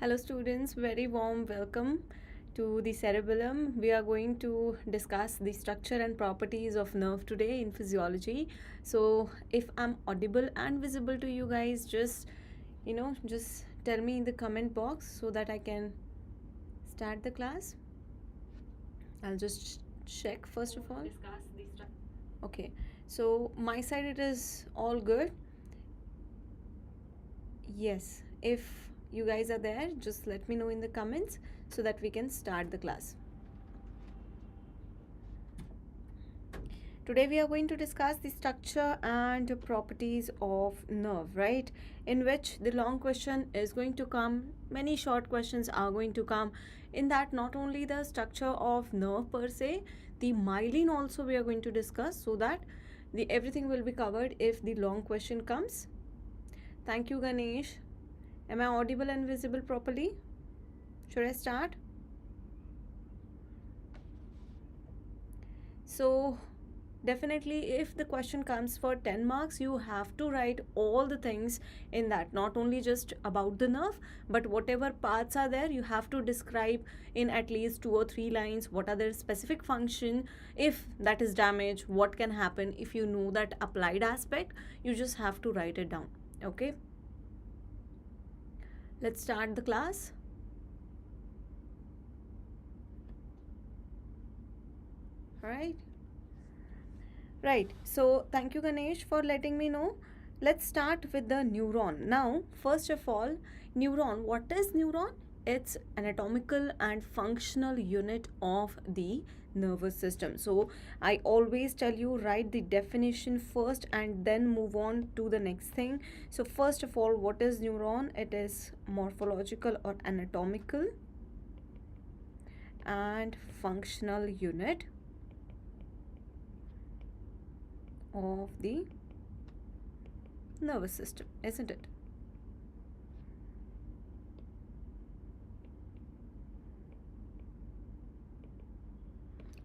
Hello students, very warm welcome to the cerebellum. We are going to discuss the structure and properties of nerve today in physiology. So if I'm audible and visible to you guys, just tell me in the comment box so that I can start the class. I'll just check first of all. Okay, so my side it is all good. Yes, if you guys are there, just let me know in the comments so that we can start the class. Today we are going to discuss the structure and properties of nerve, right? In which the long question is going to come, many short questions are going to come. In that, not only the structure of nerve per se, the myelin also we are going to discuss so that the everything will be covered if the long question comes. Thank you, Ganesh. Am I audible and visible properly? Should I start? So definitely if the question comes for 10 marks, you have to write all the things in that, not only just about the nerve, but whatever parts are there, you have to describe in at least 2 or 3 lines what are their specific function. If that is damaged, what can happen. If you know that applied aspect, you just have to write it down. Okay, let's start the class. Right, so thank you Ganesh for letting me know. Let's start with the neuron. Now, first of all, neuron, what is neuron? It's anatomical and functional unit of the nervous system. So I always tell you, write the definition first and then move on to the next thing. So first of all, what is neuron? It is morphological or anatomical and functional unit of the nervous system, isn't it?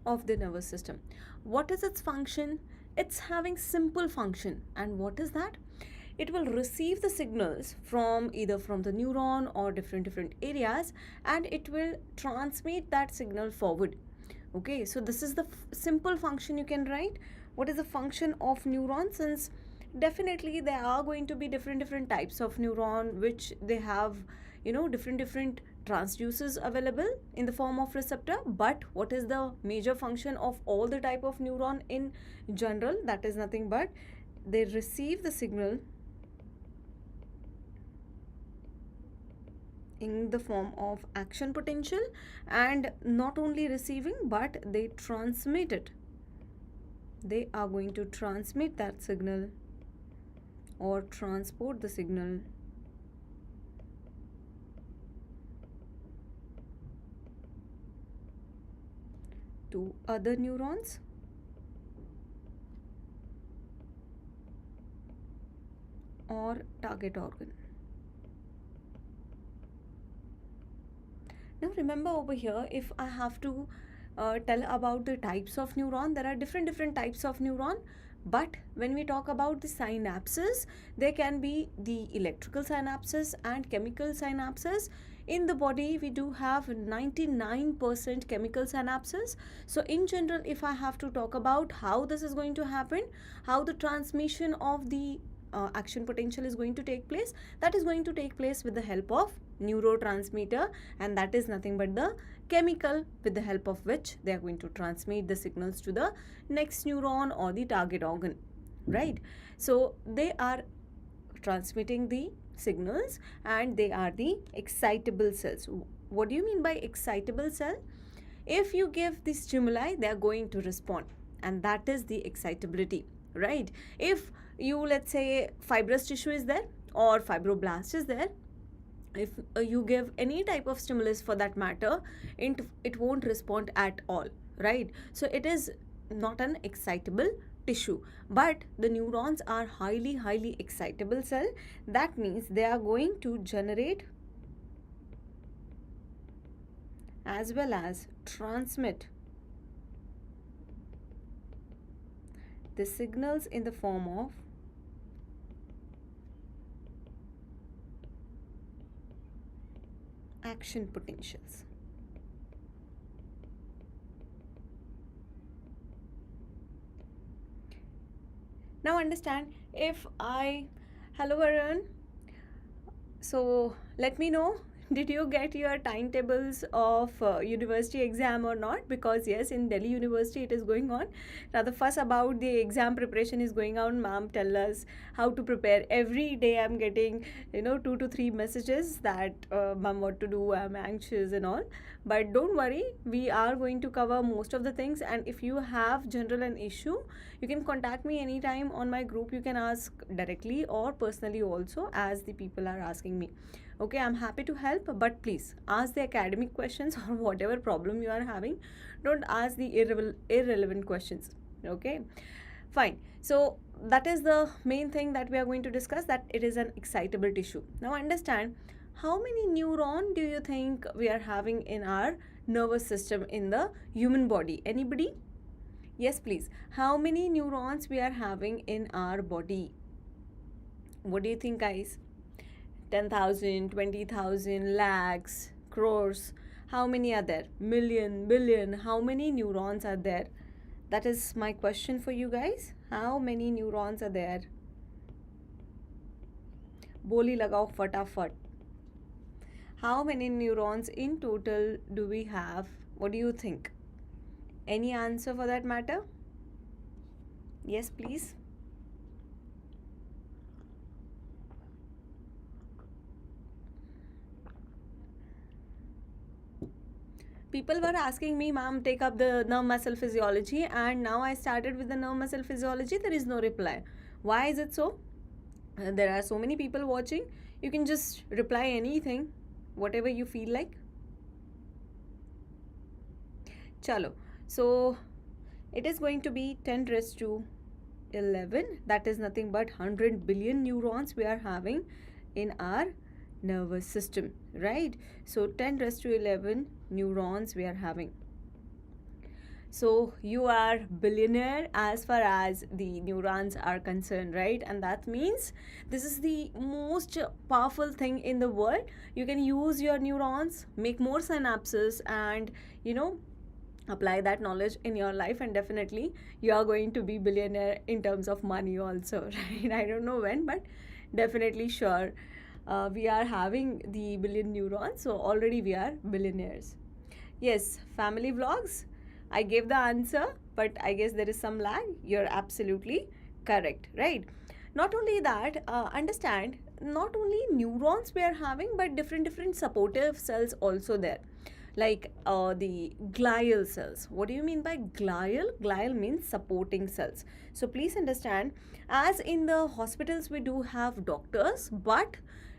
Of the nervous system. What is its function? It's having simple function. And what is that? It will receive the signals from either from the neuron or different areas, and it will transmit that signal forward. Okay, so this is the simple function you can write. What is the function of neuron? Since definitely there are going to be different types of neuron which they have different transducers available in the form of receptor, but what is the major function of all the type of neuron in general? That is nothing but they receive the signal in the form of action potential, and not only receiving but they transmit it. They are going to transmit that signal or transport the signal to other neurons or target organ. Now remember over here, if I have to tell about the types of neuron, there are different types of neuron. But when we talk about the synapses, there can be the electrical synapses and chemical synapses. In the body, we do have 99% chemical synapses. So in general, if I have to talk about how this is going to happen, how the transmission of the action potential is going to take place, that is going to take place with the help of neurotransmitter, and that is nothing but the chemical with the help of which they are going to transmit the signals to the next neuron or the target organ, right? So they are transmitting the signals and they are the excitable cells. What do you mean by excitable cell? If you give the stimuli, they are going to respond, and that is the excitability, right? If you, let's say, fibrous tissue is there or fibroblast is there, if you give any type of stimulus for that matter, it won't respond at all, right? So it is not an excitable tissue. But the neurons are highly excitable cell. That means they are going to generate as well as transmit the signals in the form of action potentials. Now understand, if I, hello Varun, so let me know, did you get your timetables of university exam or not? Because yes, in Delhi University it is going on. Now the fuss about the exam preparation is going on. Ma'am, tell us how to prepare. Every day I'm getting 2 to 3 messages that ma'am, what to do, I'm anxious and all. But don't worry, we are going to cover most of the things, and if you have general an issue, you can contact me anytime on my group. You can ask directly or personally also, as the people are asking me. Okay, I'm happy to help, but please ask the academic questions or whatever problem you are having. Don't ask the irrelevant questions. Okay, fine. So that is the main thing that we are going to discuss, that it is an excitable tissue. Now understand, how many neuron do you think we are having in our nervous system in the human body? Anybody? Yes, please. How many neurons we are having in our body? What do you think, guys? 10,000, 20,000, lakhs, crores. How many are there? Million, billion. How many neurons are there? That is my question for you guys. How many neurons are there? Boli lagao fatafat. How many neurons in total do we have? What do you think? Any answer for that matter? Yes, please. People were asking me, ma'am, take up the nerve muscle physiology, and now I started with the nerve muscle physiology. There is no reply. Why is it so? There are so many people watching. You can just reply anything, whatever you feel like. Chalo. So it is going to be 10 raised to 11. That is nothing but 100 billion neurons we are having in our nervous system, right? So 10 raised to 11 neurons we are having. So you are billionaire as far as the neurons are concerned, right? And that means this is the most powerful thing in the world. You can use your neurons, make more synapses, and apply that knowledge in your life, and definitely you are going to be billionaire in terms of money also, right? I don't know when, but definitely sure. We are having the billion neurons, so already we are billionaires. Yes, family vlogs. I gave the answer, but I guess there is some lag. You're absolutely correct, right? Not only that, understand, not only neurons we are having, but different supportive cells also there, like the glial cells. What do you mean by glial? Glial means supporting cells. So please understand, as in the hospitals we do have doctors, but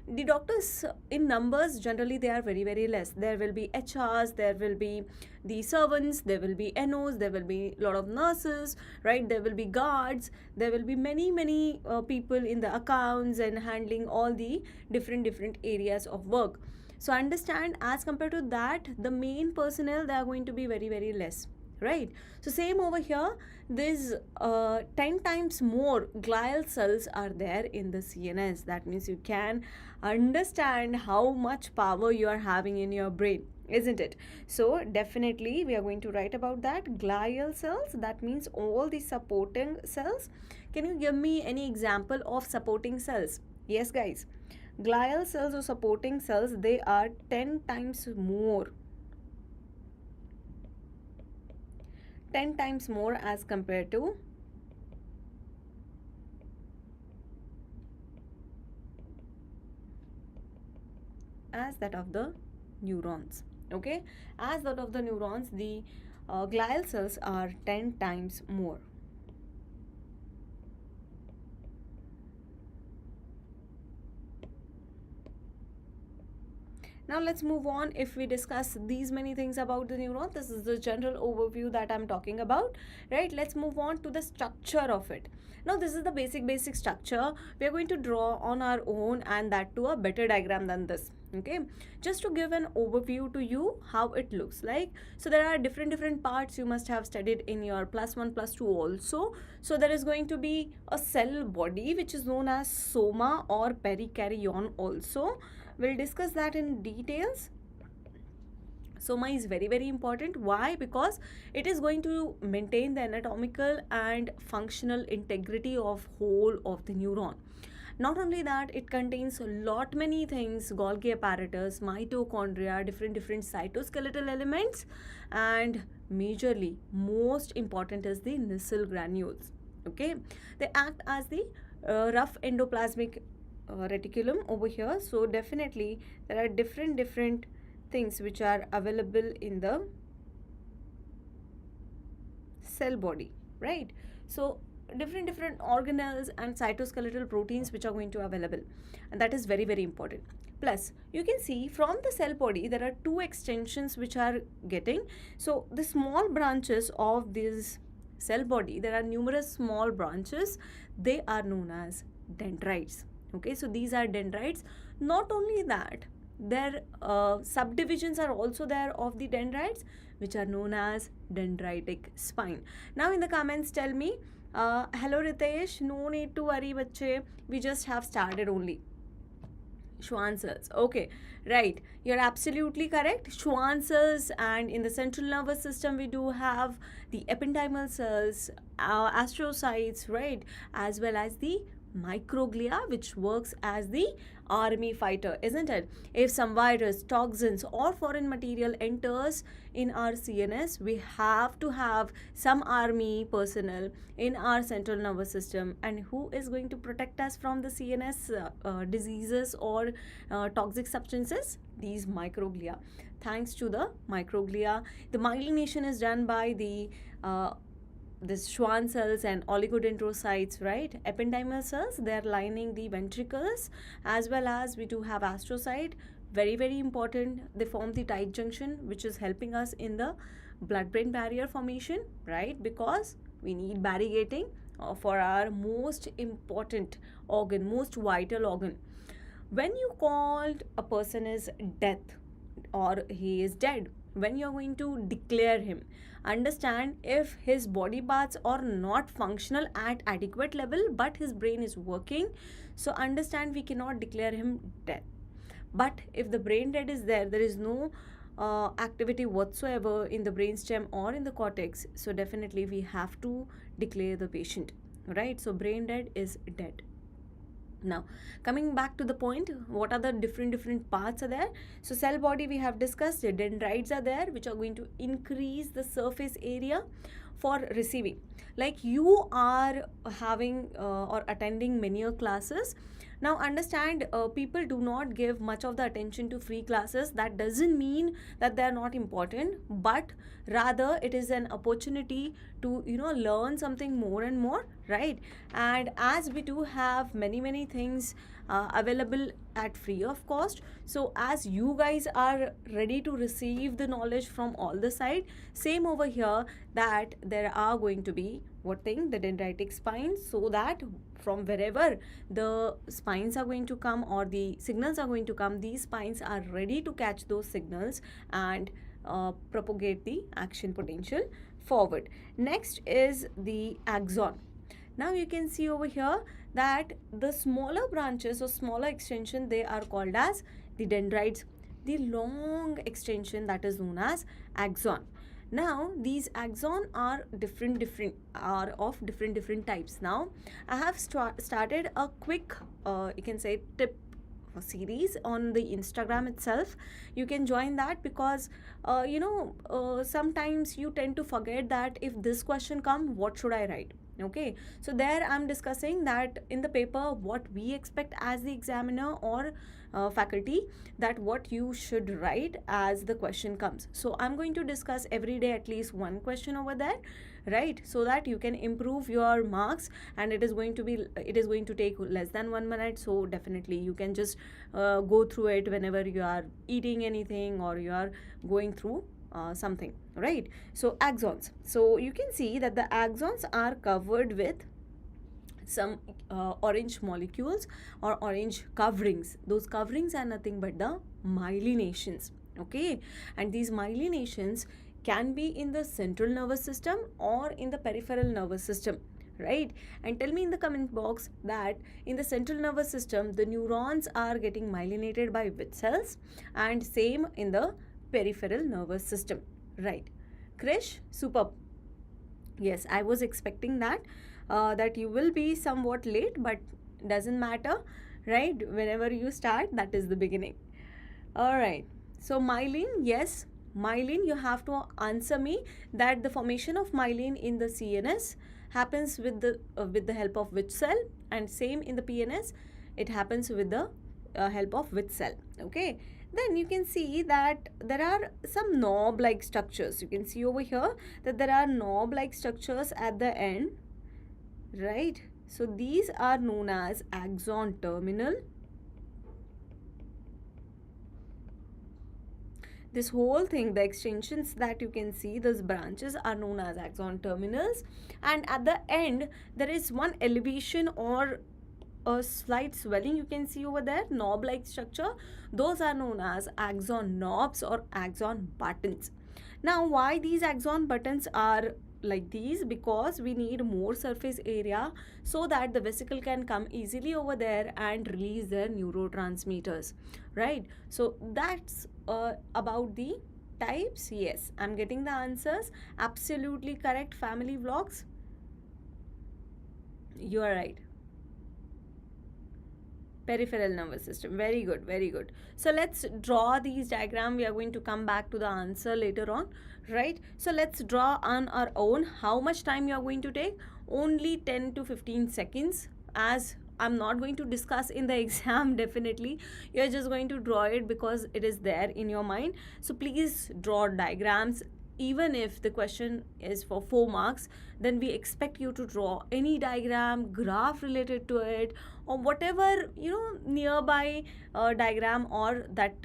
the doctors in numbers generally they are very less. There will be HRs, there will be the servants, there will be NOs, there will be a lot of nurses, right? There will be guards, there will be many people in the accounts and handling all the different areas of work. So understand, as compared to that, the main personnel, they are going to be very less, right? So same over here, there's 10 times more glial cells are there in the CNS. That means you can understand how much power you are having in your brain, isn't it? So definitely we are going to write about that. Glial cells, that means all the supporting cells. Can you give me any example of supporting cells? Yes, guys. Glial cells or supporting cells, they are 10 times more. 10 times more as compared to as that of the neurons. Okay, as that of the neurons, the glial cells are 10 times more. Now let's move on. If we discuss these many things about the neuron, this is the general overview that I'm talking about, right? Let's move on to the structure of it. Now this is the basic structure. We are going to draw on our own, and that to a better diagram than this. Okay, just to give an overview to you how it looks like. So there are different parts you must have studied in your +1 +2 also. So there is going to be a cell body which is known as soma or perikaryon also. We'll discuss that in details. Soma is very, very important. Why? Because it is going to maintain the anatomical and functional integrity of whole of the neuron. Not only that, it contains a lot many things: Golgi apparatus, mitochondria, different cytoskeletal elements, and majorly most important is the Nissl granules. Okay, they act as the rough endoplasmic reticulum over here. So definitely there are different things which are available in the cell body, right? So different organelles and cytoskeletal proteins which are going to available, and that is very, very important. Plus you can see from the cell body there are two extensions which are getting. So the small branches of this cell body, there are numerous small branches, they are known as dendrites. Okay, so these are dendrites. Not only that, their subdivisions are also there of the dendrites, which are known as dendritic spine. Now in the comments tell me, hello Ritesh, no need to worry bache, we just have started only. Schwann cells. Okay, right. You're absolutely correct. Schwann cells, and in the central nervous system, we do have the ependymal cells, astrocytes, right, as well as the microglia, which works as the army fighter, isn't it? If some virus, toxins, or foreign material enters in our CNS, we have to have some army personnel in our central nervous system. And who is going to protect us from the CNS diseases or toxic substances? These microglia. Thanks to the microglia, the myelination is done by the this Schwann cells and oligodendrocytes, right? Ependymal cells, they are lining the ventricles, as well as we do have astrocyte. Very, very important. They form the tight junction, which is helping us in the blood-brain barrier formation, right? Because we need variegating for our most important organ, most vital organ. When you called a person is death or he is dead, when you're going to declare him, understand if his body parts are not functional at adequate level but his brain is working, so understand we cannot declare him dead. But if the brain dead is there, there is no activity whatsoever in the brainstem or in the cortex, so definitely we have to declare the patient, right? So brain dead is dead. Now coming back to the point, what are the different parts are there? So cell body we have discussed, the dendrites are there, which are going to increase the surface area for receiving. Like you are having or attending many classes. Now understand, people do not give much of the attention to free classes. That doesn't mean that they are not important, but rather it is an opportunity to learn something more and more, right? And as we do have many things available at free of cost, so as you guys are ready to receive the knowledge from all the side, same over here, that there are going to be what thing, the dendritic spines, so that from wherever the spines are going to come or the signals are going to come, these spines are ready to catch those signals and propagate the action potential forward. Next is the axon. Now you can see over here that the smaller branches or smaller extension, they are called as the dendrites. The long extension, that is known as axon. Now these axon are different types. Now I have started a quick you can say tip series on the Instagram itself. You can join that because sometimes you tend to forget that if this question come, what should I write? Okay, so there I'm discussing that in the paper what we expect as the examiner or faculty, that what you should write as the question comes. So I'm going to discuss every day at least one question over there, right? So that you can improve your marks, and it is going to take less than 1 minute. So definitely you can just go through it whenever you are eating anything or you are going through something, right? So axons. So you can see that the axons are covered with some orange molecules or orange coverings. Those coverings are nothing but the myelinations, okay? And these myelinations can be in the central nervous system or in the peripheral nervous system, right? And tell me in the comment box that in the central nervous system the neurons are getting myelinated by which cells, and same in the peripheral nervous system. Right. Krish, superb. Yes, I was expecting that you will be somewhat late, but doesn't matter, right? Whenever you start, that is the beginning. All right. So myelin, yes, myelin. You have to answer me that the formation of myelin in the CNS happens with the help of which cell, and same in the PNS, it happens with the help of which cell. Okay. Then you can see that there are some knob-like structures. You can see over here that there are knob-like structures at the end, right? So these are known as axon terminal. This whole thing, the extensions that you can see, those branches are known as axon terminals, and at the end there is one elevation or a slight swelling you can see over there, knob like structure. Those are known as axon knobs or axon buttons. Now why these axon buttons are like these? Because we need more surface area so that the vesicle can come easily over there and release their neurotransmitters, right? So that's about the types. Yes, I'm getting the answers. Absolutely correct, family vlogs. You are right. Peripheral nervous system. Very good, very good. So let's draw these diagram. We are going to come back to the answer later on, right? So let's draw on our own. How much time you are going to take? Only 10 to 15 seconds, as I'm not going to discuss in the exam. Definitely you're just going to draw it because it is there in your mind. So please draw diagrams. Even if the question is for 4 marks, then we expect you to draw any diagram, graph related to it, or whatever, nearby diagram, or that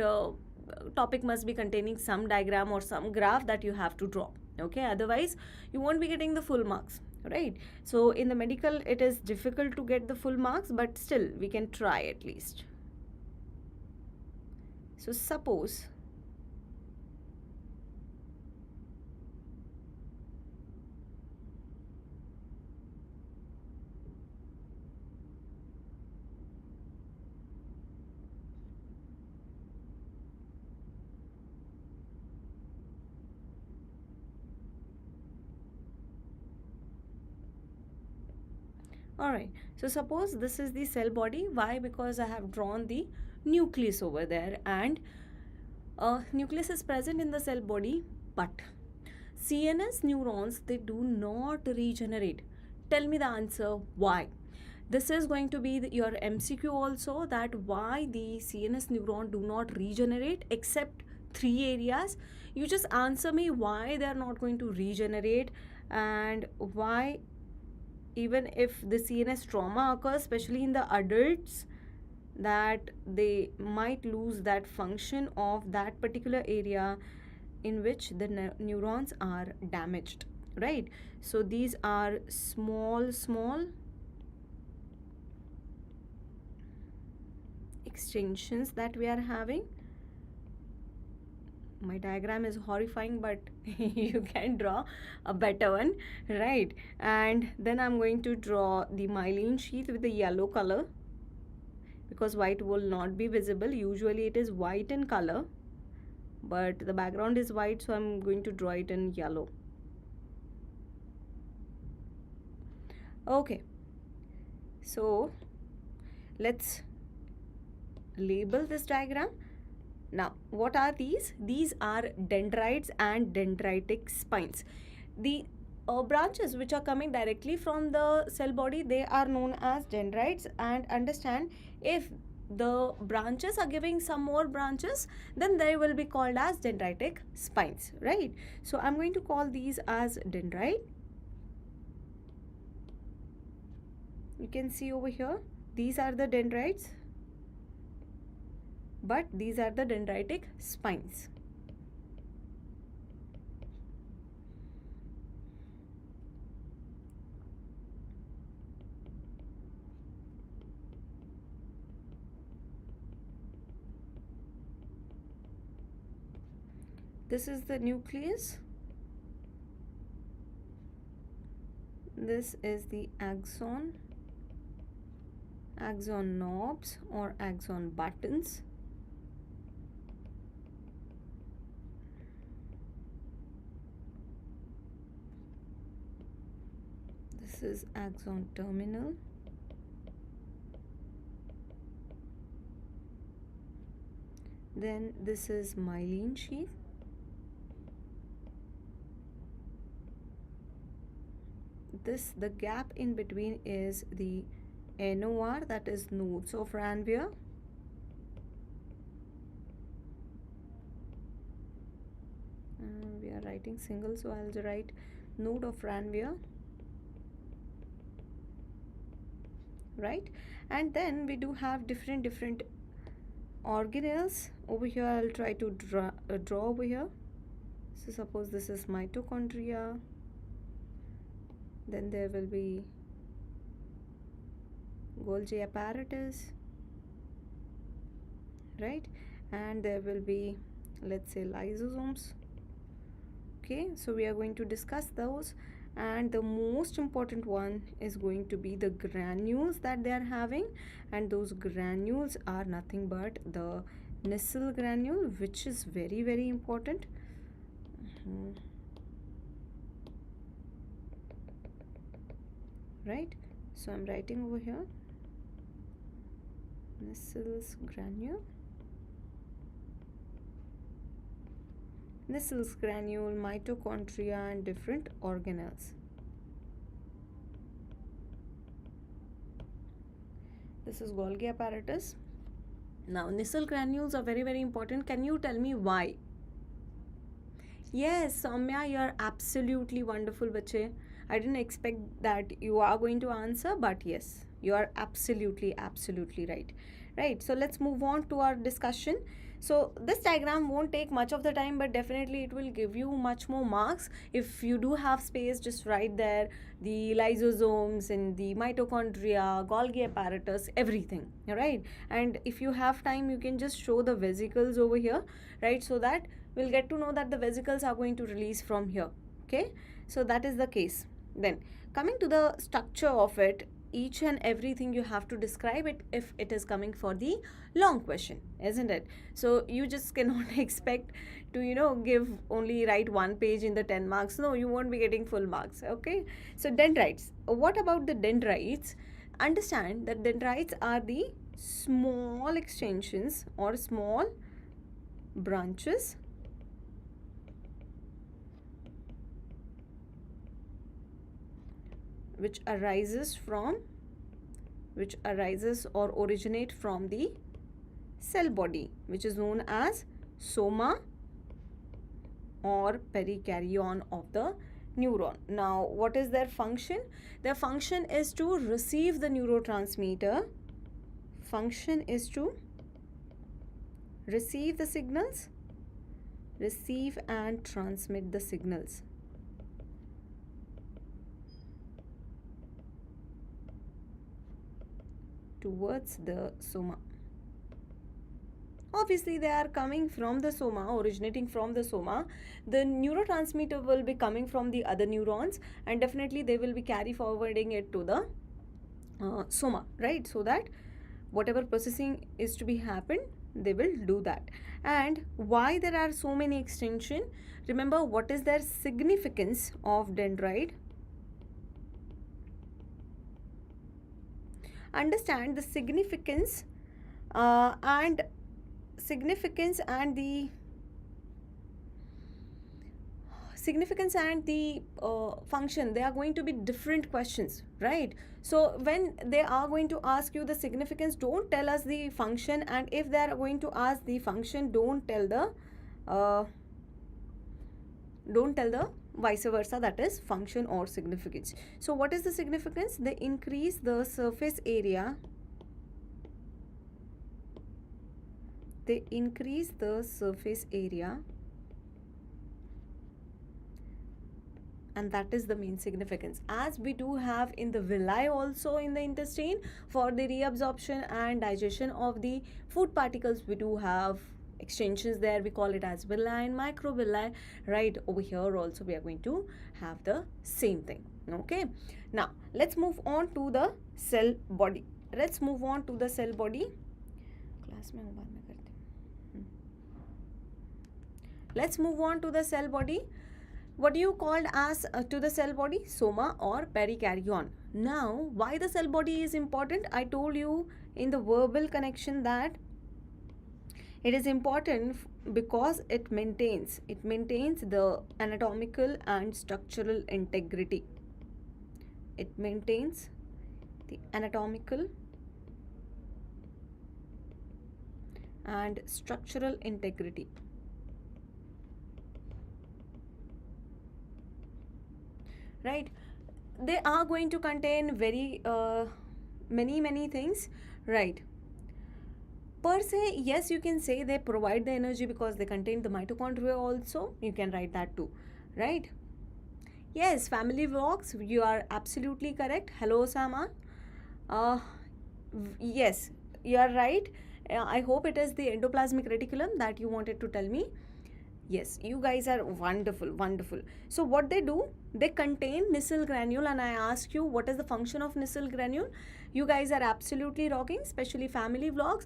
topic must be containing some diagram or some graph that you have to draw. Okay, otherwise you won't be getting the full marks, right? So in the medical it is difficult to get the full marks, but still we can try at least. So suppose Alright, so suppose this is the cell body. Why? Because I have drawn the nucleus over there, and nucleus is present in the cell body, but CNS neurons, they do not regenerate. Tell me the answer why. This is going to be your MCQ also, that why the CNS neuron do not regenerate except 3 areas. You just answer me why they are not going to regenerate, and why even if the CNS trauma occurs, especially in the adults, that they might lose that function of that particular area in which the neurons are damaged, right? So these are small extensions that we are having. My diagram is horrifying, but you can draw a better one, right? And then I'm going to draw the myelin sheath with the yellow color, because white will not be visible. Usually it is white in color, but the background is white, so I'm going to draw it in yellow. Okay, so let's label this diagram. Now, what are these? These are dendrites and dendritic spines. The branches which are coming directly from the cell body, they are known as dendrites. And understand, if the branches are giving some more branches, then they will be called as dendritic spines, right? So I'm going to call these as dendrite. You can see over here, these are the dendrites, but these are the dendritic spines. This is the nucleus. This is the axon knobs or axon buttons. This is axon terminal. Then this is myelin sheath. The gap in between is the NOR, that is nodes of Ranvier. We are writing single, so I'll write node of Ranvier, right? And then we do have different organelles. Over here I'll try to draw over here. So suppose this is mitochondria, then there will be Golgi apparatus, right? And there will be, let's say, lysosomes. Okay, so we are going to discuss those, and the most important one is going to be the granules that they are having, and those granules are nothing but the Nissl granule, which is very important. Right, so I'm writing over here Nissl's granule. Nissls granule, mitochondria, and different organelles. This is Golgi apparatus. Now, Nissl granules are very important. Can you tell me why? Yes, Soumya, you are absolutely wonderful, bache. I didn't expect that you are going to answer, but yes, you are absolutely right. Right, so let's move on to our discussion. So this diagram won't take much of the time, but definitely it will give you much more marks. If you do have space, just write there the lysosomes and the mitochondria, Golgi apparatus, everything, right? And if you have time, you can just show the vesicles over here, right? So that we'll get to know that the vesicles are going to release from here, okay? So that is the case. Then coming to the structure of it, each and everything you have to describe it if it is coming for the long question, isn't it? So you just cannot expect to give only write one page in the 10 marks. No, you won't be getting full marks, okay? So dendrites, what about the dendrites? Understand that dendrites are the small extensions or small branches which arises or originate from the cell body, which is known as soma or perikaryon of the neuron. Now, what is their function? Their function is to receive the neurotransmitter. Function is to receive the signals, receive and transmit the signals. Towards the soma. Obviously, they are coming from the soma, originating from the soma. The neurotransmitter will be coming from the other neurons, and definitely they will be carry forwarding it to the soma, right? So that whatever processing is to be happened, they will do that. And why there are so many extension? Remember, what is their significance of dendrite? Understand the significance and the function. They are going to be different questions, right? So when they are going to ask you the significance, don't tell us the function, and if they are going to ask the function, don't tell the vice versa, that is function or significance. So what is the significance? They increase the surface area. They increase the surface area, and that is the main significance, as we do have in the villi also in the intestine for the reabsorption and digestion of the food particles. We do have extensions there, we call it as villi and microvilli, right? Over here also we are going to have the same thing, okay? Now let's move on to the cell body. Let's move on to the cell body. Let's move on to the cell body. What do you call as to the cell body? Soma or perikaryon. Now, why the cell body is important? I told you in the verbal connection that it is important because it maintains the anatomical and structural integrity. It maintains the anatomical and structural integrity. Right? They are going to contain very many things, right? Per se, yes, you can say they provide the energy because they contain the mitochondria also. You can write that too, right? Yes, family vlogs, you are absolutely correct. Hello, Sama. Uh, yes, you are right. I hope it is the endoplasmic reticulum that you wanted to tell me. Yes, you guys are wonderful, wonderful. So what they do, they contain Nissl granule, and I ask you what is the function of Nissl granule. You guys are absolutely rocking, especially family vlogs.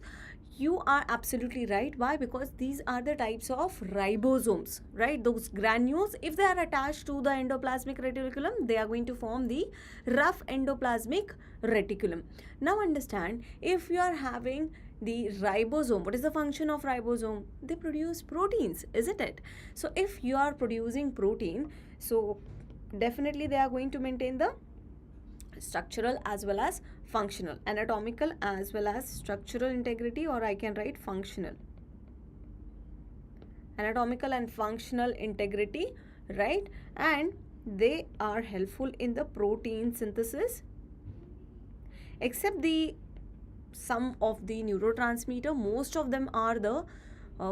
You are absolutely right. Why? Because these are the types of ribosomes, right? Those granules, if they are attached to the endoplasmic reticulum, they are going to form the rough endoplasmic reticulum. Now understand, if you are having the ribosome, what is the function of ribosome? They produce proteins, isn't it? So if you are producing protein, so definitely they are going to maintain the structural as well as functional, anatomical as well as structural integrity, or I can write functional, anatomical and functional integrity, right? And they are helpful in the protein synthesis, except the some of the neurotransmitter. Most of them are the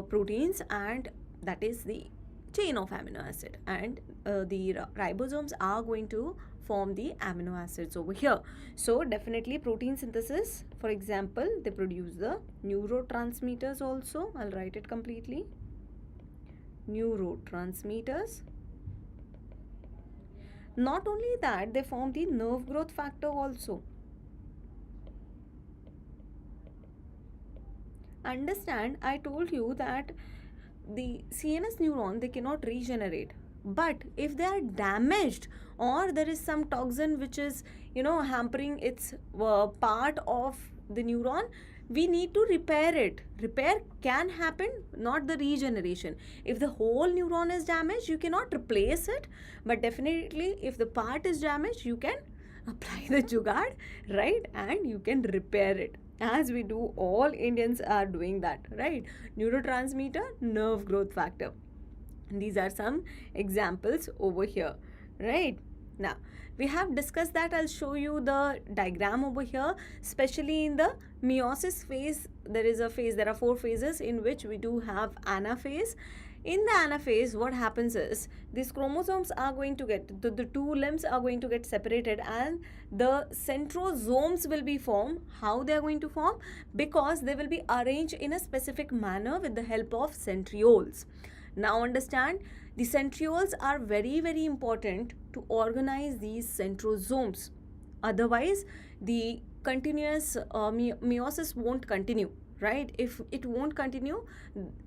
proteins, and that is the chain of amino acid, and the ribosomes are going to form the amino acids over here. So definitely protein synthesis, for example, they produce the neurotransmitters also. I'll write it completely. Neurotransmitters. Not only that, they form the nerve growth factor also. Understand, I told you that the CNS neuron, they cannot regenerate, but if they are damaged or there is some toxin which is hampering its part of the neuron, we need to repair it. Repair can happen, not the regeneration. If the whole neuron is damaged, you cannot replace it, but definitely if the part is damaged, you can apply the jugaad, right? And you can repair it, as we do. All Indians are doing that, right? Neurotransmitter, nerve growth factor. These are some examples over here, right? Now we have discussed that. I'll show you the diagram over here. Especially in the meiosis phase, there are 4 phases in which we do have anaphase. In the anaphase, what happens is these chromosomes are going to get, the 2 limbs are going to get separated, and the centrosomes will be formed. How they are going to form? Because they will be arranged in a specific manner with the help of centrioles. Now understand, the centrioles are very important to organize these centrosomes. Otherwise, the continuous meiosis won't continue, right? If it won't continue,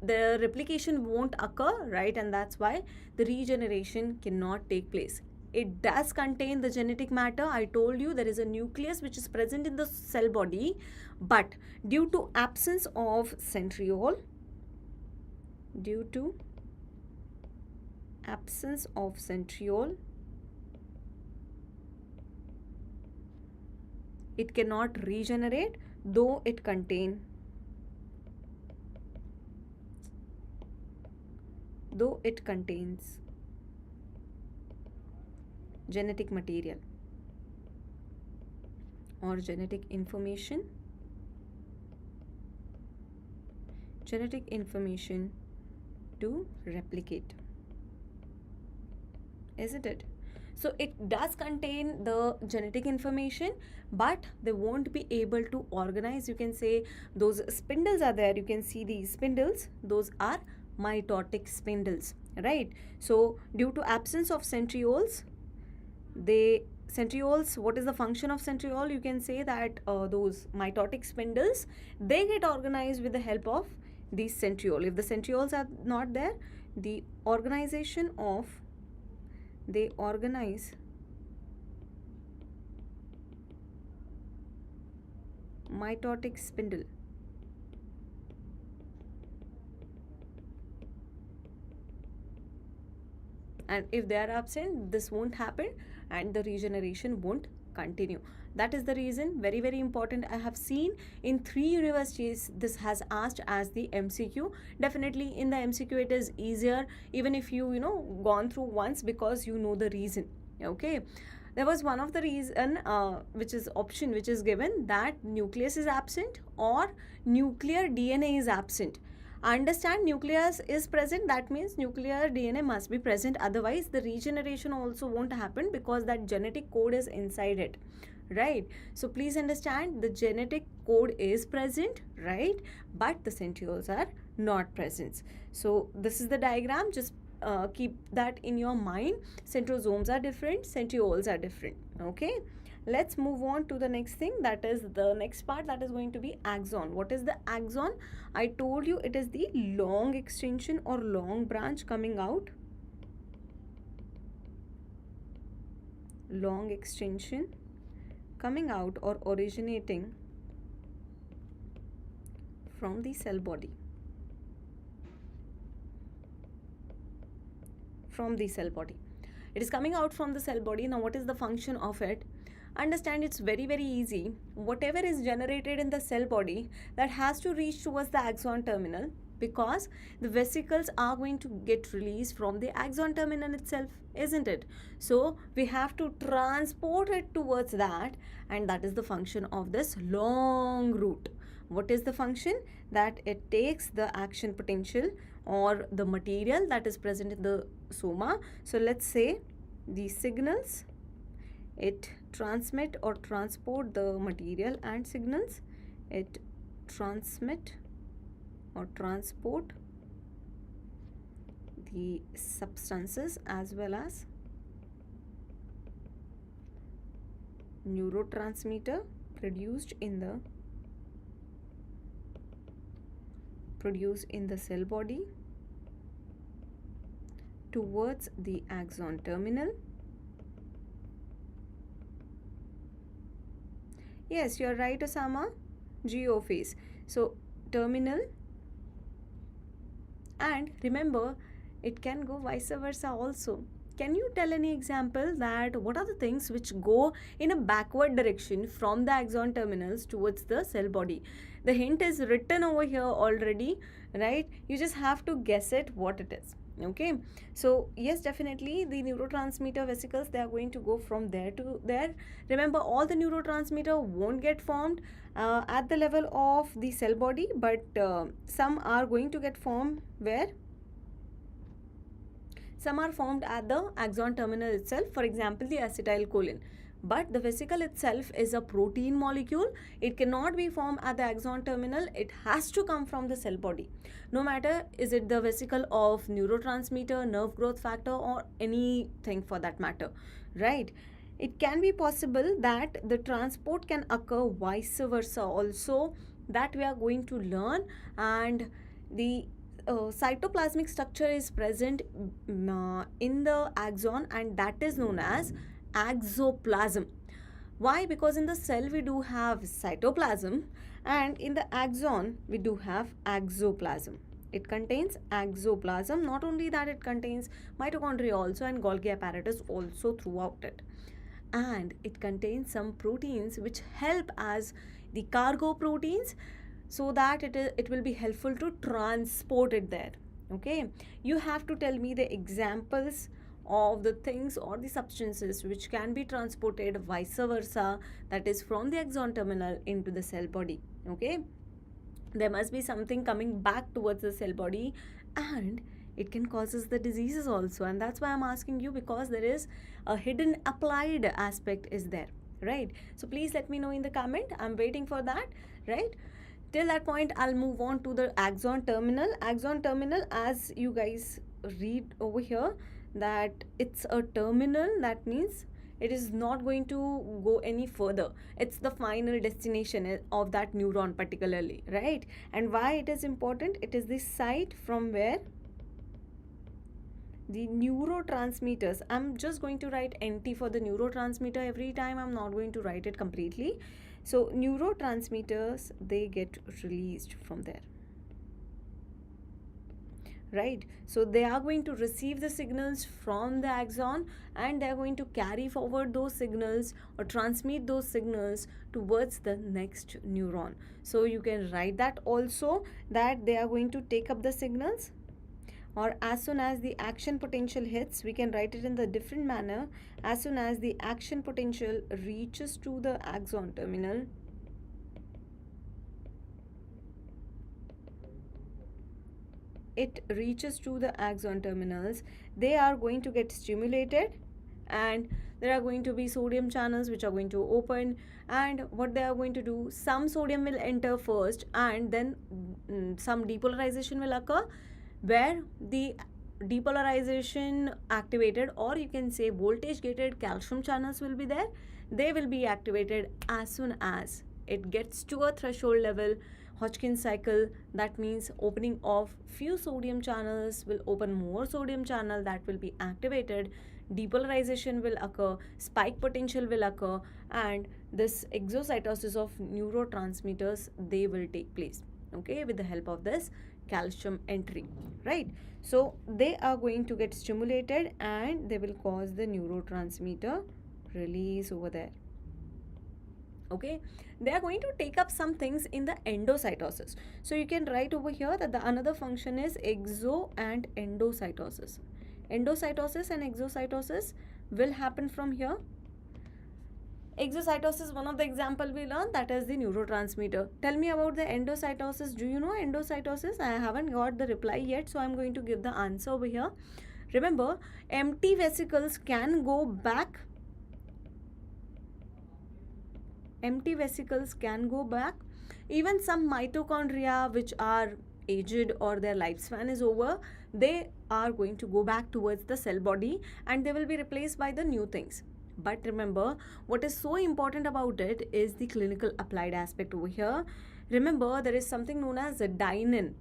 the replication won't occur, right? And that's why the regeneration cannot take place. It does contain the genetic matter. I told you there is a nucleus which is present in the cell body, but due to absence of centriole, it cannot regenerate, though it contains genetic material or genetic information to replicate, isn't it? So it does contain the genetic information, but they won't be able to organize. You can say those spindles are there. You can see these spindles. Those are mitotic spindles, right? So due to absence of centrioles, what is the function of centriole? You can say that those mitotic spindles, they get organized with the help of these centriole. If the centrioles are not there, the organization of they organize mitotic spindle. And if they are absent, this won't happen and the regeneration won't continue. That is the reason, very important. I have seen in 3 universities this has asked as the MCQ. Definitely in the MCQ it is easier, even if you gone through once, because you know the reason. Okay, there was one of the reason which is option which is given, that nucleus is absent or nuclear DNA is absent. Understand, nucleus is present, that means nuclear DNA must be present, otherwise the regeneration also won't happen, because that genetic code is inside it, right? So please understand, the genetic code is present, right, but the centrioles are not present. So this is the diagram, just keep that in your mind. Centrosomes are different, centrioles are different. Okay, let's move on to the next thing, that is the next part, that is going to be axon. What is the axon? I told you it is the long extension or long branch coming out, long extension coming out or originating from the cell body, from the cell body. It is coming out from the cell body. Now what is the function of it? Understand, it's very easy. Whatever is generated in the cell body, that has to reach towards the axon terminal, because the vesicles are going to get released from the axon terminal itself, isn't it? So we have to transport it towards that, and that is the function of this long route. What is the function? That it takes the action potential or the material that is present in the soma. So let's say the signals, it transmit or transport the material and signals, it transmit or transport the substances as well as neurotransmitter produced in the cell body towards the axon terminal. Yes, you are right, Osama. Geo phase. So terminal, and remember, it can go vice versa also. Can you tell any example that what are the things which go in a backward direction from the axon terminals towards the cell body? The hint is written over here already, right? You just have to guess it what it is. Okay, so yes, definitely the neurotransmitter vesicles, they are going to go from there to there. Remember, all the neurotransmitter won't get formed at the level of the cell body, but some are going to get formed where? Some are formed at the axon terminal itself, for example the acetylcholine. But the vesicle itself is a protein molecule. It cannot be formed at the axon terminal. It has to come from the cell body. No matter is it the vesicle of neurotransmitter, nerve growth factor, or anything for that matter, right? It can be possible that the transport can occur vice versa also, that we are going to learn. And the cytoplasmic structure is present in the axon, and that is known as axoplasm. Why? Because in the cell we do have cytoplasm, and in the axon we do have axoplasm. It contains axoplasm. Not only that, it contains mitochondria also and Golgi apparatus also throughout it. And it contains some proteins which help as the cargo proteins, so that it will be helpful to transport it there. Okay, you have to tell me the examples of the things or the substances which can be transported vice versa, that is from the axon terminal into the cell body. Okay, there must be something coming back towards the cell body, and it can causes the diseases also, and that's why I'm asking you, because there is a hidden applied aspect is there, right? So please let me know in the comment. I'm waiting for that, right? Till that point, I'll move on to the axon terminal. Axon terminal, as you guys read over here, that it's a terminal, that means it is not going to go any further. It's the final destination of that neuron particularly, right? And why it is important? It is the site from where the neurotransmitters. I'm just going to write NT for the neurotransmitter every time. I'm not going to write it completely. So neurotransmitters, they get released from there, right? So they are going to receive the signals from the axon, and they are going to carry forward those signals or transmit those signals towards the next neuron. So you can write that also, that they are going to take up the signals, or as soon as the action potential hits, we can write it in the different manner. As soon as the action potential reaches to the axon terminal, it reaches to the axon terminals, they are going to get stimulated, and there are going to be sodium channels which are going to open, and what they are going to do, some sodium will enter first, and then some depolarization will occur, where the depolarization activated, or you can say voltage gated calcium channels will be there. They will be activated as soon as it gets to a threshold level, Hodgkin cycle. That means opening of few sodium channels will open more sodium channel, that will be activated, depolarization will occur, spike potential will occur, and this exocytosis of neurotransmitters, they will take place, okay, with the help of this calcium entry, right? So they are going to get stimulated, and they will cause the neurotransmitter release over there, okay. They are going to take up some things in the endocytosis. So you can write over here that the another function is exo and endocytosis. Endocytosis and exocytosis will happen from here. Exocytosis, one of the example we learned, that is the neurotransmitter. Tell me about the endocytosis. Do you know endocytosis? I haven't got the reply yet, so I'm going to give the answer over here. Remember, empty vesicles can go back. Empty vesicles can go back. Even some mitochondria which are aged or their lifespan is over, they are going to go back towards the cell body, and they will be replaced by the new things. But remember, what is so important about it is the clinical applied aspect over here. Remember, there is something known as a dynein.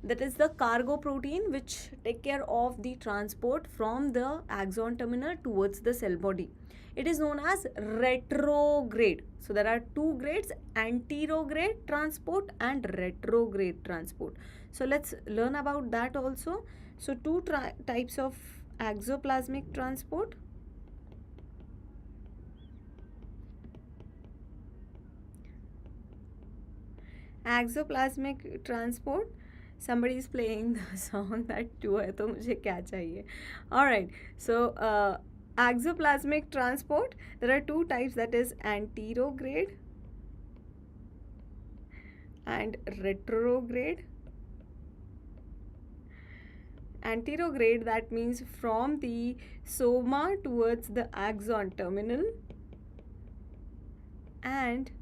That is the cargo protein which take care of the transport from the axon terminal towards the cell body. It is known as retrograde. So there are two grades, anterograde transport and retrograde transport. So let's learn about that also. So two types of axoplasmic transport. Axoplasmic transport. Somebody is playing the song that too hai to mujhe kya chahiye. Alright, so axoplasmic transport, there are two types, that is anterograde and retrograde. Anterograde, that means from the soma towards the axon terminal, and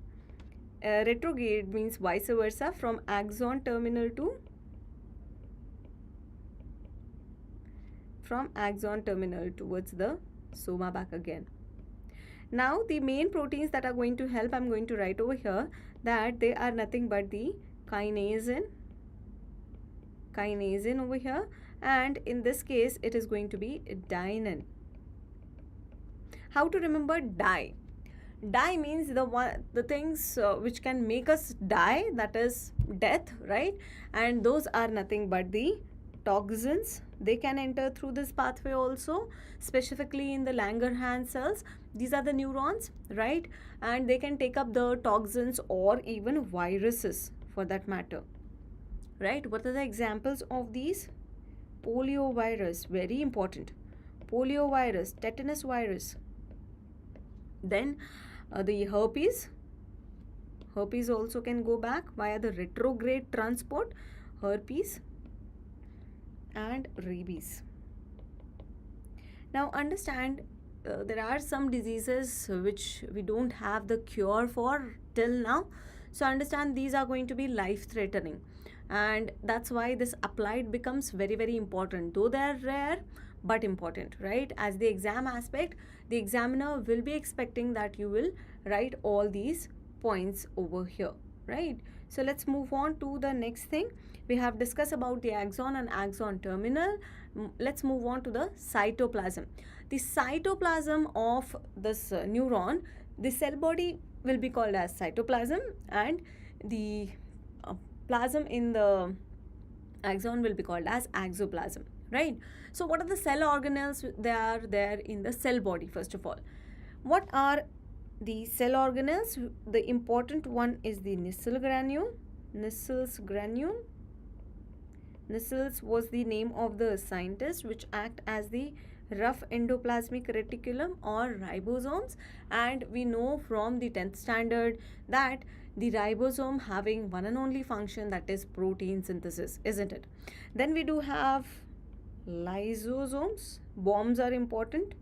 retrograde means vice versa, from axon terminal to towards the soma back again. Now the main proteins that are going to help, I'm going to write over here that they are nothing but the kinesin over here, and in this case it is going to be dynein. How to remember die? Die means the things which can make us die, that is death, right? And those are nothing but the toxins. They can enter through this pathway also, specifically in the Langerhans cells. These are the neurons, right? And they can take up the toxins or even viruses for that matter, right? What are the examples of these? Poliovirus, very important. Poliovirus, tetanus virus. Then the herpes also can go back via the retrograde transport, herpes and rabies. Now understand, there are some diseases which we don't have the cure for till now. So understand, these are going to be life-threatening, and that's why this applied becomes very, very important. Though they are rare, but important, right? As the exam aspect, the examiner will be expecting that you will write all these points over here, right? So let's move on to the next thing. We have discussed about the axon and axon terminal. Let's move on to the cytoplasm. The cytoplasm of this neuron, the cell body will be called as cytoplasm, and the plasm in the axon will be called as axoplasm, right? So what are the cell organelles that are there in the cell body? First of all, what are the cell organelles? The important one is the Nissl granule. Nissl's granule. Nissls was the name of the scientist which act as the rough endoplasmic reticulum or ribosomes, and we know from the 10th standard that the ribosome having one and only function, that is protein synthesis, isn't it? Then we do have lysosomes. Bombs are important,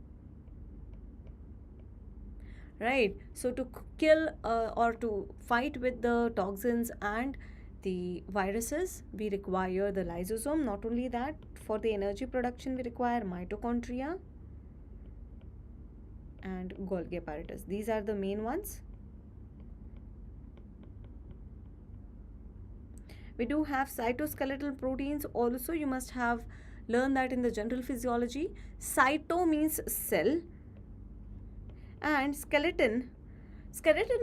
right? So to kill or to fight with the toxins and the viruses, we require the lysosome. Not only that, for the energy production we require mitochondria and Golgi apparatus. These are the main ones. We do have cytoskeletal proteins also. You must have learned that in the general physiology. Cyto means cell, and skeleton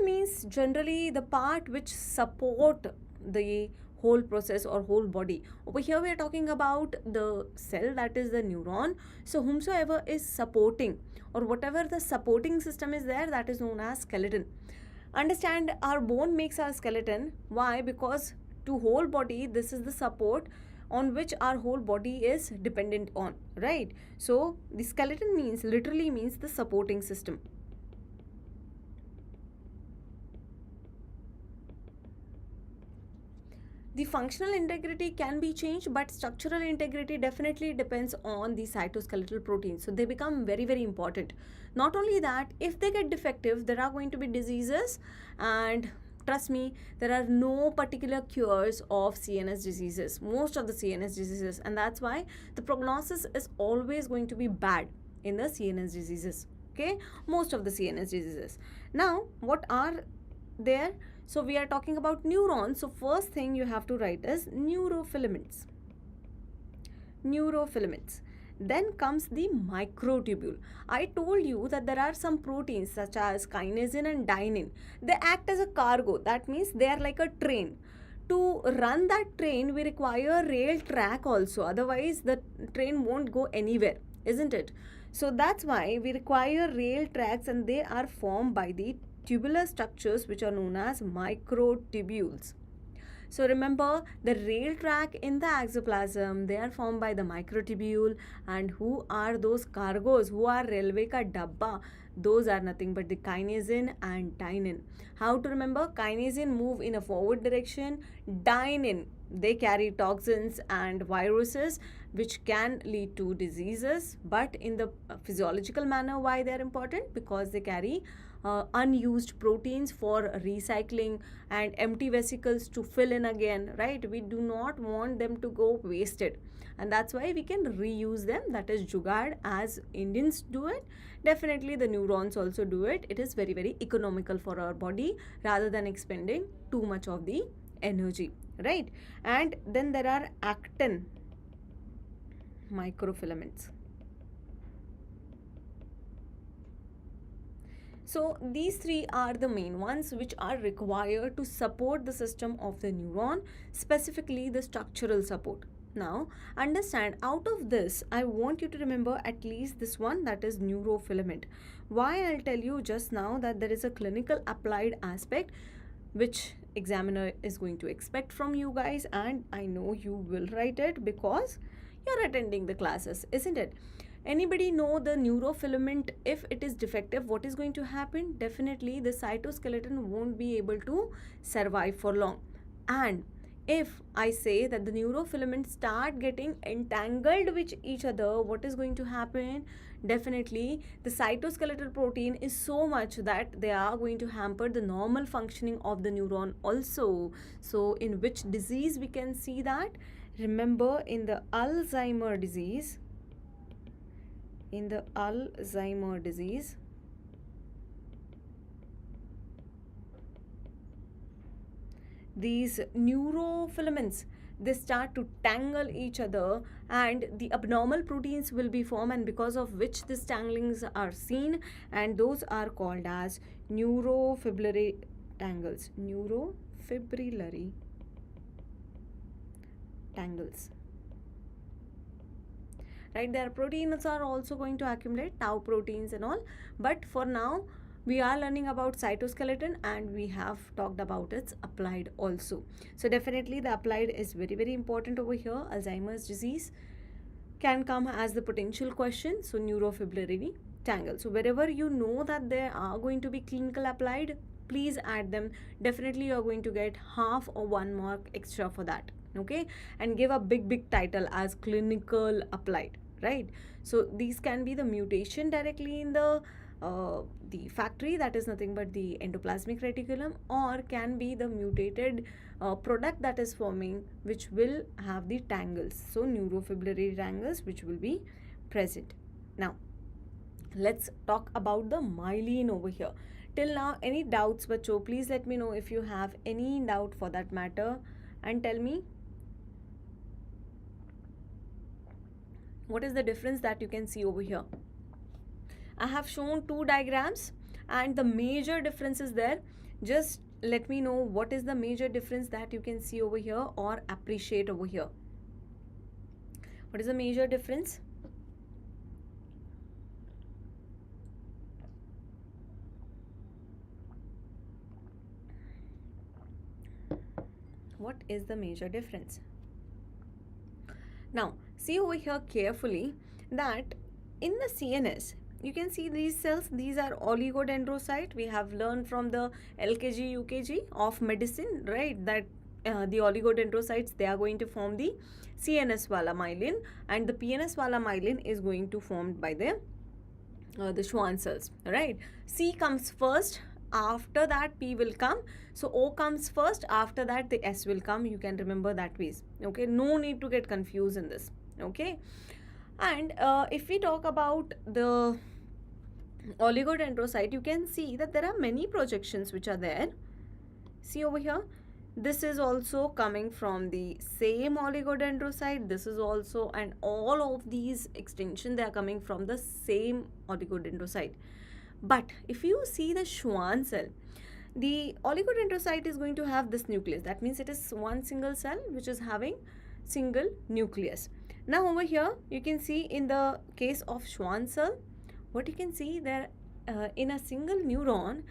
means generally the part which support the whole process or whole body. Over here we are talking about the cell, that is the neuron. So whomsoever is supporting or whatever the supporting system is there, that is known as skeleton. Understand, our bone makes our skeleton. Why? Because to whole body, this is the support on which our whole body is dependent on, right? So the skeleton means, literally means the supporting system. The functional integrity can be changed, but structural integrity definitely depends on the cytoskeletal proteins. So they become very, very important. Not only that, if they get defective, there are going to be diseases, and trust me, there are no particular cures of CNS diseases, most of the CNS diseases, and that's why the prognosis is always going to be bad in the CNS diseases, okay? Most of the CNS diseases. Now, what are there? So we are talking about neurons. So first thing you have to write is neurofilaments. Neurofilaments. Then comes the microtubule. I told you that there are some proteins such as kinesin and dynein. They act as a cargo. That means they are like a train. To run that train, we require rail track also. Otherwise, the train won't go anywhere, isn't it? So that's why we require rail tracks, and they are formed by the tubular structures which are known as microtubules. So remember, the rail track in the axoplasm, they are formed by the microtubule. And who are those cargoes? Who are railway ka dabba? Those are nothing but the kinesin and dynein. How to remember? Kinesin move in a forward direction. Dynein, they carry toxins and viruses which can lead to diseases. But in the physiological manner, why they are important? Because they carry unused proteins for recycling and empty vesicles to fill in again, right? We do not want them to go wasted, and that's why we can reuse them. That is jugaad, as Indians do it. Definitely the neurons also do it. It is very, very economical for our body rather than expending too much of the energy, right? And then there are actin microfilaments. So these three are the main ones which are required to support the system of the neuron, specifically the structural support. Now understand, out of this I want you to remember at least this one, that is neurofilament. Why? I'll tell you just now that there is a clinical applied aspect which examiner is going to expect from you guys, and I know you will write it because you're attending the classes, isn't it? Anybody know the neurofilament, if it is defective, what is going to happen? Definitely the cytoskeleton won't be able to survive for long. And if I say that the neurofilaments start getting entangled with each other, what is going to happen? Definitely the cytoskeletal protein is so much that they are going to hamper the normal functioning of the neuron also. So in which disease we can see that? Remember, in the Alzheimer disease, these neurofilaments, they start to tangle each other, and the abnormal proteins will be formed, and because of which these tanglings are seen, and those are called as neurofibrillary tangles. Neurofibrillary tangles. Right, their proteins are also going to accumulate, tau proteins and all, but for now we are learning about cytoskeleton, and we have talked about its applied also. So definitely the applied is very, very important over here. Alzheimer's disease can come as the potential question. So neurofibrillary tangle. So wherever you know that there are going to be clinical applied, please add them. Definitely you are going to get half or 1 mark extra for that. Okay, and give a big title as clinical applied, right? So these can be the mutation directly in the factory, that is nothing but the endoplasmic reticulum, or can be the mutated product that is forming, which will have the tangles. So neurofibrillary tangles which will be present. Now let's talk about the myelin over here. Till now, any doubts, bacho? Please let me know if you have any doubt for that matter, and tell me what is the difference that you can see over here. I have shown 2 diagrams, and the major difference is there. Just let me know what is the major difference that you can see over here or appreciate over here. What is the major difference? What is the major difference? Now, see over here carefully that in the CNS, you can see these cells, these are oligodendrocyte. We have learned from the LKG, UKG of medicine, right, that the oligodendrocytes, they are going to form the CNS wala myelin, and the PNS wala myelin is going to formed by the Schwann cells, right? C comes first, after that P will come. So O comes first, after that the S will come. You can remember that ways. Okay, no need to get confused in this. Okay, and if we talk about the oligodendrocyte, you can see that there are many projections which are there. See over here, this is also coming from the same oligodendrocyte. This is also, and all of these extension, they are coming from the same oligodendrocyte. But if you see the Schwann cell, the oligodendrocyte is going to have this nucleus. That means it is one single cell which is having single nucleus. Now over here, you can see in the case of Schwann cell, what you can see there, in a single neuron,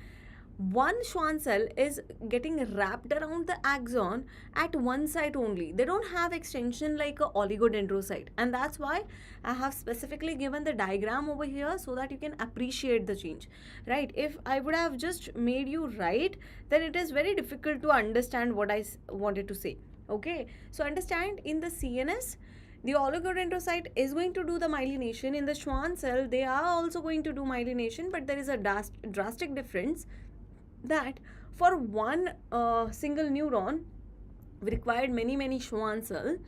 one Schwann cell is getting wrapped around the axon at one side only. They don't have extension like a oligodendrocyte, and that's why I have specifically given the diagram over here so that you can appreciate the change, right? If I would have just made you write, then it is very difficult to understand what I wanted to say. Okay, so understand, in the CNS, the oligodendrocyte is going to do the myelination. In the Schwann cell, they are also going to do myelination, but there is a drastic difference that for one single neuron we required many Schwann cells.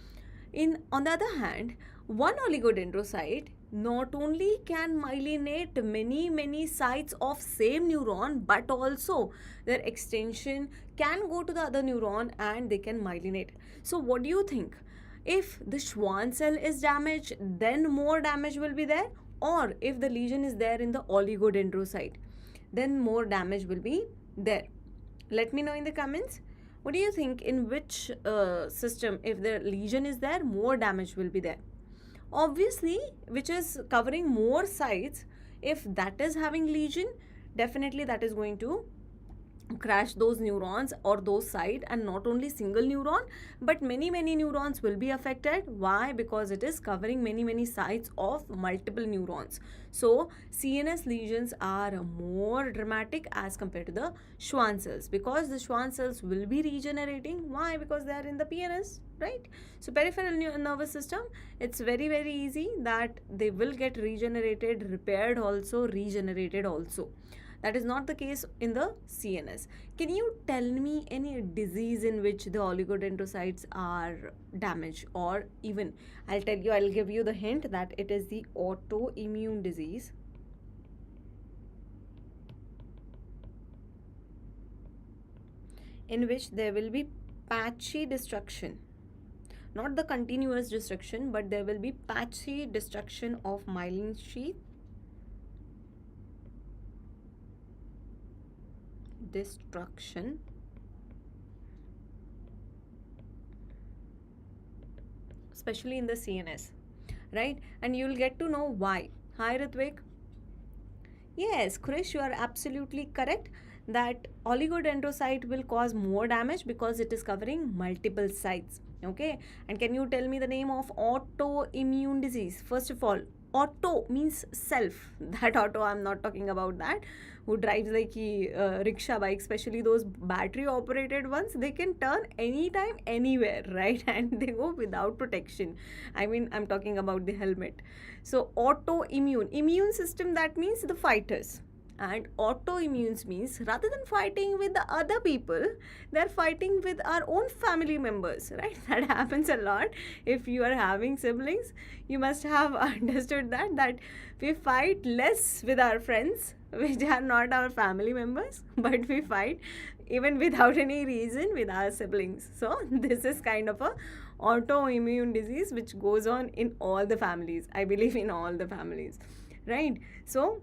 On the other hand, one oligodendrocyte not only can myelinate many sites of same neuron, but also their extension can go to the other neuron and they can myelinate. So what do you think? If the Schwann cell is damaged, then more damage will be there, or if the lesion is there in the oligodendrocyte, then more damage will be there. Let me know in the comments. What do you think, in which system, if the lesion is there, more damage will be there? Obviously, which is covering more sites, if that is having lesion, definitely that is going to crash those neurons or those site, and not only single neuron but many neurons will be affected. Why? Because it is covering many sites of multiple neurons. So CNS lesions are more dramatic as compared to the Schwann cells, because the Schwann cells will be regenerating. Why? Because they are in the PNS, right? So peripheral nervous system, it's very easy that they will get regenerated, repaired also, regenerated also. That is not the case in the CNS. Can you tell me any disease in which the oligodendrocytes are damaged? Or even, I'll give you the hint that it is the autoimmune disease in which there will be patchy destruction, not the continuous destruction, but there will be patchy destruction of myelin sheath. Destruction. Especially in the CNS, right? And you'll get to know why. Hi, Ritvik. Yes, Krish, you are absolutely correct that oligodendrocyte will cause more damage because it is covering multiple sites. Okay, and can you tell me the name of autoimmune disease? First of all, auto means self. That auto, I'm not talking about that. Who drives like rickshaw bike, especially those battery operated ones, they can turn anytime, anywhere, right? And they go without protection. I mean, I'm talking about the helmet. So autoimmune, immune system, that means the fighters. And autoimmune means rather than fighting with the other people, they're fighting with our own family members, right? That happens a lot. If you are having siblings, you must have understood that we fight less with our friends, which are not our family members, but we fight even without any reason with our siblings. So this is kind of a autoimmune disease which goes on in all the families. I believe in all the families, right? So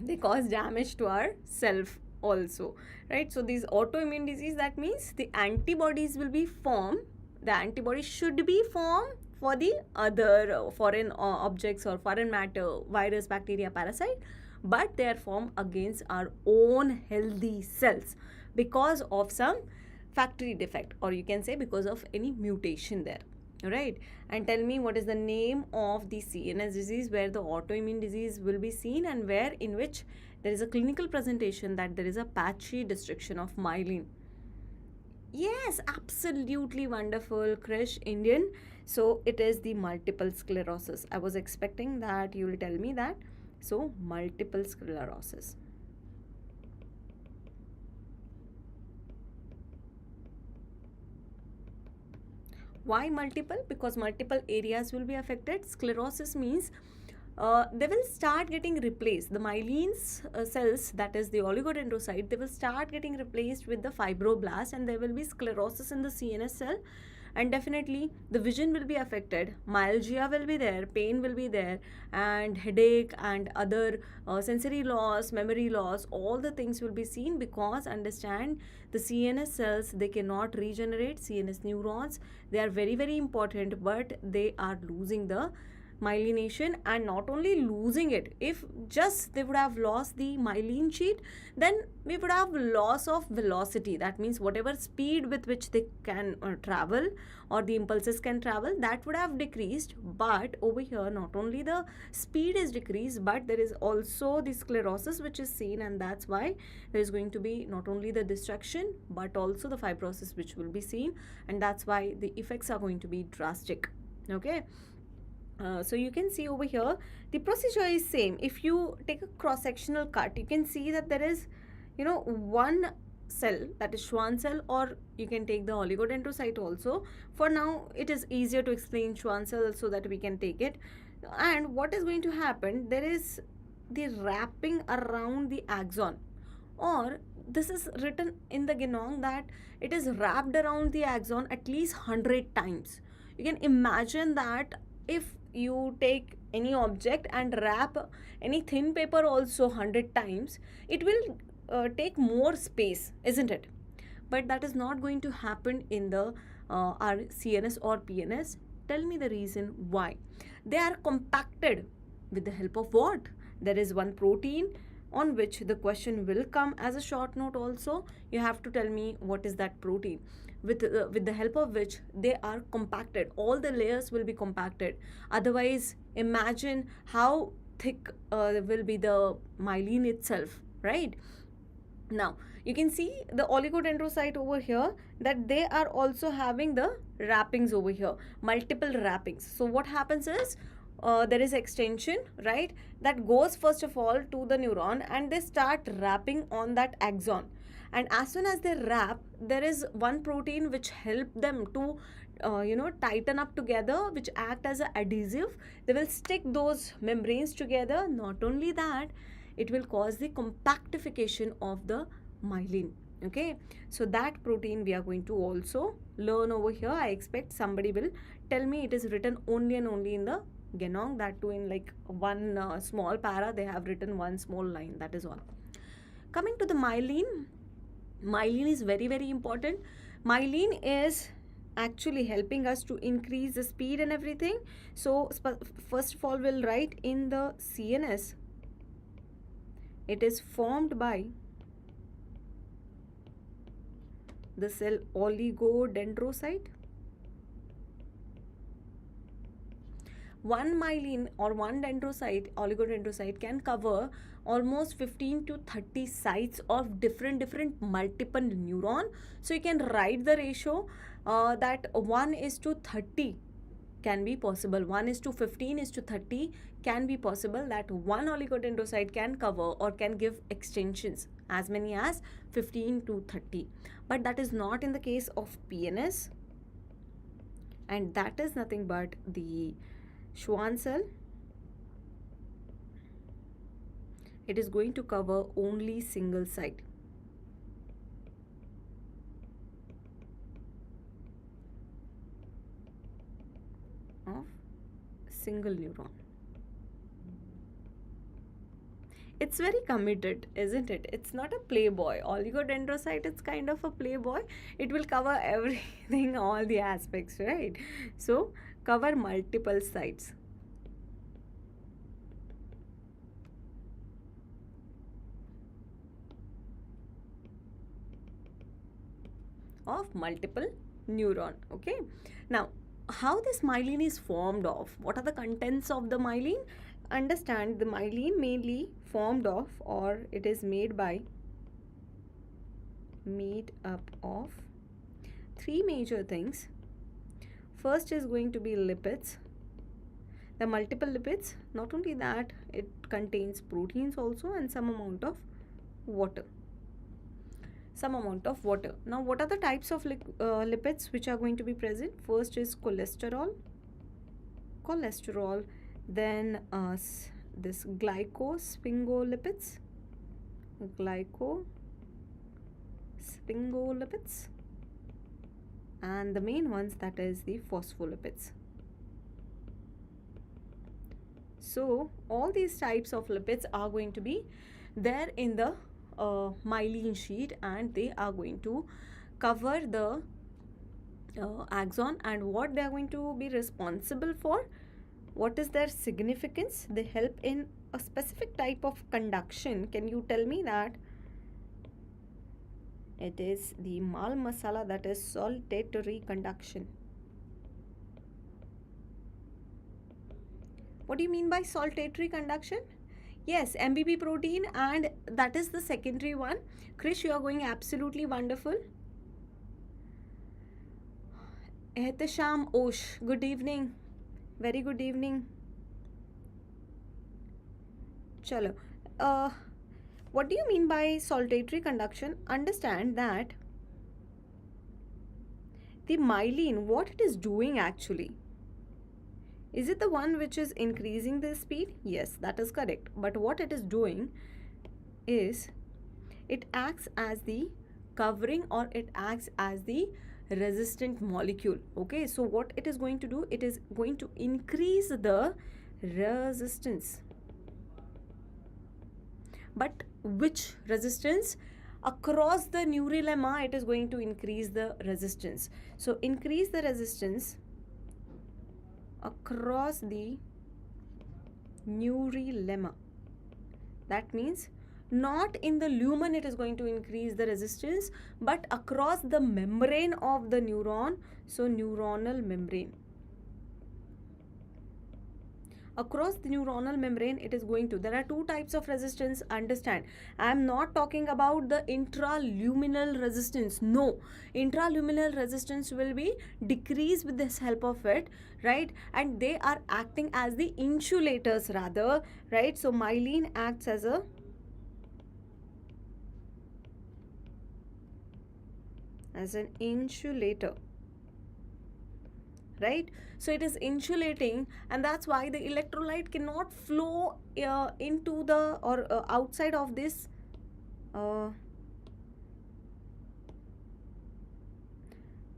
they cause damage to our self also, right? So these autoimmune disease, that means the antibodies will be formed. The antibodies should be formed for the other foreign objects or foreign matter, virus, bacteria, parasite, but they are formed against our own healthy cells because of some factory defect, or you can say because of any mutation there. Right? And tell me, what is the name of the CNS disease where the autoimmune disease will be seen, and where in which there is a clinical presentation that there is a patchy destruction of myelin? Yes, absolutely wonderful, Krish, Indian. So it is the multiple sclerosis. I was expecting that you will tell me that. So multiple sclerosis. Why multiple? Because multiple areas will be affected. Sclerosis means they will start getting replaced. The myelin cells, that is the oligodendrocyte, they will start getting replaced with the fibroblast, and there will be sclerosis in the CNS cell. And definitely the vision will be affected, myalgia will be there, pain will be there, and headache and other sensory loss, memory loss, all the things will be seen, because understand, the CNS cells, they cannot regenerate. CNS neurons, they are very, very important, but they are losing the myelination. And not only losing it, if just they would have lost the myelin sheet, then we would have loss of velocity. That means whatever speed with which they can travel, or the impulses can travel, that would have decreased. But over here, not only the speed is decreased, but there is also the sclerosis which is seen, and that's why there is going to be not only the destruction but also the fibrosis which will be seen, and that's why the effects are going to be drastic. Okay. So you can see over here, the procedure is same. If you take a cross-sectional cut, you can see that there is, one cell, that is Schwann cell, or you can take the oligodendrocyte also. For now, it is easier to explain Schwann cell so that we can take it. And what is going to happen, there is the wrapping around the axon, or this is written in the genome that it is wrapped around the axon at least 100 times. You can imagine that if you take any object and wrap any thin paper also 100 times, it will take more space, isn't it? But that is not going to happen in the our CNS or PNS. Tell me the reason why. They are compacted with the help of what? There is one protein on which the question will come as a short note also. You have to tell me what is that protein, with the help of which they are compacted. All the layers will be compacted. Otherwise, imagine how thick will be the myelin itself, right? Now, you can see the oligodendrocyte over here, that they are also having the wrappings over here, multiple wrappings. So what happens is, there is extension, right, that goes first of all to the neuron, and they start wrapping on that axon. And as soon as they wrap, there is one protein which help them to tighten up together, which act as an adhesive. They will stick those membranes together. Not only that, it will cause the compactification of the myelin. Okay, so that protein we are going to also learn over here. I expect somebody will tell me it is written only and only in the genome, that too in like one small para they have written one small line, that is all. Coming to the myelin, myelin is very very important. Myelin is actually helping us to increase the speed and everything. So first of all we'll write in the CNS, it is formed by the cell oligodendrocyte. One myelin or one dendrocyte, oligodendrocyte, can cover almost 15 to 30 sites of different multiple neuron. So you can write the ratio that 1:30 can be possible. 1:15:30 can be possible, that one oligodendrocyte can cover or can give extensions as many as 15 to 30. But that is not in the case of PNS, and that is nothing but the Schwann cell. It is going to cover only single site. Of single neuron. It's very committed, isn't it? It's not a playboy. Oligodendrocyte, it's kind of a playboy. It will cover everything, all the aspects, right? So cover multiple sites. Of multiple neuron. Okay, now how this myelin is formed of, what are the contents of the myelin? Understand, the myelin mainly formed of, or it is made up of three major things. First is going to be lipids, the multiple lipids. Not only that, it contains proteins also, and some amount of water. Now what are the types of lipids which are going to be present? First is cholesterol, then this glycosphingolipids, and the main ones, that is the phospholipids. So all these types of lipids are going to be there in the myelin sheet, and they are going to cover the axon. And what they are going to be responsible for, what is their significance? They help in a specific type of conduction. Can you tell me that? It is the mal masala, that is saltatory conduction. What do you mean by saltatory conduction? Yes, MBB protein, and that is the secondary one. Krish, you are going absolutely wonderful. Ehtisham Osh, good evening. Very good evening. Chalo. What do you mean by saltatory conduction? Understand that the myelin, what it is doing actually, is it the one which is increasing the speed? Yes, that is correct. But what it is doing is it acts as the covering, or it acts as the resistant molecule. Okay, so what it is going to do, it is going to increase the resistance. But which resistance? Across the neurolemma, it is going to increase the resistance. So increase the resistance across the neurolemma. That means not in the lumen it is going to increase the resistance, but across the membrane of the neuron. So neuronal membrane. Across the neuronal membrane, it is going to, there are two types of resistance. Understand, I am not talking about the intraluminal resistance. No, intraluminal resistance will be decreased with this help of it, right? And they are acting as the insulators rather, right? So myelin acts as an insulator, right? So it is insulating, and that's why the electrolyte cannot flow into the, or outside of this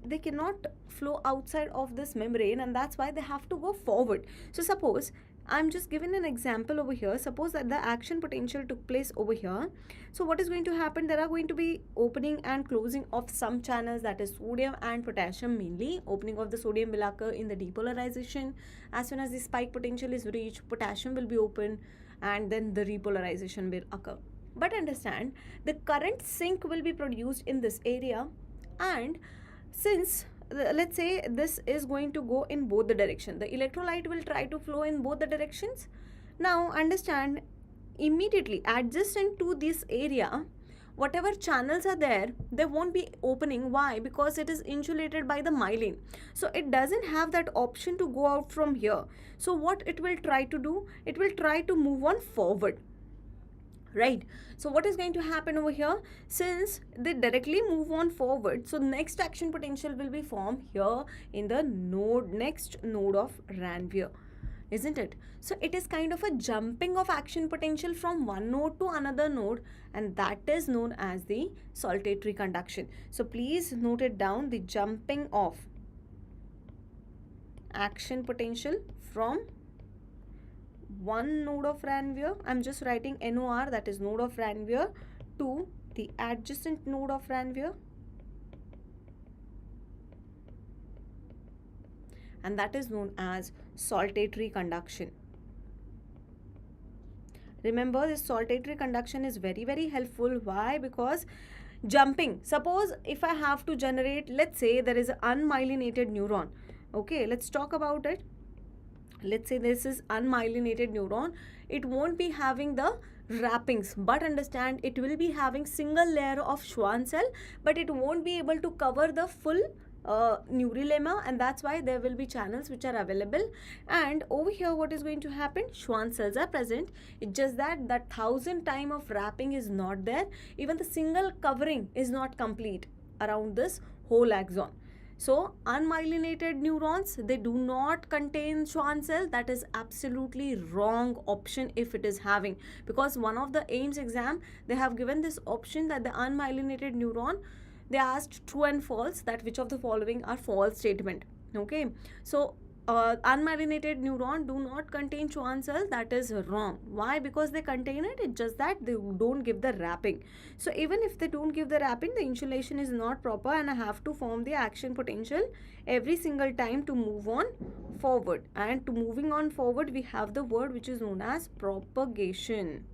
they cannot flow outside of this membrane, and that's why they have to go forward. So suppose I'm just giving an example over here. Suppose that the action potential took place over here. So what is going to happen? There are going to be opening and closing of some channels, that is sodium and potassium mainly. Opening of the sodium will occur in the depolarization. As soon as the spike potential is reached, potassium will be open, and then the repolarization will occur. But understand, the current sink will be produced in this area, and since let's say this is going to go in both the direction, the electrolyte will try to flow in both the directions. Now understand, immediately adjacent to this area, whatever channels are there, they won't be opening. Why? Because it is insulated by the myelin, so it doesn't have that option to go out from here. So what it will try to do, it will try to move on forward, right? So what is going to happen over here? Since they directly move on forward, so next action potential will be formed here in the next node of Ranvier, isn't it? So it is kind of a jumping of action potential from one node to another node, and that is known as the saltatory conduction. So please note it down, the jumping of action potential from one node of Ranvier, I'm just writing NOR, that is node of Ranvier, to the adjacent node of Ranvier, and that is known as saltatory conduction. Remember, this saltatory conduction is very helpful. Why? Because jumping, suppose if I have to generate, let's say there is an unmyelinated neuron. Okay, let's talk about it. Let's say this is unmyelinated neuron. It won't be having the wrappings, but understand, it will be having single layer of Schwann cell, but it won't be able to cover the full neurilemma, and that's why there will be channels which are available. And over here what is going to happen? Schwann cells are present. It's just that 1,000 time of wrapping is not there. Even the single covering is not complete around this whole axon. So unmyelinated neurons, they do not contain Schwann cell. That is absolutely wrong option if it is having, because one of the AIIMS exam, they have given this option that the unmyelinated neuron, they asked true and false, that which of the following are false statement. Okay, so unmyelinated neuron do not contain Schwann cell. That is wrong. Why? Because they contain it. It's just that they don't give the wrapping. So even if they don't give the wrapping, the insulation is not proper, and I have to form the action potential every single time to move on forward. And to moving on forward, we have the word which is known as propagation.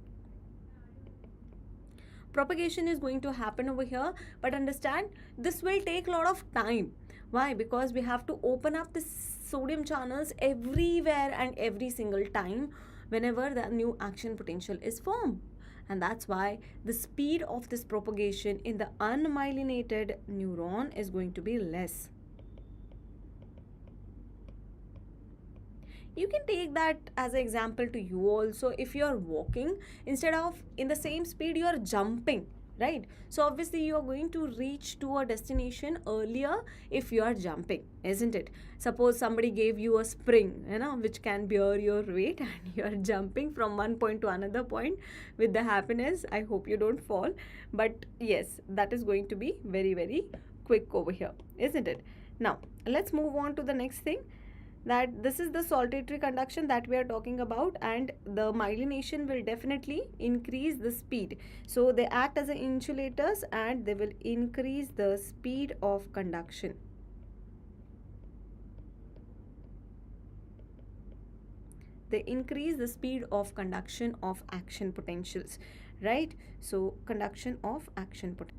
Propagation is going to happen over here, but understand, this will take a lot of time. Why? Because we have to open up the sodium channels everywhere and every single time whenever the new action potential is formed. And that's why the speed of this propagation in the unmyelinated neuron is going to be less. You can take that as an example to you also. If you are walking, instead of in the same speed, you are jumping, right? So obviously you are going to reach to a destination earlier if you are jumping, isn't it? Suppose somebody gave you a spring, which can bear your weight, and you are jumping from one point to another point with the happiness. I hope you don't fall, but yes, that is going to be very quick over here, isn't it? Now let's move on to the next thing, that this is the saltatory conduction that we are talking about, and the myelination will definitely increase the speed. So they act as insulators, and they will increase the speed of conduction. They increase the speed of conduction of action potentials, right? So conduction of action potential.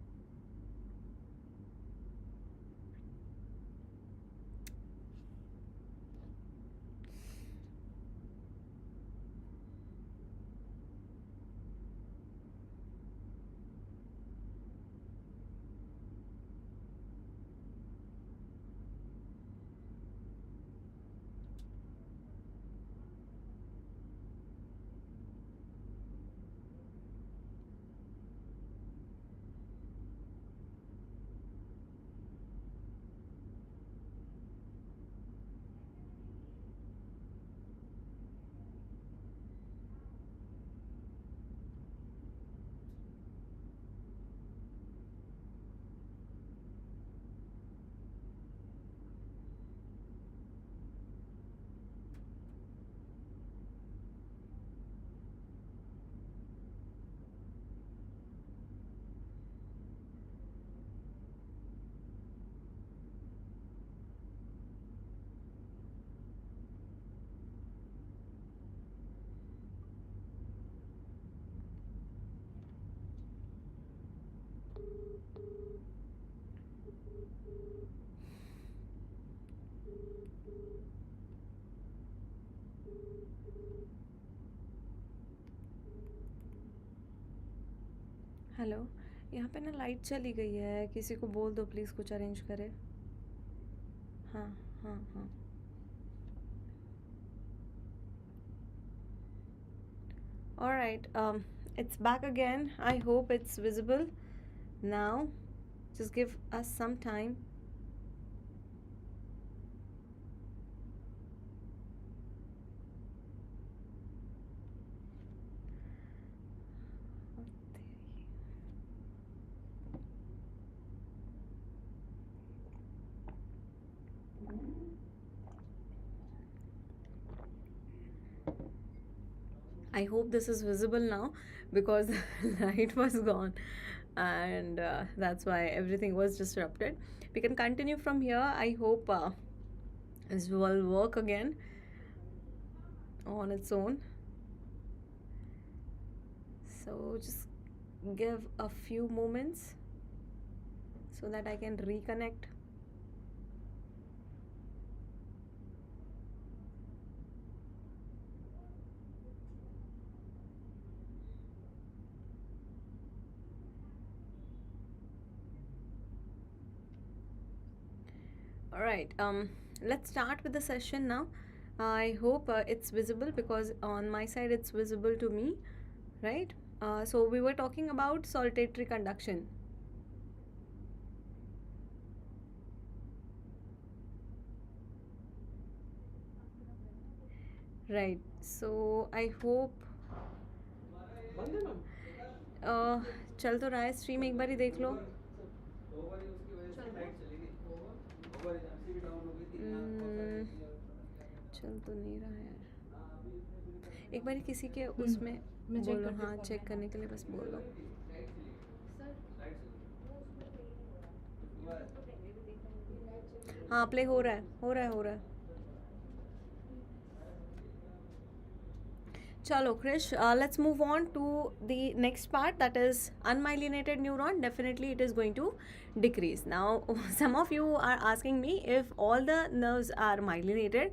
Hello, यहाँ पे ना light चली गई है, किसी को बोल दो प्लीज़ कुछ अरेंज करे. हाँ हाँ हाँ. Alright, it's back again. I hope it's visible now. Just give us some time. I hope this is visible now because the light was gone, and that's why everything was disrupted. We can continue from here. I hope this will work again on its own. So just give a few moments so that I can reconnect. All right, let's start with the session now. I hope it's visible because on my side it's visible to me, right? So we were talking about saltatory conduction. Right. So I hope uh, चल तो रहा है stream, एक बार ही देख लो. चल तो नहीं रहा यार, एक बार किसी के उसमें बोलो. हाँ, चेक करने के लिए बस बोल दो. हाँ, प्ले हो रहा है, हो रहा है, हो रहा है. Chalo, Krish, let's move on to the next part, that is unmyelinated neuron. Definitely it is going to decrease. Now, some of you are asking me if all the nerves are myelinated.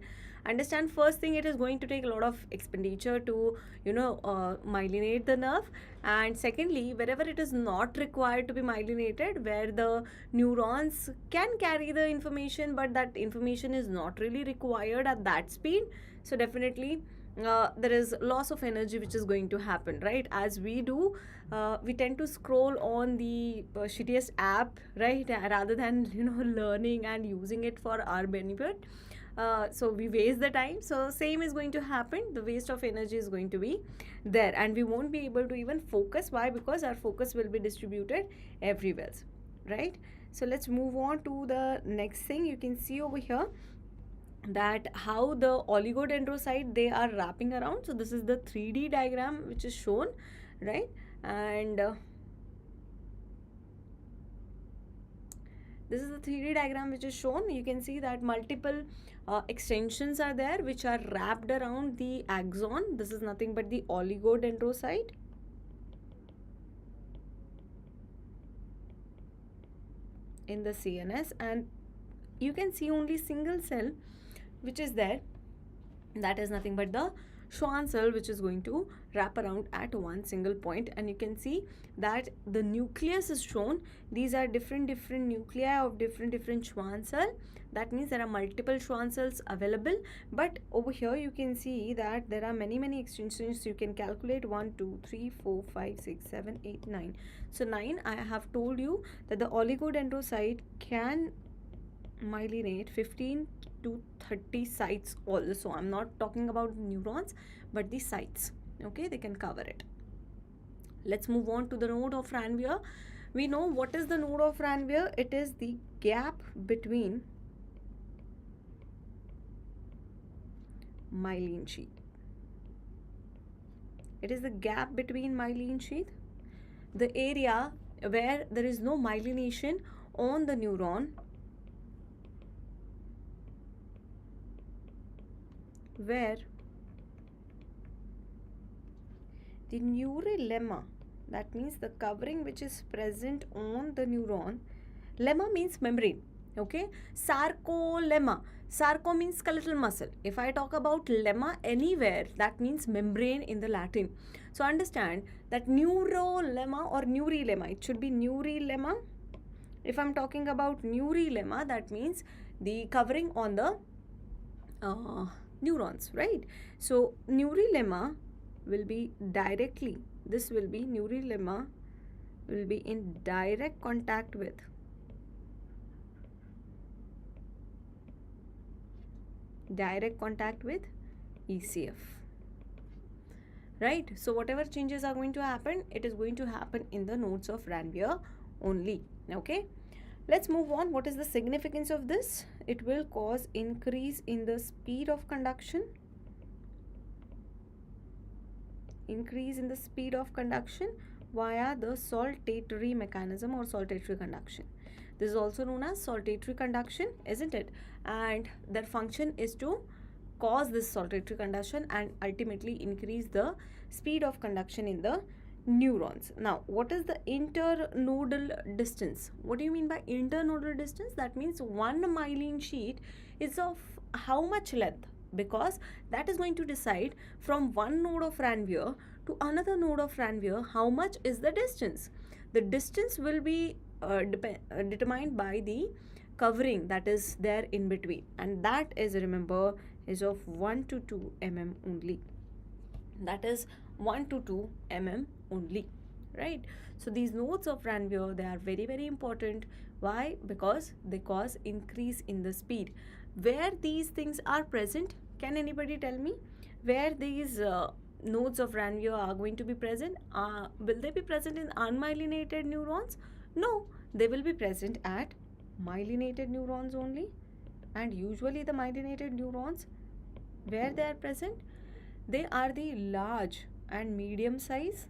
Understand, first thing, it is going to take a lot of expenditure to, myelinate the nerve. And secondly, wherever it is not required to be myelinated, where the neurons can carry the information, but that information is not really required at that speed. So definitely there is loss of energy which is going to happen, right? As we do, we tend to scroll on the shittiest app, right, rather than learning and using it for our benefit. So we waste the time. So same is going to happen. The waste of energy is going to be there, and we won't be able to even focus. Why? Because our focus will be distributed everywhere, right? So let's move on to the next thing. You can see over here that how the oligodendrocyte they are wrapping around. So this is the 3D diagram which is shown, right? And this is the 3D diagram which is shown. You can see that multiple extensions are there which are wrapped around the axon. This is nothing but the oligodendrocyte. In the CNS, and you can see only single cell which is there, that is nothing but the Schwann cell which is going to wrap around at one single point. And you can see that the nucleus is shown. These are different nuclei of different Schwann cell. That means there are multiple Schwann cells available, but over here you can see that there are many extensions. You can calculate 1 2 3 4 5 6 7 8 9. So 9, I have told you that the oligodendrocyte can myelinate 15 to 30 sites also. I'm not talking about neurons but the sites, okay? They can cover it. Let's move on to the node of Ranvier. We know what is the node of Ranvier. It is the gap between myelin sheath. It is the gap between myelin sheath, the area where there is no myelination on the neuron, where the neural lemma, that means the covering which is present on the neuron, lemma means membrane, Okay, sarcolemma. Sarco means skeletal muscle. If I talk about lemma anywhere, that means membrane in the Latin. So understand that neurolemma or neurilemma, it should be neurilemma. If I'm talking about neurilemma, that means the covering on the neurons, right? So neurilemma will be directly, this will be neurilemma will be in direct contact with ECF, right? So whatever changes are going to happen, it is going to happen in the nodes of Ranvier only. Okay, let's move on. What is the significance of this? It will cause increase in the speed of conduction, via the saltatory mechanism or saltatory conduction. This is also known as saltatory conduction, isn't it? And their function is to cause this saltatory conduction and ultimately increase the speed of conduction in the neurons. Now, what is the internodal distance? What do you mean by internodal distance? That means one myelin sheet is of how much length? Because that is going to decide from one node of Ranvier to another node of Ranvier how much is the distance. The distance will be determined by the covering that is there in between, and that is, remember, is of 1 to 2 mm only. That is 1 to 2 mm only, right? So these nodes of Ranvier, they are very, very important. Why? Because they cause increase in the speed. Where these things are present, can anybody tell me where these nodes of Ranvier are going to be present? Will they be present in unmyelinated neurons? No, they will be present at myelinated neurons only. And usually the myelinated neurons, where they are present, they are the large and medium size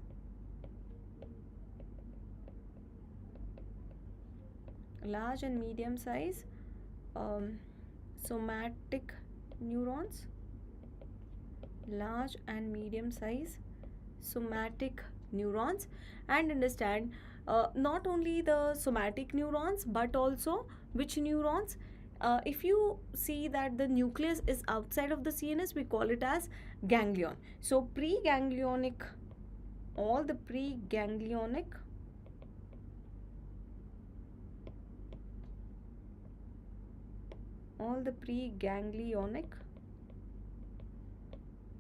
somatic neurons, large and medium size somatic neurons. And understand, not only the somatic neurons but also which neurons. If you see that the nucleus is outside of the CNS, we call it as ganglion. So preganglionic, all the preganglionic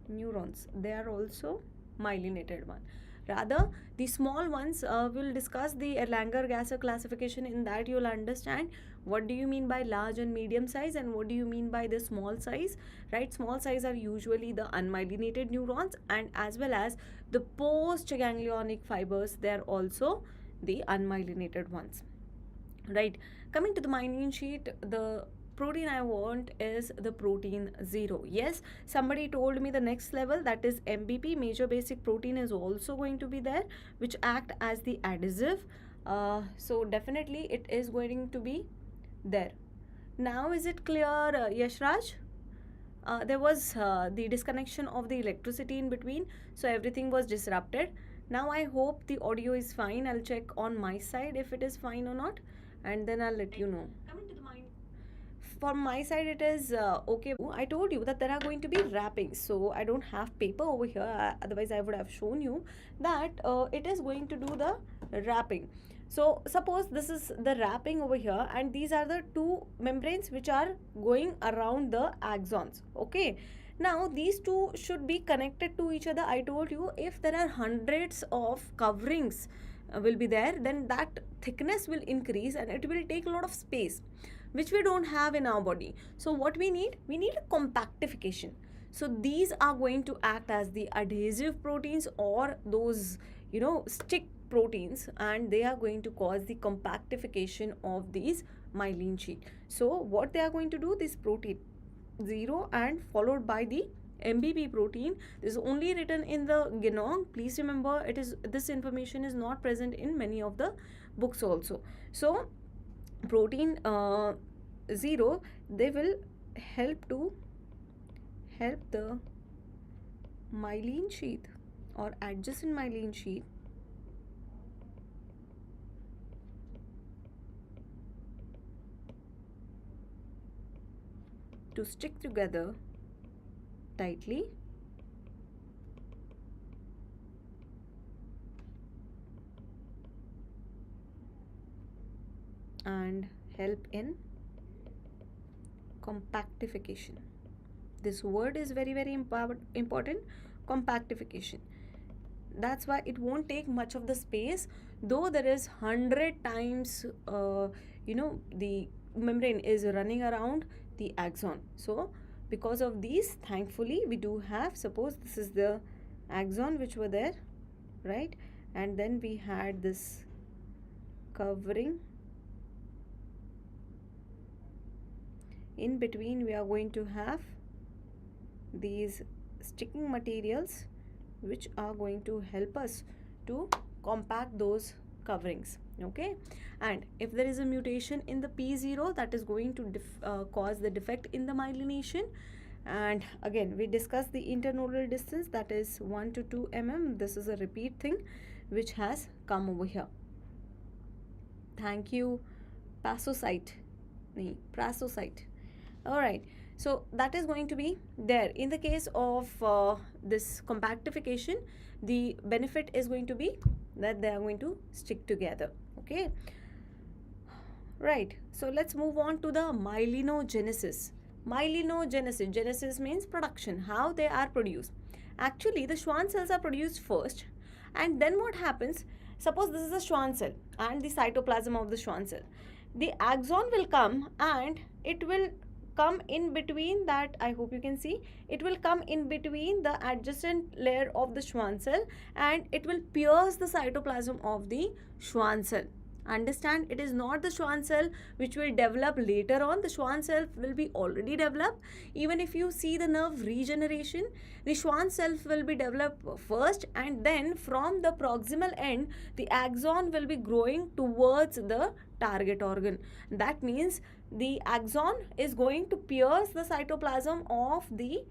neurons, they are also myelinated one. Rather, the small ones, will discuss the Erlanger-Gasser classification. In that you'll understand what do you mean by large and medium size and what do you mean by the small size, right? Small size are usually the unmyelinated neurons, and as well as the postganglionic fibers, they are also the unmyelinated ones, right? Coming to the myelin sheet, the protein I want is the protein 0. Yes, somebody told me the next level, that is MBP, major basic protein, is also going to be there, which act as the adhesive. So definitely it is going to be there. Now is it clear, Yashraj? There was the disconnection of the electricity in between, so everything was disrupted. Now I hope the audio is fine. I'll check on my side if it is fine or not, and then I'll let you know. From my side it is okay. I told you that there are going to be wrappings, so I don't have paper over here, otherwise I would have shown you that it is going to do the wrapping. So suppose this is the wrapping over here, and these are the two membranes which are going around the axons. Okay, now these two should be connected to each other. I told you, if there are hundreds of coverings will be there, then that thickness will increase and it will take a lot of space, which we don't have in our body. So what we need a compactification. So these are going to act as the adhesive proteins or those, stick proteins, and they are going to cause the compactification of these myelin sheet. So what they are going to do, this protein 0 and followed by the MBP protein, this is only written in the genome. Please remember, this information is not present in many of the books also. So protein 0, they will help the myelin sheath or adjacent myelin sheath to stick together tightly and help in compactification. This word is very, very important, compactification. That's why it won't take much of the space, though there is 100 times the membrane is running around the axon. So because of these, thankfully we do have, suppose this is the axon which were there, right, and then we had this covering. In between we are going to have these sticking materials which are going to help us to compact those coverings. Okay, and if there is a mutation in the P0, that is going to cause the defect in the myelination. And again, we discussed the internodal distance, that is 1 to 2 mm. This is a repeat thing which has come over here. Thank you, prasocyte. All right, so that is going to be there. In the case of this compactification, the benefit is going to be that they are going to stick together. Okay, right, so let's move on to the myelinogenesis. Genesis means production, how they are produced. Actually, the Schwann cells are produced first, and then what happens, suppose this is a Schwann cell and the cytoplasm of the Schwann cell. The axon will come and it will come in between that, I hope you can see, it will come in between the adjacent layer of the Schwann cell and it will pierce the cytoplasm of the Schwann cell. Understand, it is not the Schwann cell which will develop later on. The Schwann cell will be already developed. Even if you see the nerve regeneration, the Schwann cell will be developed first, and then from the proximal end, the axon will be growing towards the target organ. That means the axon is going to pierce the cytoplasm of the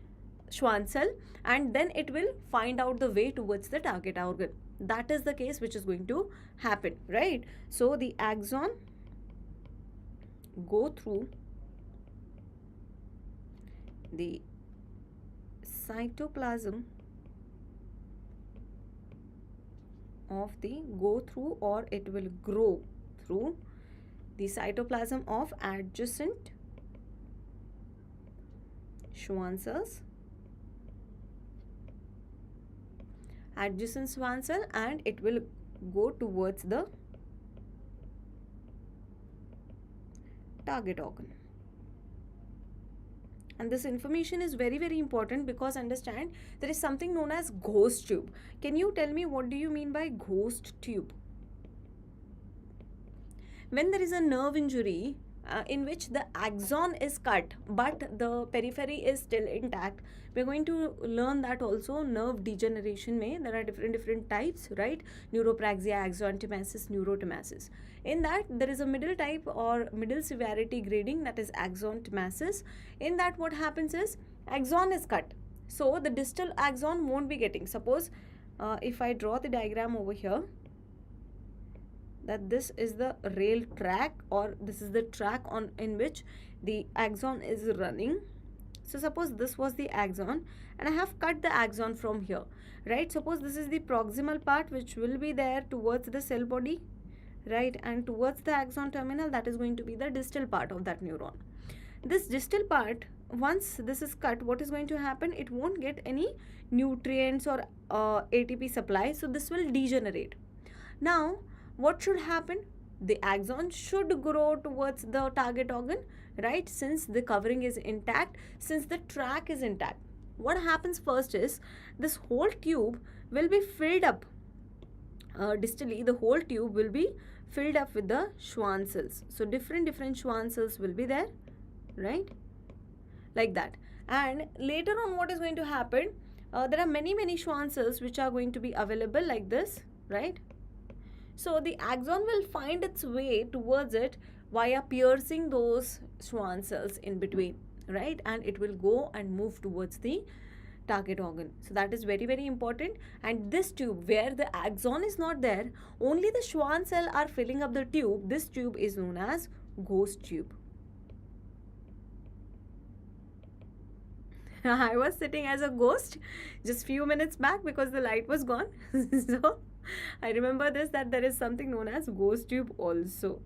Schwann cell and then it will find out the way towards the target organ. That is the case which is going to happen, right? So the axon go through the cytoplasm of the or it will grow through the cytoplasm of adjacent Schwann cells, and it will go towards the target organ. And this information is very, very important, because understand, there is something known as ghost tube. Can you tell me what do you mean by ghost tube? When there is a nerve injury in which the axon is cut but the periphery is still intact, we are going to learn that also. Nerve degeneration there are different types, right? Neuropraxia, axonotmesis, neurotmesis. In that there is a middle type or middle severity grading, that is axonotmesis. In that what happens is axon is cut, so the distal axon won't be getting. Suppose if I draw the diagram over here, that this is the rail track, or this is the track in which the axon is running. So suppose this was the axon and I have cut the axon from here, right? Suppose this is the proximal part which will be there towards the cell body, right? And towards the axon terminal, that is going to be the distal part of that neuron. This distal part, once this is cut, what is going to happen? It won't get any nutrients or ATP supply, so this will degenerate. Now what should happen? The axon should grow towards the target organ, right? Since the covering is intact, since the track is intact. What happens first is this whole tube will be filled up. Distally, the whole tube will be filled up with the Schwann cells. So different Schwann cells will be there, right? Like that. And later on, what is going to happen? There are many Schwann cells which are going to be available like this, right? So the axon will find its way towards it via piercing those Schwann cells in between, right? And it will go and move towards the target organ. So that is very, very important. And this tube where the axon is not there, only the Schwann cell are filling up the tube. This tube is known as ghost tube. I was sitting as a ghost just few minutes back because the light was gone. So I remember this, that there is something known as ghost tube also,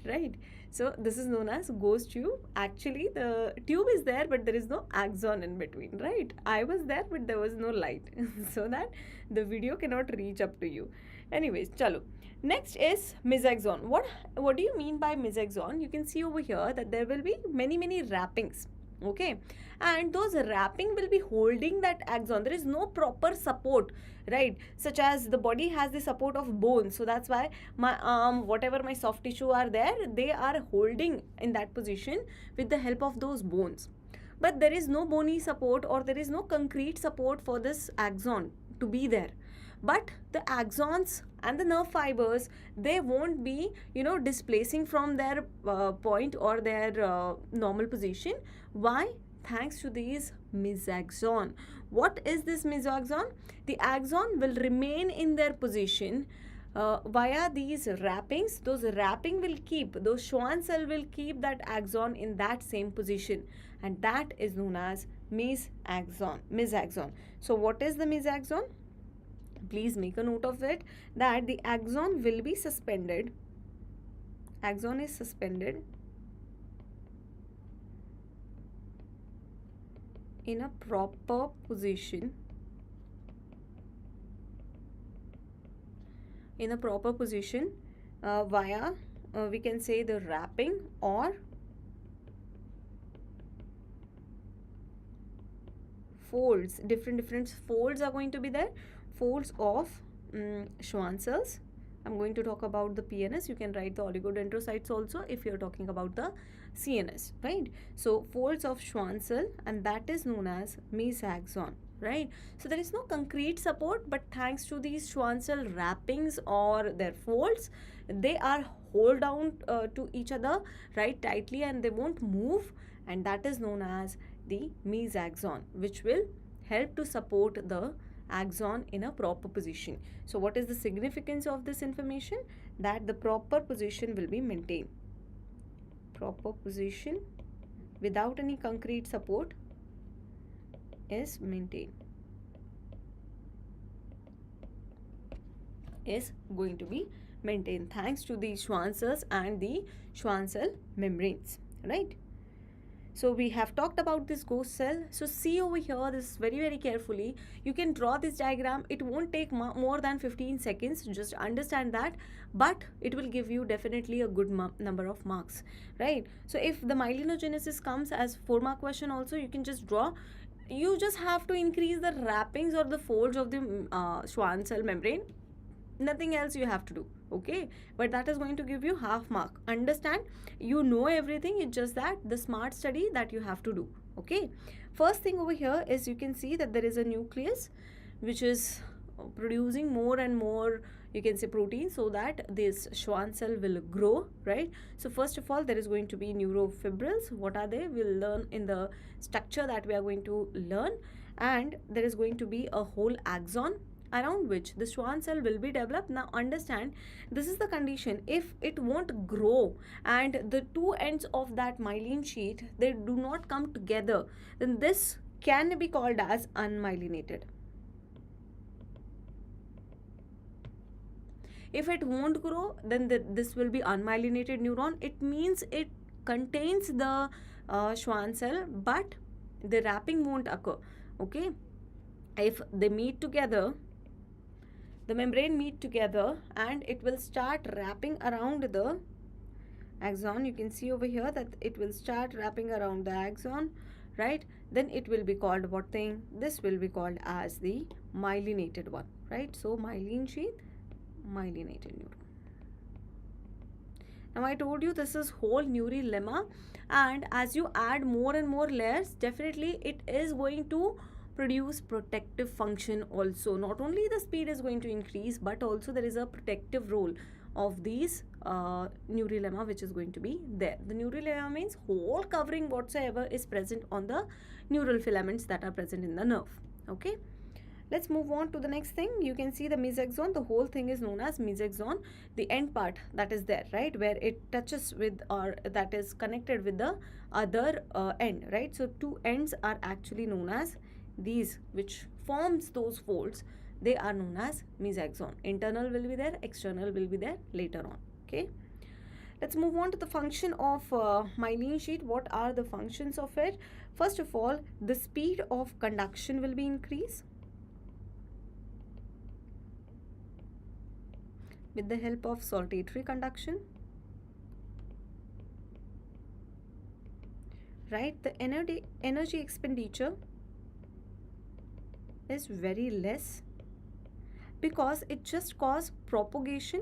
right? So this is known as ghost tube. Actually, the tube is there, but there is no axon in between, right? I was there, but there was no light, so that the video cannot reach up to you. Anyways, chalo. Next is mesaxon. What do you mean by mesaxon? You can see over here that there will be many wrappings. Okay, and those wrapping will be holding that axon. There is no proper support, right? Such as the body has the support of bone, so that's why my arm, whatever my soft tissue are there, they are holding in that position with the help of those bones. But there is no bony support, or there is no concrete support for this axon to be there. But the axons and the nerve fibers, they won't be, displacing from their point or their normal position. Why? Thanks to these mesaxon. What is this mesaxon? The axon will remain in their position via these wrappings. Those wrapping will keep, those Schwann cell will keep that axon in that same position, and that is known as mesaxon. So what is the mesaxon? Please make a note of it, that the axon will be suspended. Axon is suspended in a proper position. Via we can say the wrapping or folds. Different folds are going to be there. Folds of Schwann cells. I'm going to talk about the PNS. You can write the oligodendrocytes also if you're talking about the CNS, right? So folds of Schwann cell, and that is known as mesaxon, right? So there is no concrete support, but thanks to these Schwann cell wrappings or their folds, they are hold down to each other, right, tightly, and they won't move, and that is known as the mesaxon, which will help to support the axon in a proper position. So what is the significance of this information? That the proper position will be maintained. Proper position without any concrete support is maintained. Is going to be maintained thanks to the Schwann cells and the Schwann cell membranes, right? So we have talked about this ghost cell. So see over here this very carefully. You can draw this diagram. It won't take more than 15 seconds. Just understand that. But it will give you definitely a good number of marks, right? So if the myelinogenesis comes as 4-mark question also, you can just draw. You just have to increase the wrappings or the folds of the Schwann cell membrane. Nothing else you have to do, okay? But that is going to give you half mark. Understand? You know everything. It's just that the smart study that you have to do, okay? First thing over here is you can see that there is a nucleus which is producing more and more, you can say, protein, so that this Schwann cell will grow, right? So first of all, there is going to be neurofibrils. What are they? We'll learn in the structure that we are going to learn. And there is going to be a whole axon around which the Schwann cell will be developed. Now understand, this is the condition. If it won't grow and the two ends of that myelin sheath, they do not come together, then this can be called as unmyelinated. If it won't grow, then this will be unmyelinated neuron. It means it contains the Schwann cell, but the wrapping won't occur, okay? If they meet together, the membrane meet together, and it will start wrapping around the axon. You can see over here that it will start wrapping around the axon, right? Then it will be called what thing? This will be called as the myelinated one, right? So myelin sheath, myelinated neuron. Now I told you this is whole neural lemma, and as you add more and more layers, definitely it is going to produce protective function also. Not only the speed is going to increase, but also there is a protective role of these neural lemma which is going to be there. The neural lemma means whole covering whatsoever is present on the neural filaments that are present in the nerve, okay? Let's move on to the next thing. You can see the mesaxon. The whole thing is known as mesaxon. The end part that is there, right, where it touches with, or that is connected with the other end, right? So two ends are actually known as these, which forms those folds. They are known as mesaxon. Internal will be there, external will be there later on. Okay. Let's move on to the function of myelin sheath. What are the functions of it? First of all, the speed of conduction will be increased with the help of saltatory conduction, right? The energy expenditure is very less because it just causes propagation.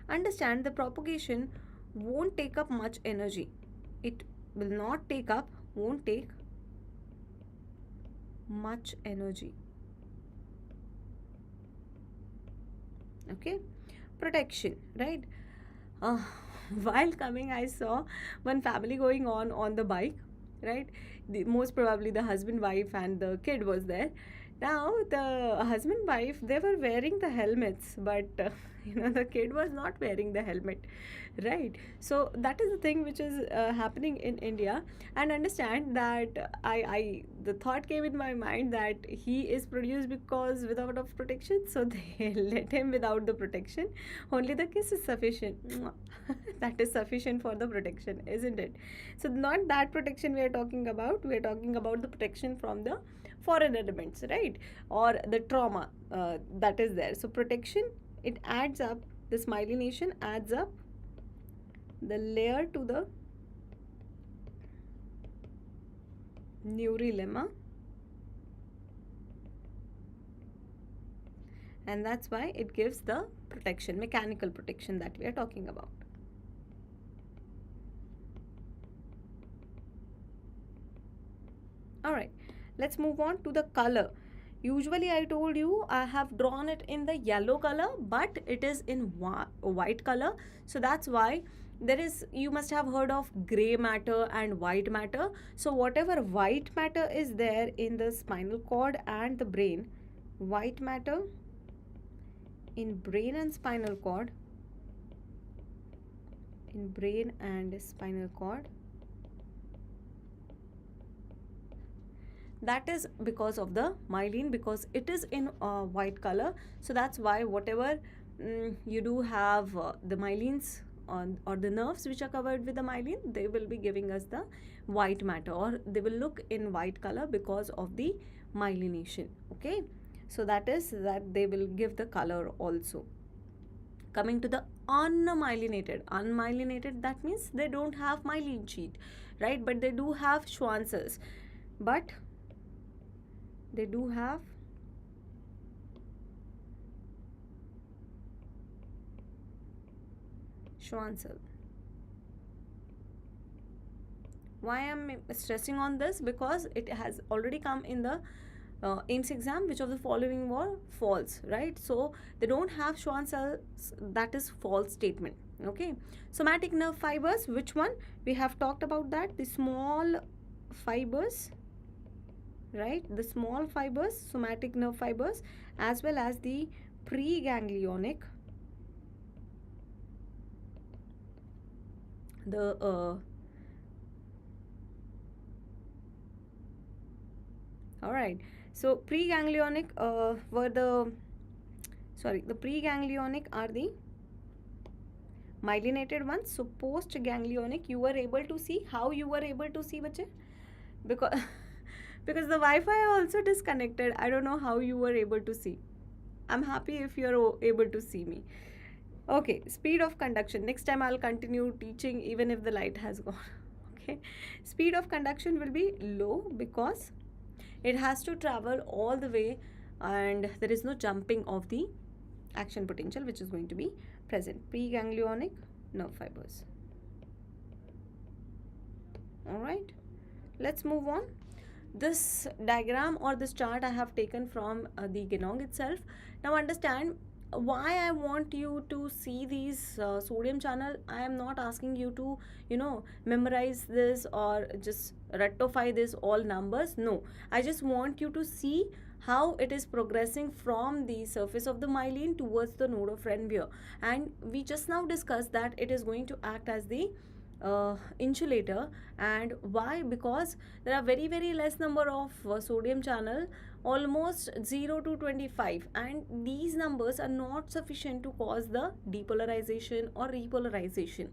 Understand, the propagation won't take up much energy. It will not take up, won't take much energy. Okay. Protection, right? uh, while coming, I saw one family going on the bike, right? Most probably the husband, wife and the kid was there. Now the husband, wife, they were wearing the helmets, but the kid was not wearing the helmet, right? So that is the thing which is happening in India. And understand that I the thought came in my mind that he is produced because without of protection, so they let him without the protection. Only the kiss is sufficient. That is sufficient for the protection, isn't it? So not that protection we are talking about. We are talking about the protection from the foreign elements, right? Or the trauma that is there. So protection, it adds up, this myelination adds up the layer to the neurolemma, and that's why it gives the protection, mechanical protection that we are talking about. All right, let's move on to the color. Usually I told you I have drawn it in the yellow color, but it is in white color. So that's why there is, you must have heard of gray matter and white matter. So whatever white matter is there in the spinal cord and the brain, white matter in brain and spinal cord, in brain and spinal cord, that is because of the myelin, because it is in white color. So that's why whatever you do have the myelins on, or the nerves which are covered with the myelin, they will be giving us the white matter, or they will look in white color because of the myelination. Okay, so that is that they will give the color also. Coming to the unmyelinated, that means they don't have myelin sheath, right? But they do have Schwann cells, but they do have Schwann cell. Why am I stressing on this? Because it has already come in the AIMS exam. Which of the following were false, right? So they don't have Schwann cells, that is false statement. Okay, somatic nerve fibers, which one? We have talked about that, the small fibers, right? The small fibers, somatic nerve fibers, as well as the preganglionic, the all right. So preganglionic were the preganglionic are the myelinated ones. So postganglionic, you were able to see. How you were able to see, bache? Because because the Wi-Fi also disconnected. I don't know how you were able to see. I'm happy if you're able to see me. Okay, speed of conduction. Next time I'll continue teaching even if the light has gone. Okay, speed of conduction will be low because it has to travel all the way and there is no jumping of the action potential which is going to be present. Preganglionic nerve fibers. All right, let's move on. This diagram or this chart I have taken from the Genong itself. Now understand, why I want you to see these sodium channel. I am not asking you to, memorize this or just rectify this all numbers. No, I just want you to see how it is progressing from the surface of the myelin towards the node of Renvier. And we just now discussed that it is going to act as the insulator. And why? Because there are very very less number of sodium channel, almost 0 to 25, and these numbers are not sufficient to cause the depolarization or repolarization,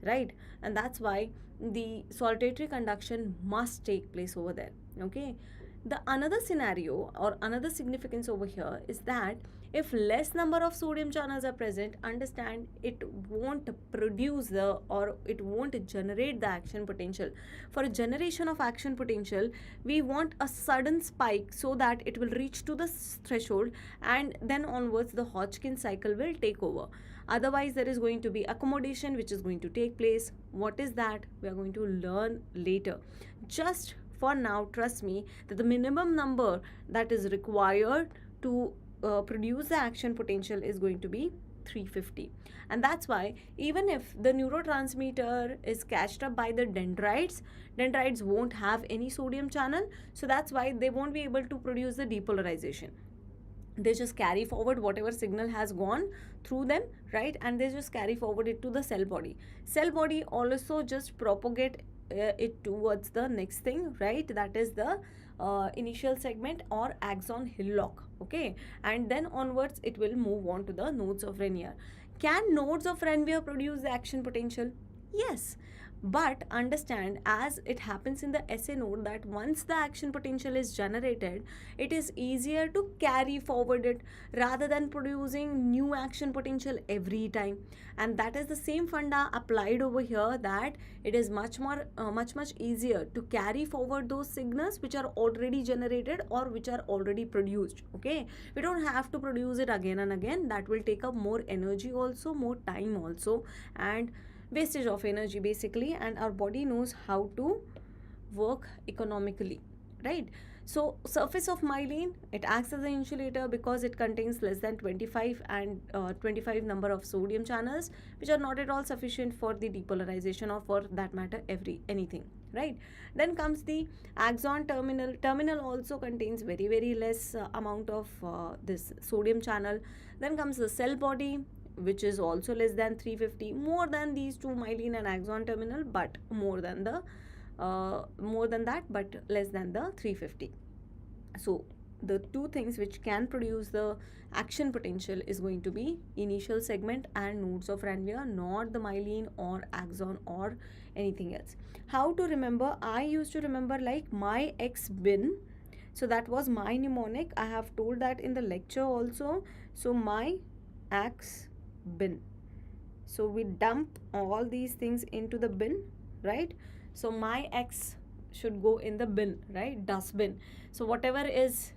right? And that's why the saltatory conduction must take place over there. Okay, the another scenario or another significance over here is that if less number of sodium channels are present, understand it won't produce the, or it won't generate the action potential. For a generation of action potential, we want a sudden spike so that it will reach to the threshold, and then onwards the Hodgkin cycle will take over. Otherwise there is going to be accommodation which is going to take place. What is that? We are going to learn later. Just for now, trust me that the minimum number that is required to produce the action potential is going to be 350. And that's why even if the neurotransmitter is catched up by the dendrites won't have any sodium channel, so that's why they won't be able to produce the depolarization. They just carry forward whatever signal has gone through them, right? And they just carry forward it to the cell body also just propagate it towards the next thing, right? That is the initial segment or axon hillock. Okay, and then onwards it will move on to the nodes of Renvier. Can nodes of Renvier produce the action potential? Yes, but understand, as it happens in the SA node, that once the action potential is generated, it is easier to carry forward it rather than producing new action potential every time. And that is the same funda applied over here, that it is much easier to carry forward those signals which are already generated or which are already produced. Okay, we don't have to produce it again and again. That will take up more energy also, more time also, and wastage of energy basically. And our body knows how to work economically, right? So surface of myelin, it acts as an insulator because it contains less than 25 and 25 number of sodium channels, which are not at all sufficient for the depolarization or for that matter anything, right? Then comes the axon terminal also contains very very less amount of this sodium channel. Then comes the cell body, which is also less than 350, more than these two, myelin and axon terminal, but more than that, but less than the 350. So the two things which can produce the action potential is going to be initial segment and nodes of Renvier, not the myelin or axon or anything else. How to remember? I used to remember like my X bin. So that was my mnemonic. I have told that in the lecture also. So my X bin. So we dump all these things into the bin, right? So my X should go in the bin, right? Dustbin. So whatever is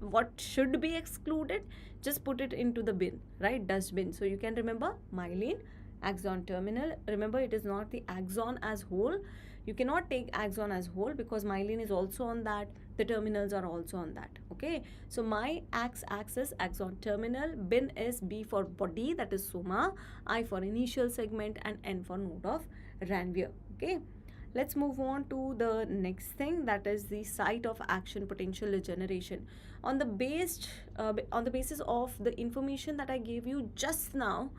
what should be excluded, just put it into the bin, right? Dustbin. So you can remember myelin, axon terminal. Remember, it is not the axon as whole. You cannot take axon as whole because myelin is also on that, the terminals are also on that. Okay, so my axis axon terminal, bin is B for body, that is soma, I for initial segment, and N for node of Renvier. Okay, let's move on to the next thing, that is the site of action potential generation. On the basis of the information that I gave you just now,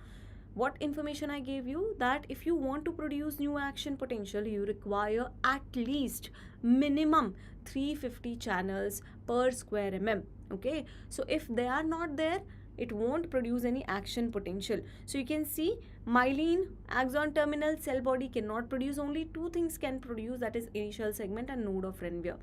what information I gave you, that if you want to produce new action potential, you require at least minimum 350 channels per square mm. Okay, so if they are not there, it won't produce any action potential. So you can see myelin, axon terminal, cell body cannot produce. Only two things can produce, that is initial segment and node of Renvier.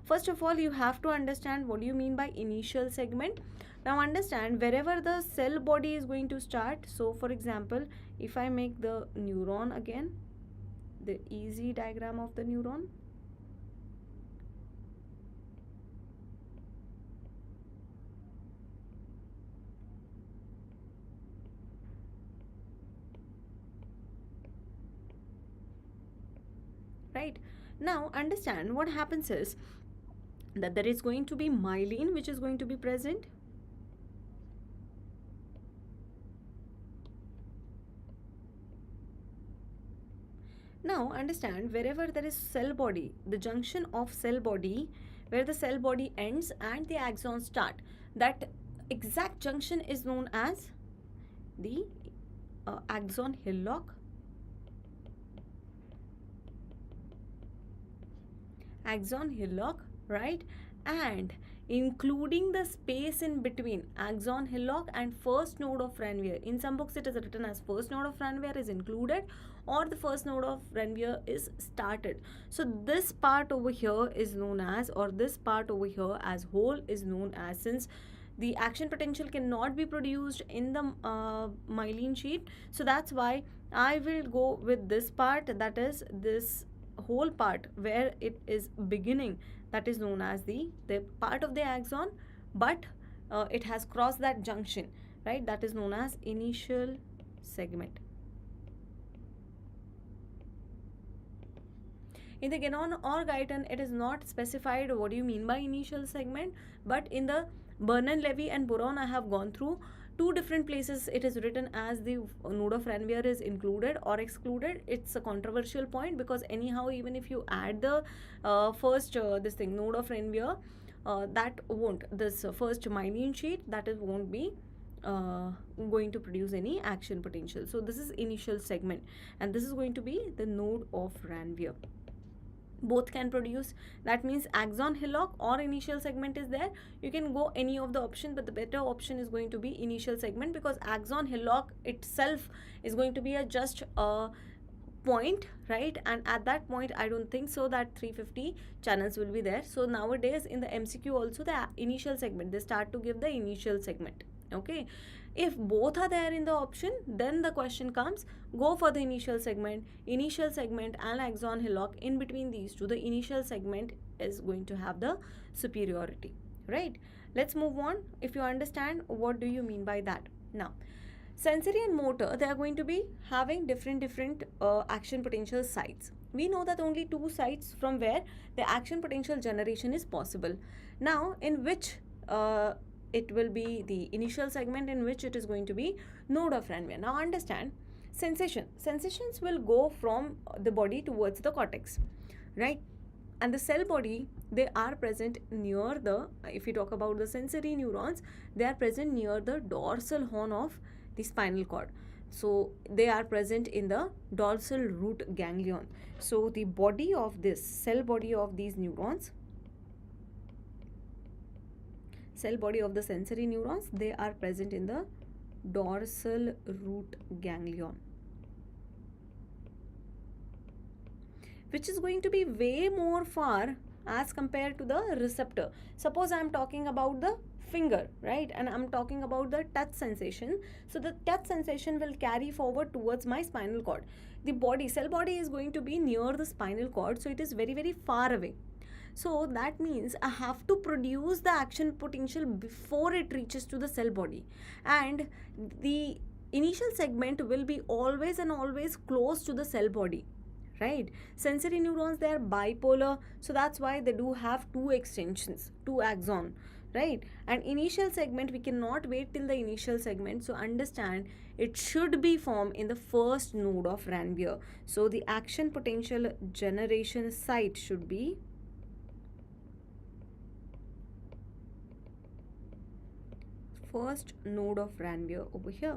First of all, you have to understand what do you mean by initial segment. Now understand, wherever the cell body is going to start, so for example, if I make the neuron again, the easy diagram of the neuron, right? Now understand what happens is that there is going to be myelin which is going to be present, Now understand, wherever there is cell body, the junction of cell body, where the cell body ends and the axon start, that exact junction is known as the axon hillock. Axon hillock, right? And including the space in between axon hillock and first node of Ranvier. In some books it is written as first node of Ranvier is included, or the first node of Ranvier is started. So this part over here is known as, or this part over here as whole is known as, since the action potential cannot be produced in the myelin sheath, so that's why I will go with this part, that is this whole part where it is beginning, that is known as the part of the axon, but it has crossed that junction, right? That is known as initial segment. In the Gannon or Guyton, it is not specified what do you mean by initial segment, but in the Bernon, Levy and Boron, I have gone through two different places. It is written as the node of Ranvier is included or excluded. It's a controversial point, because anyhow, even if you add the first this thing node of Ranvier, that won't, this first myelin sheath, that is won't be going to produce any action potential. So this is initial segment, and this is going to be the node of Ranvier. Both can produce, that means axon hillock or initial segment is there. You can go any of the option, but the better option is going to be initial segment, because axon hillock itself is going to be a just a point, right? And at that point I don't think so that 350 channels will be there. So nowadays in the MCQ also, the initial segment, they start to give the initial segment. Okay, if both are there in the option, then the question comes, go for the initial segment and axon hillock. In between these two, the initial segment is going to have the superiority, right? Let's move on. If you understand, what do you mean by that? Now, sensory and motor, they are going to be having different action potential sites. We know that only two sites from where the action potential generation is possible. Now, in which it will be the initial segment, in which it is going to be node of Ranvier. Now understand, sensations will go from the body towards the cortex, right? And the cell body, they are present near the, if you talk about the sensory neurons, they are present near the dorsal horn of the spinal cord. So they are present in the dorsal root ganglion. So the body of this cell body of these neurons, cell body of the sensory neurons, they are present in the dorsal root ganglion, which is going to be way more far as compared to the receptor. Suppose I am talking about the finger, right? And I'm talking about the touch sensation. So the touch sensation will carry forward towards my spinal cord. The body, cell body is going to be near the spinal cord, so it is very, very far away. So that means I have to produce the action potential before it reaches to the cell body, and the initial segment will be always and always close to the cell body, right? Sensory neurons, they are bipolar, so that's why they do have two extensions, two axon, right? And initial segment, we cannot wait till the initial segment, so understand it should be formed in the first node of Ranvier. So the action potential generation site should be first node of Ranvier over here,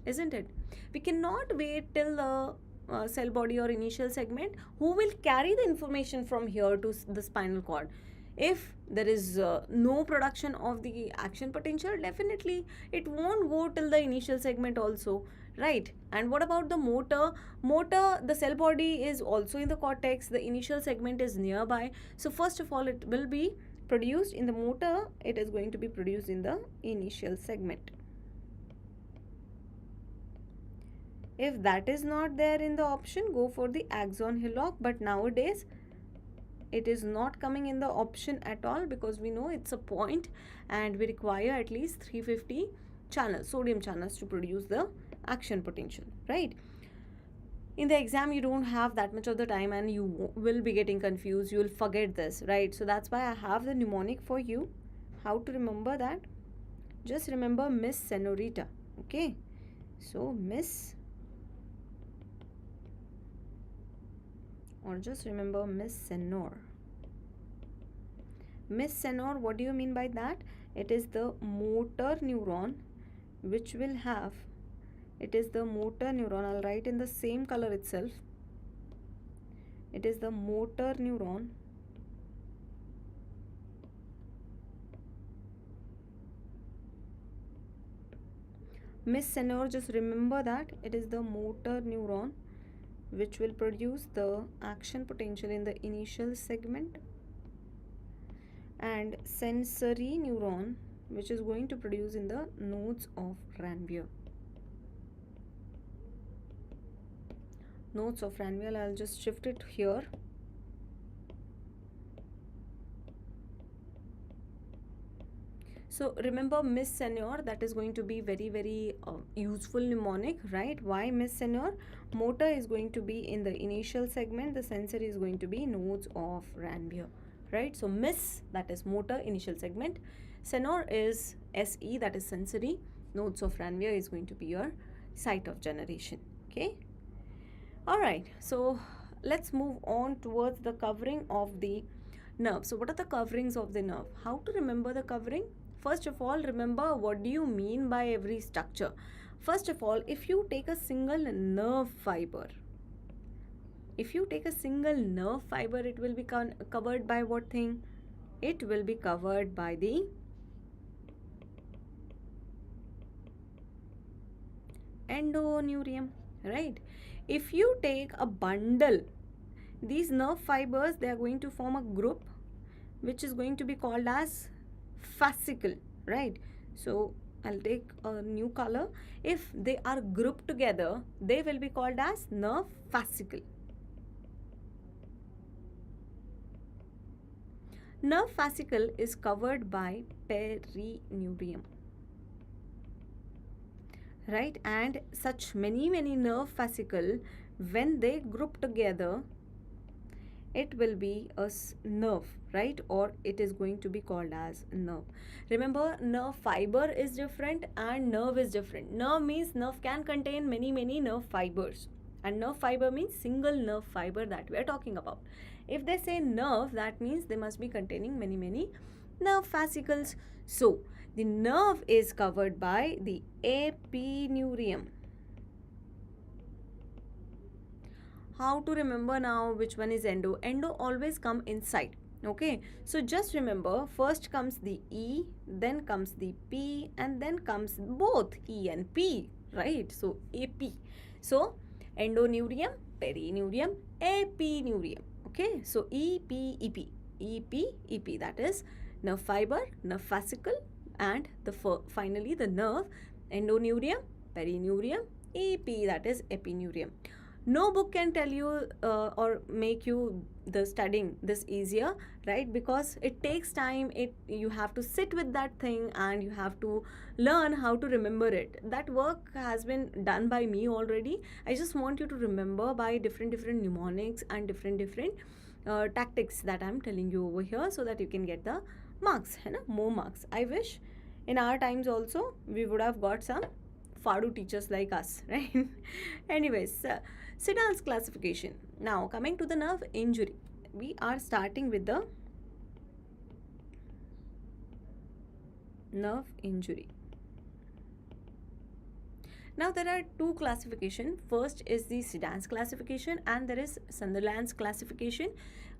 isn't it? We cannot wait till the cell body or initial segment. Who will carry the information from here to the spinal cord? If there is no production of the action potential, definitely it won't go till the initial segment also, right? And what about the motor? Motor, the cell body is also in the cortex, the initial segment is nearby. So first of all, it will be produced in the motor, it is going to be produced in the initial segment. If that is not there in the option, go for the axon hillock, but nowadays it is not coming in the option at all, because we know it's a point and we require at least 350 channels, sodium channels, to produce the action potential, right? In the exam, you don't have that much of the time and you will be getting confused. You will forget this, right? So that's why I have the mnemonic for you. How to remember that? Just remember Miss Senorita, okay? So Miss or just remember Miss Senor. Miss Senor, what do you mean by that? It is the motor neuron which will have, it is the motor neuron, I'll write in the same color itself. It is the motor neuron Miss Senor, just remember that it is the motor neuron which will produce the action potential in the initial segment, and sensory neuron which is going to produce in the nodes of Ranvier. Nodes of Ranvier, I'll just shift it here. So remember Miss Senor, that is going to be very useful mnemonic, right? Why Miss Senor? Motor is going to be in the initial segment, the sensory is going to be nodes of Ranvier, right? So Miss, that is motor, initial segment. Senor is SE, that is sensory. Nodes of Ranvier is going to be your site of generation, okay? Alright, so let's move on towards the covering of the nerve. So what are the coverings of the nerve? How to remember the covering? First of all, remember what do you mean by every structure. First of all, if you take a single nerve fiber, it will be covered by what thing? It will be covered by the endoneurium, right? If you take a bundle, these nerve fibers, they are going to form a group which is going to be called as fascicle, right? So I'll take a new color. If they are grouped together, they will be called as nerve fascicle. Nerve fascicle is covered by perineurium, right? And such many nerve fascicle, when they group together, it will be a nerve, right? Or it is going to be called as nerve. Remember, nerve fiber is different and nerve is different. Nerve means nerve can contain many nerve fibers, and nerve fiber means single nerve fiber that we are talking about. If they say nerve, that means they must be containing many nerve fascicles. So the nerve is covered by the epineurium. How to remember now which one is endo? Endo always come inside, okay? So just remember, first comes the E, then comes the P, and then comes both E and P, right? So AP. So endoneurium, perineurium, epineurium, okay? So EP, that is nerve fiber, nerve fascicle, and finally the nerve, endoneurium, perineurium, EP, that is epineurium. No book can tell you or make you the studying this easier, right? Because it takes time. You have to sit with that thing and you have to learn how to remember it. That work has been done by me already. I just want you to remember by different mnemonics and different tactics that I'm telling you over here, so that you can get the marks, more marks. I wish in our times also we would have got some Fadu teachers like us, right? Anyways, Siddharth's classification. Now coming to the nerve injury, we are starting with the nerve injury. Now there are two classifications. First is the Siddharth's classification and there is Sunderland's classification.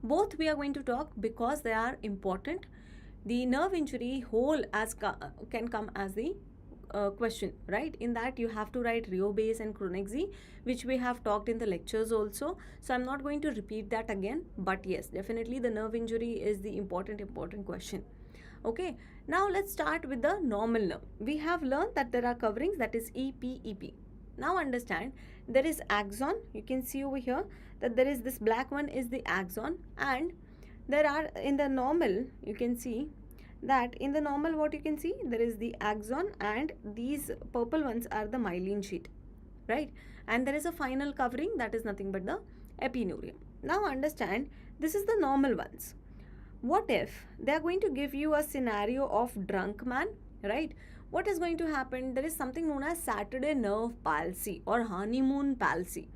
Both we are going to talk because they are important. The nerve injury whole can come as the question, right? In that you have to write Rio base and Cronexi, which we have talked in the lectures also. So I'm not going to repeat that again, but yes, definitely the nerve injury is the important question. Okay, now let's start with the normal nerve. We have learned that there are coverings, that is EP. Now understand, there is axon. You can see over here that there is this black one is the axon, and there are in the normal, you can see that in the normal, what you can see, there is the axon and these purple ones are the myelin sheet, right? And there is a final covering, that is nothing but the epineurium. Now understand, this is the normal ones. What if they are going to give you a scenario of drunk man, right? What is going to happen? There is something known as Saturday nerve palsy or honeymoon palsy.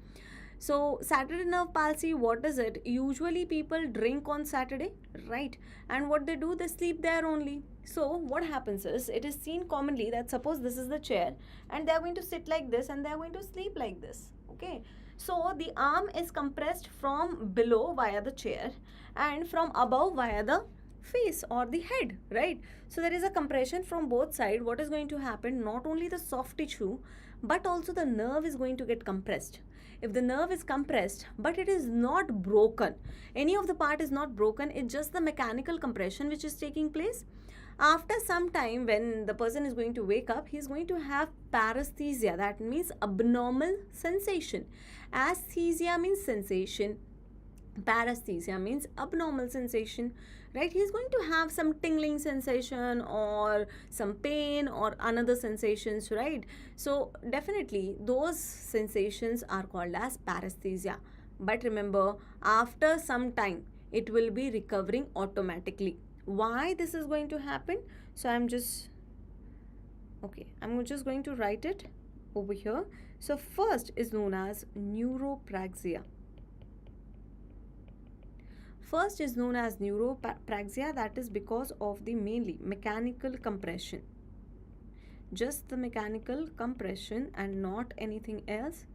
So Saturday nerve palsy, what is it? Usually people drink on Saturday, right? And what they do, they sleep there only. So what happens is, it is seen commonly that suppose this is the chair and they are going to sit like this and they are going to sleep like this. Okay. So the arm is compressed from below via the chair and from above via the face or the head, right? So there is a compression from both sides. What is going to happen? Not only the soft tissue, but also the nerve is going to get compressed. If the nerve is compressed but it is not broken, any of the part is not broken, it's just the mechanical compression which is taking place. After some time, when the person is going to wake up, he is going to have paresthesia, that means abnormal sensation. Aesthesia means sensation, paresthesia means abnormal sensation, right? He's going to have some tingling sensation or some pain or another sensations, right? So definitely those sensations are called as paresthesia. But remember, after some time it will be recovering automatically. Why this is going to happen? So I'm just going to write it over here. So first is known as neuropraxia. First is known as neuropraxia, that is because of the mainly mechanical compression. Just the mechanical compression and not anything else.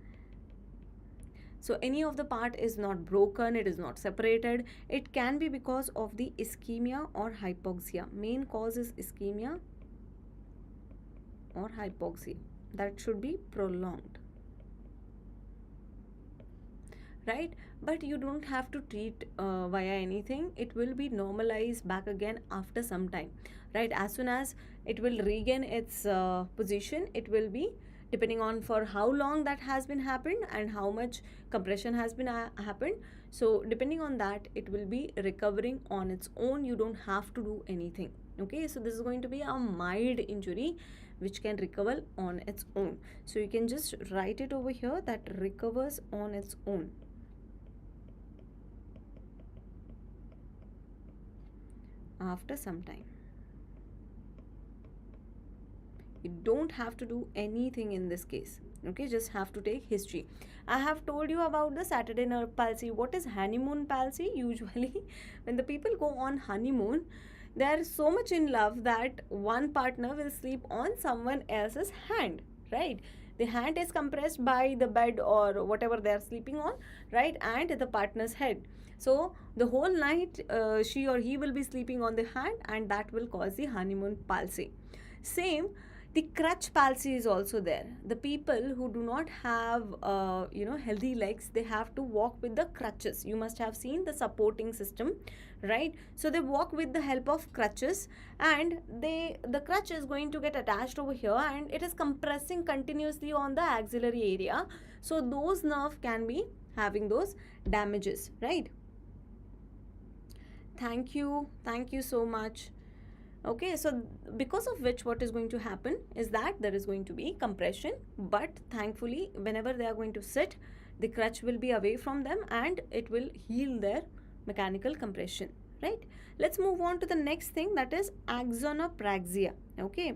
So any of the part is not broken, it is not separated. It can be because of the ischemia or hypoxia. Main cause is ischemia or hypoxia. That should be prolonged, right? But you don't have to treat via anything. It will be normalized back again after some time, right? As soon as it will regain its position, it will be depending on for how long that has been happened and how much compression has been happened. So depending on that, it will be recovering on its own. You don't have to do anything. Okay, so this is going to be a mild injury which can recover on its own. So you can just write it over here, that recovers on its own. After some time. You don't have to do anything in this case. Okay, just have to take history. I have told you about the Saturday nerve palsy. What is honeymoon palsy? Usually when the people go on honeymoon, they are so much in love that one partner will sleep on someone else's hand, right? The hand is compressed by the bed or whatever they are sleeping on, right? And the partner's head. So the whole night she or he will be sleeping on the hand, and that will cause the honeymoon palsy. Same, the crutch palsy is also there. The people who do not have healthy legs, they have to walk with the crutches. You must have seen the supporting system, right? So they walk with the help of crutches, and the crutch is going to get attached over here, and it is compressing continuously on the axillary area. So those nerve can be having those damages, right? Thank you so much. Okay, so because of which what is going to happen is that there is going to be compression, but thankfully whenever they are going to sit, the crutch will be away from them and it will heal their mechanical compression, right? Let's move on to the next thing, that is axonopraxia. Okay,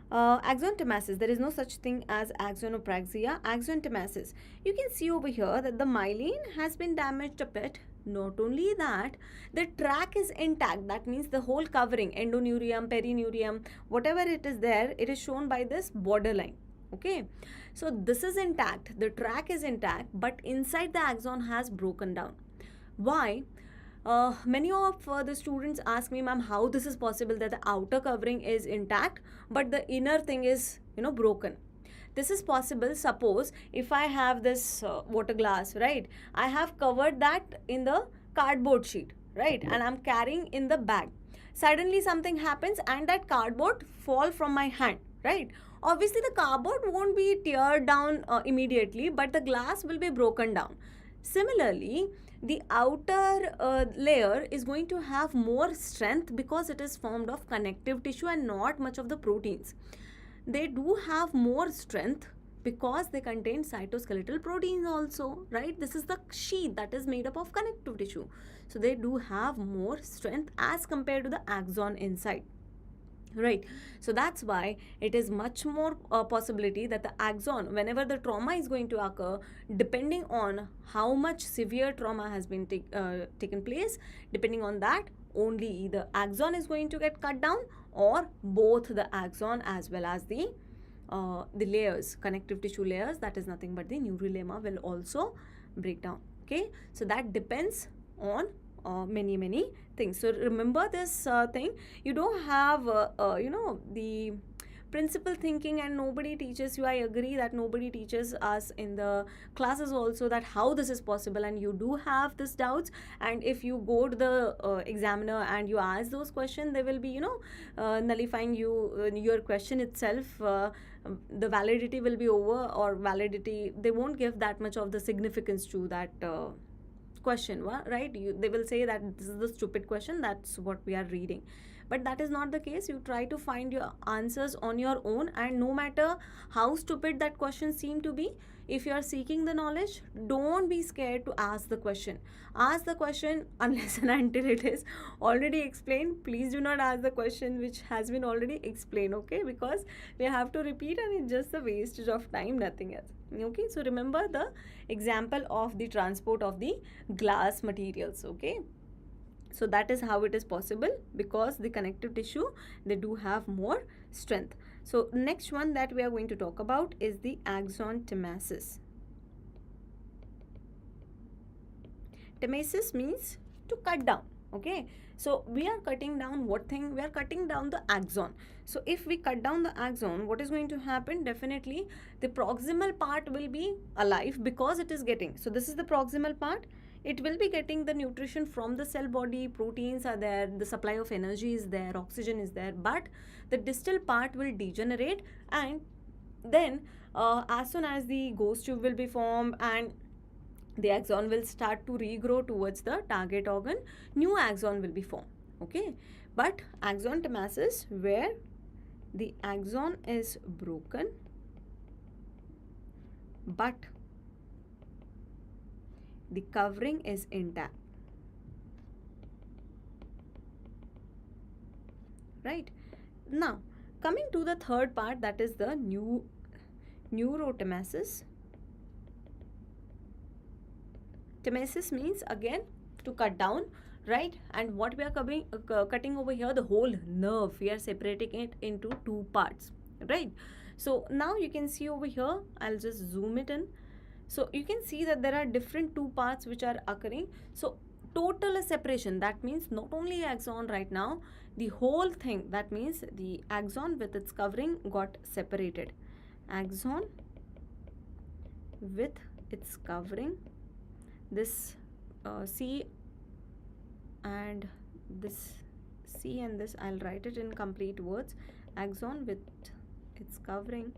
axontomasis. There is no such thing as axonopraxia. Axontomasis. You can see over here that the myelin has been damaged a bit. Not only that, the track is intact. That means the whole covering, endoneurium, perineurium, whatever it is there, it is shown by this borderline. Okay, so this is intact, the track is intact, but inside the axon has broken down. Why? Many of the students ask me, ma'am, how this is possible that the outer covering is intact but the inner thing is broken. This is possible. Suppose if I have this water glass, right, I have covered that in the cardboard sheet, right, and I'm carrying in the bag. Suddenly something happens and that cardboard fall from my hand, right? Obviously the cardboard won't be teared down immediately, but the glass will be broken down. Similarly, the outer layer is going to have more strength because it is formed of connective tissue and not much of the proteins. They do have more strength because they contain cytoskeletal proteins also, right? This is the sheath that is made up of connective tissue. So they do have more strength as compared to the axon inside. Right. So that's why it is much more possibility that the axon, whenever the trauma is going to occur, depending on how much severe trauma has been taken place, depending on that, only either axon is going to get cut down, or both the axon as well as the layers, connective tissue layers, that is nothing but the neurolemma, will also break down. Okay. So that depends on many things. So remember this thing. You don't have the principal thinking, and nobody teaches you. I agree that nobody teaches us in the classes also that how this is possible, and you do have this doubts. And if you go to the examiner and you ask those questions, they will be nullifying your question itself. The validity will be over, or validity, they won't give that much of the significance to that question, right? They will say that this is the stupid question, that's what we are reading. But that is not the case. You try to find your answers on your own, and no matter how stupid that question seem to be, if you are seeking the knowledge, don't be scared to ask the question. Ask the question unless and until it is already explained. Please do not ask the question which has been already explained, okay? Because we have to repeat, and it's just a wastage of time, nothing else. Okay, so remember the example of the transport of the glass materials. Okay, so that is how it is possible, because the connective tissue, they do have more strength. So next one that we are going to talk about is the axon temasis. Temasis means to cut down. Okay, so we are cutting down what thing? We are cutting down the axon. So if we cut down the axon, what is going to happen? Definitely the proximal part will be alive, because it is getting, so this is the proximal part, it will be getting the nutrition from the cell body, proteins are there, the supply of energy is there, oxygen is there. But the distal part will degenerate, and then as soon as the ghost tube will be formed, and the axon will start to regrow towards the target organ, new axon will be formed. Okay, but axon temasis, where the axon is broken but the covering is intact. Right. Now coming to the third part, that is the neurotemasis. Temasis means again to cut down, right? And what we are cutting over here, the whole nerve, we are separating it into two parts, right? So now you can see over here, I'll just zoom it in. So you can see that there are different two parts which are occurring. So total separation, that means not only axon right now, the whole thing, that means the axon with its covering got separated. Axon with its covering, this C and this C and this, I'll write it in complete words. Axon with its covering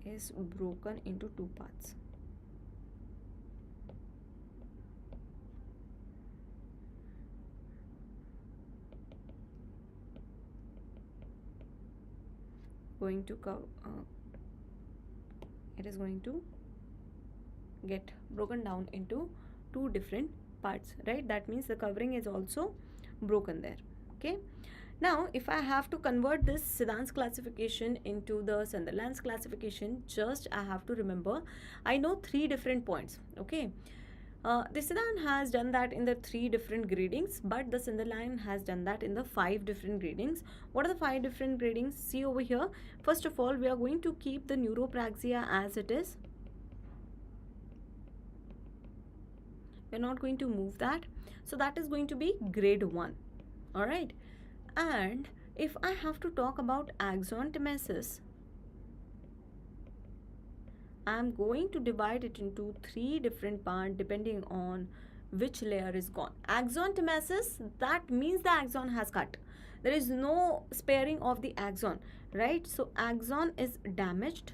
is broken into two parts. It is going to get broken down into two different parts, right? That means the covering is also broken there. Okay, now if I have to convert this Siddhan's classification into the Sunderland's classification, just I have to remember, I know three different points. Okay, the Siddhan has done that in the 3 different gradings, but the Sunderland has done that in the 5 different gradings. What are the 5 different gradings? See over here. First of all, we are going to keep the neuropraxia as it is. We're not going to move that. So that is going to be grade 1. Alright. And if I have to talk about axon temasis, I'm going to divide it into 3 different parts depending on which layer is gone. Axon temasis, that means the axon has cut. There is no sparing of the axon, right? So axon is damaged.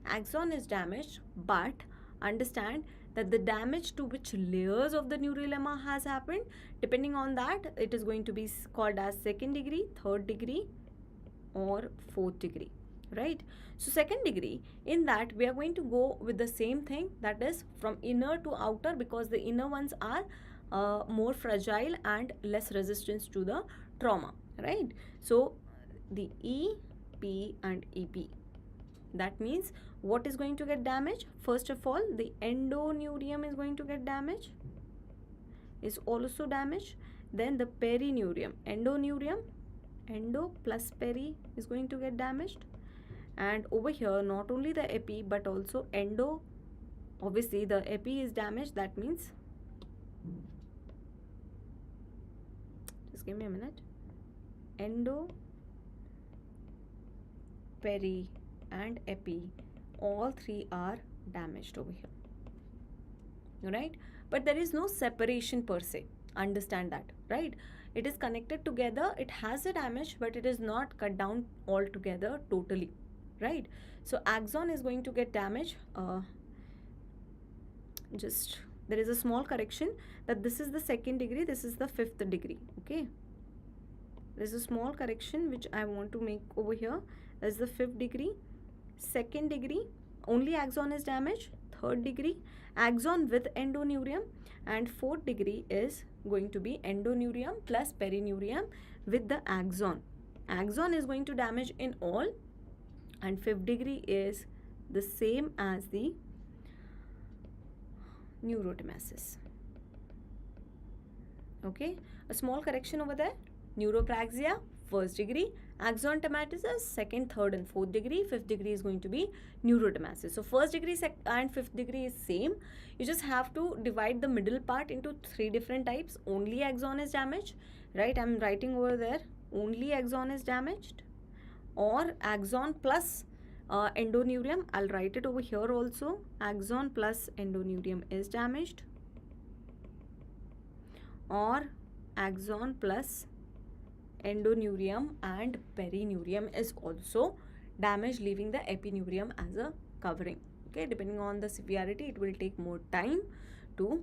Axon is damaged, but understand that the damage to which layers of the neurolemma has happened, depending on that, it is going to be called as 2nd degree, 3rd degree, or 4th degree. right? So second degree, in that we are going to go with the same thing, that is from inner to outer, because the inner ones are more fragile and less resistance to the trauma, right? So the E, P and EP, that means what is going to get damaged? First of all, the endoneurium is going to get damaged, is also damaged. Then the perineurium, endoneurium, endo plus peri is going to get damaged. And over here, not only the epi but also endo, obviously the epi is damaged, that means, just give me a minute, endo, peri and epi, all three are damaged over here, right? But there is no separation per se, understand that, right? It is connected together, it has a damage, but it is not cut down altogether totally, right? So axon is going to get damaged. Just there is a small correction, that this is the second degree, this is the fifth degree, okay? There's a small correction which I want to make over here. That's the fifth degree. Second degree, only axon is damaged. Third degree, axon with endoneurium. And fourth degree is going to be endoneurium plus perineurium with the axon. Axon is going to damage in all. And fifth degree is the same as the neurodemesis. Okay, a small correction over there. Neuropraxia, first degree. Axon dermatitis, second, third and fourth degree. Fifth degree is going to be neurodermatitis. So first degree and fifth degree is same. You just have to divide the middle part into three different types. Only axon is damaged, right? I'm writing over there, only axon is damaged, or axon plus endoneurium. I'll write it over here also. Axon plus endoneurium is damaged, or axon plus endoneurium and perineurium is also damaged, leaving the epineurium as a covering. Okay, depending on the severity, it will take more time to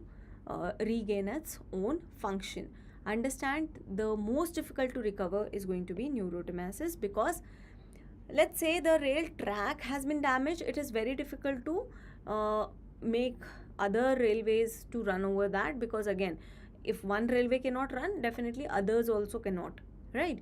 regain its own function. Understand, the most difficult to recover is going to be neurodemesis, because let's say the rail track has been damaged, it is very difficult to make other railways to run over that, because again, if one railway cannot run, definitely others also cannot, right?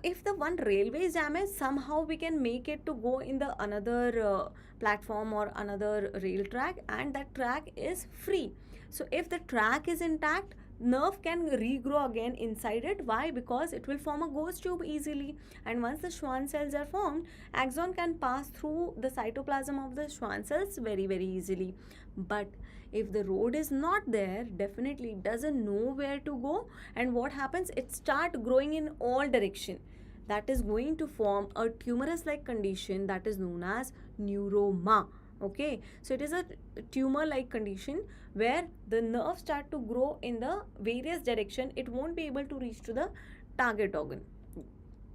If the one railway is damaged, somehow we can make it to go in the another platform or another rail track, and that track is free. So if the track is intact, nerve can regrow again inside it. Why? Because it will form a ghost tube easily, and once the Schwann cells are formed, axon can pass through the cytoplasm of the Schwann cells very easily. But if the road is not there, definitely it doesn't know where to go, and what happens, it start growing in all direction. That is going to form a tumorous like condition that is known as neuroma. Okay, so it is a tumor like condition where the nerves start to grow in the various direction. It won't be able to reach to the target organ.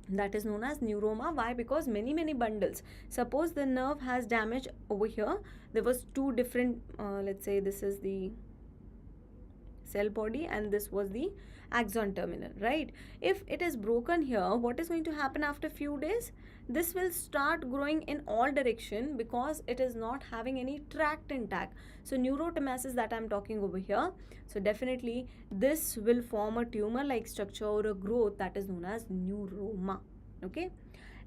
That is known as neuroma. Why? Because many bundles. Suppose the nerve has damage over here. There was two different, let's say this is the cell body and this was the axon terminal, right? If it is broken here, what is going to happen after few days? This will start growing in all direction because it is not having any tract intact. So neurodemesis that I'm talking over here. So definitely this will form a tumor like structure or a growth that is known as neuroma. Okay,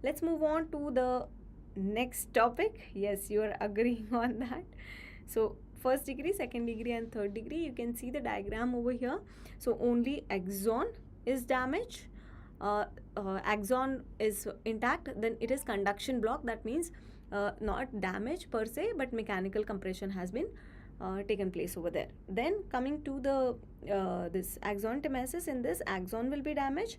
let's move on to the next topic. Yes, you are agreeing on that. So first degree, second degree and third degree, you can see the diagram over here. So only axon is damaged, axon is intact, then it is conduction block. That means not damage per se, but mechanical compression has been taken place over there. Then coming to the this axon temesis, in this axon will be damaged,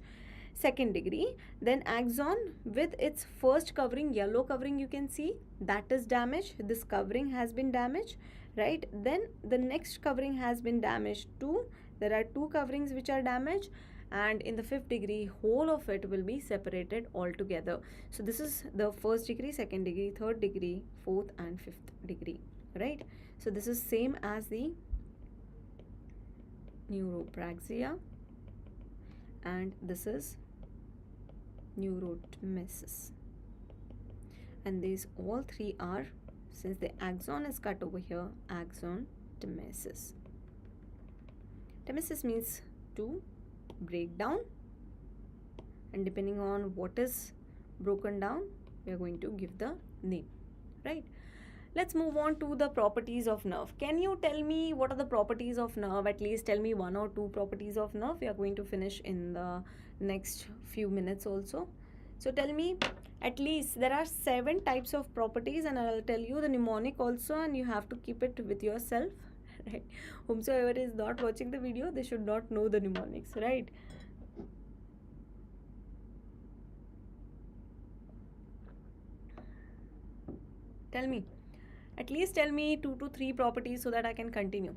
second degree. Then axon with its first covering, yellow covering, you can see that is damaged. This covering has been damaged, right? Then the next covering has been damaged too. There are two coverings which are damaged, and in the fifth degree, whole of it will be separated altogether. So this is the first degree, second degree, third degree, fourth and fifth degree, right? So this is same as the neuropraxia, and this is neurodemesis. and these all three are, since the axon is cut over here, axon temesis. Temesis means to break down, and depending on what is broken down, we are going to give the name, right? Let's move on to the properties of nerve. Can you tell me what are the properties of nerve? At least tell me one or two properties of nerve. We are going to finish in the next few minutes also. So tell me, at least there are 7 types of properties, and I'll tell you the mnemonic also, and you have to keep it with yourself, right? Whomsoever is not watching the video, they should not know the mnemonics, right? Tell me. At least tell me 2 to 3 properties so that I can continue.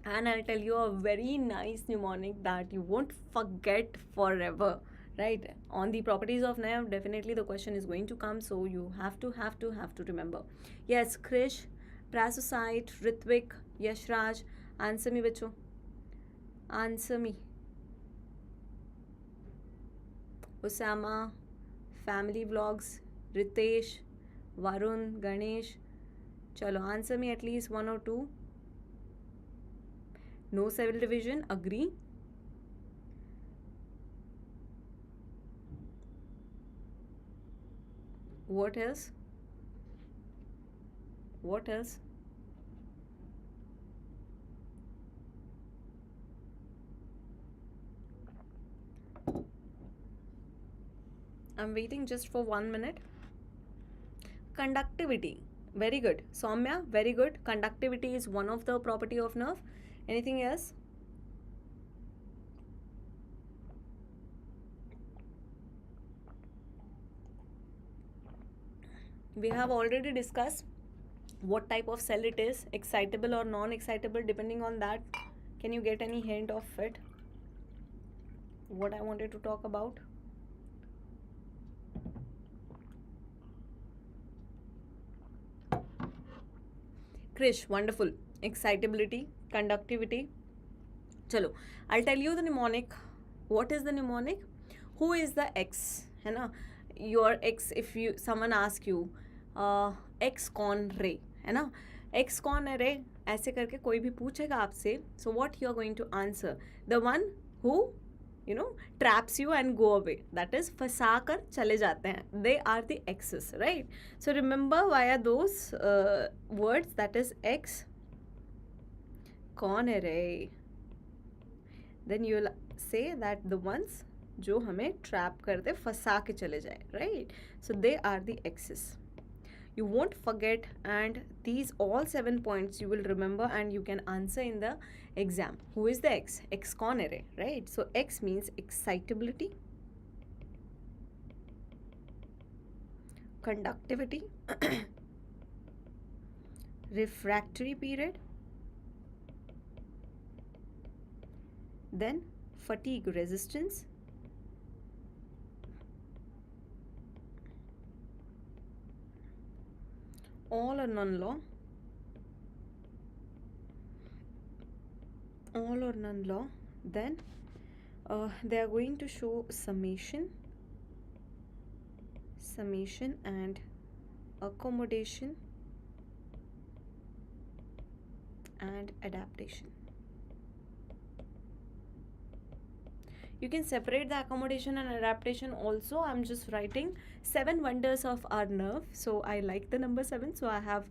And I'll tell you a very nice mnemonic that you won't forget forever, right? On the properties of nerve, definitely the question is going to come, so you have to remember. Yes, Krish, Prasocyte, Ritvik, Yashraj, answer me, bacho. Answer me. Osama, Family Vlogs, Ritesh, Varun, Ganesh. Chalo, answer me at least 1 or 2. No cell division, agree. What else? What else? I'm waiting just for 1 minute. Conductivity. Very good. Soumya, very good. Conductivity is one of the property of nerve. Anything else? We have already discussed what type of cell it is, excitable or non-excitable, depending on that. Can you get any hint of it? What I wanted to talk about? Krish, wonderful. Excitability, conductivity. Chalo, I'll tell you the mnemonic. What is the mnemonic? Who is the X? है ना? Your X, if you someone ask you, X कौन रे? है ना? X कौन है रे? ऐसे करके कोई भी पूछेगा आपसे. So what you are going to answer? The one who, you know, traps you and go away. That is फंसा कर चले जाते हैं. They are the X's, right? So remember via those words, that is X. कौन है रे? Then you will say that the ones जो हमें trap कर दे, फंसा के चले जाए, right? So they are the X's. You won't forget, and these all 7 points you will remember, and you can answer in the exam. Who is the X? X कौन है रे, right? So X means excitability, conductivity, refractory period, then fatigue resistance, all or none law, all or none law. Then they are going to show summation and accommodation and adaptation. You can separate the accommodation and adaptation also. I'm just writing 7 wonders of our nerve. So I like the number 7. So I have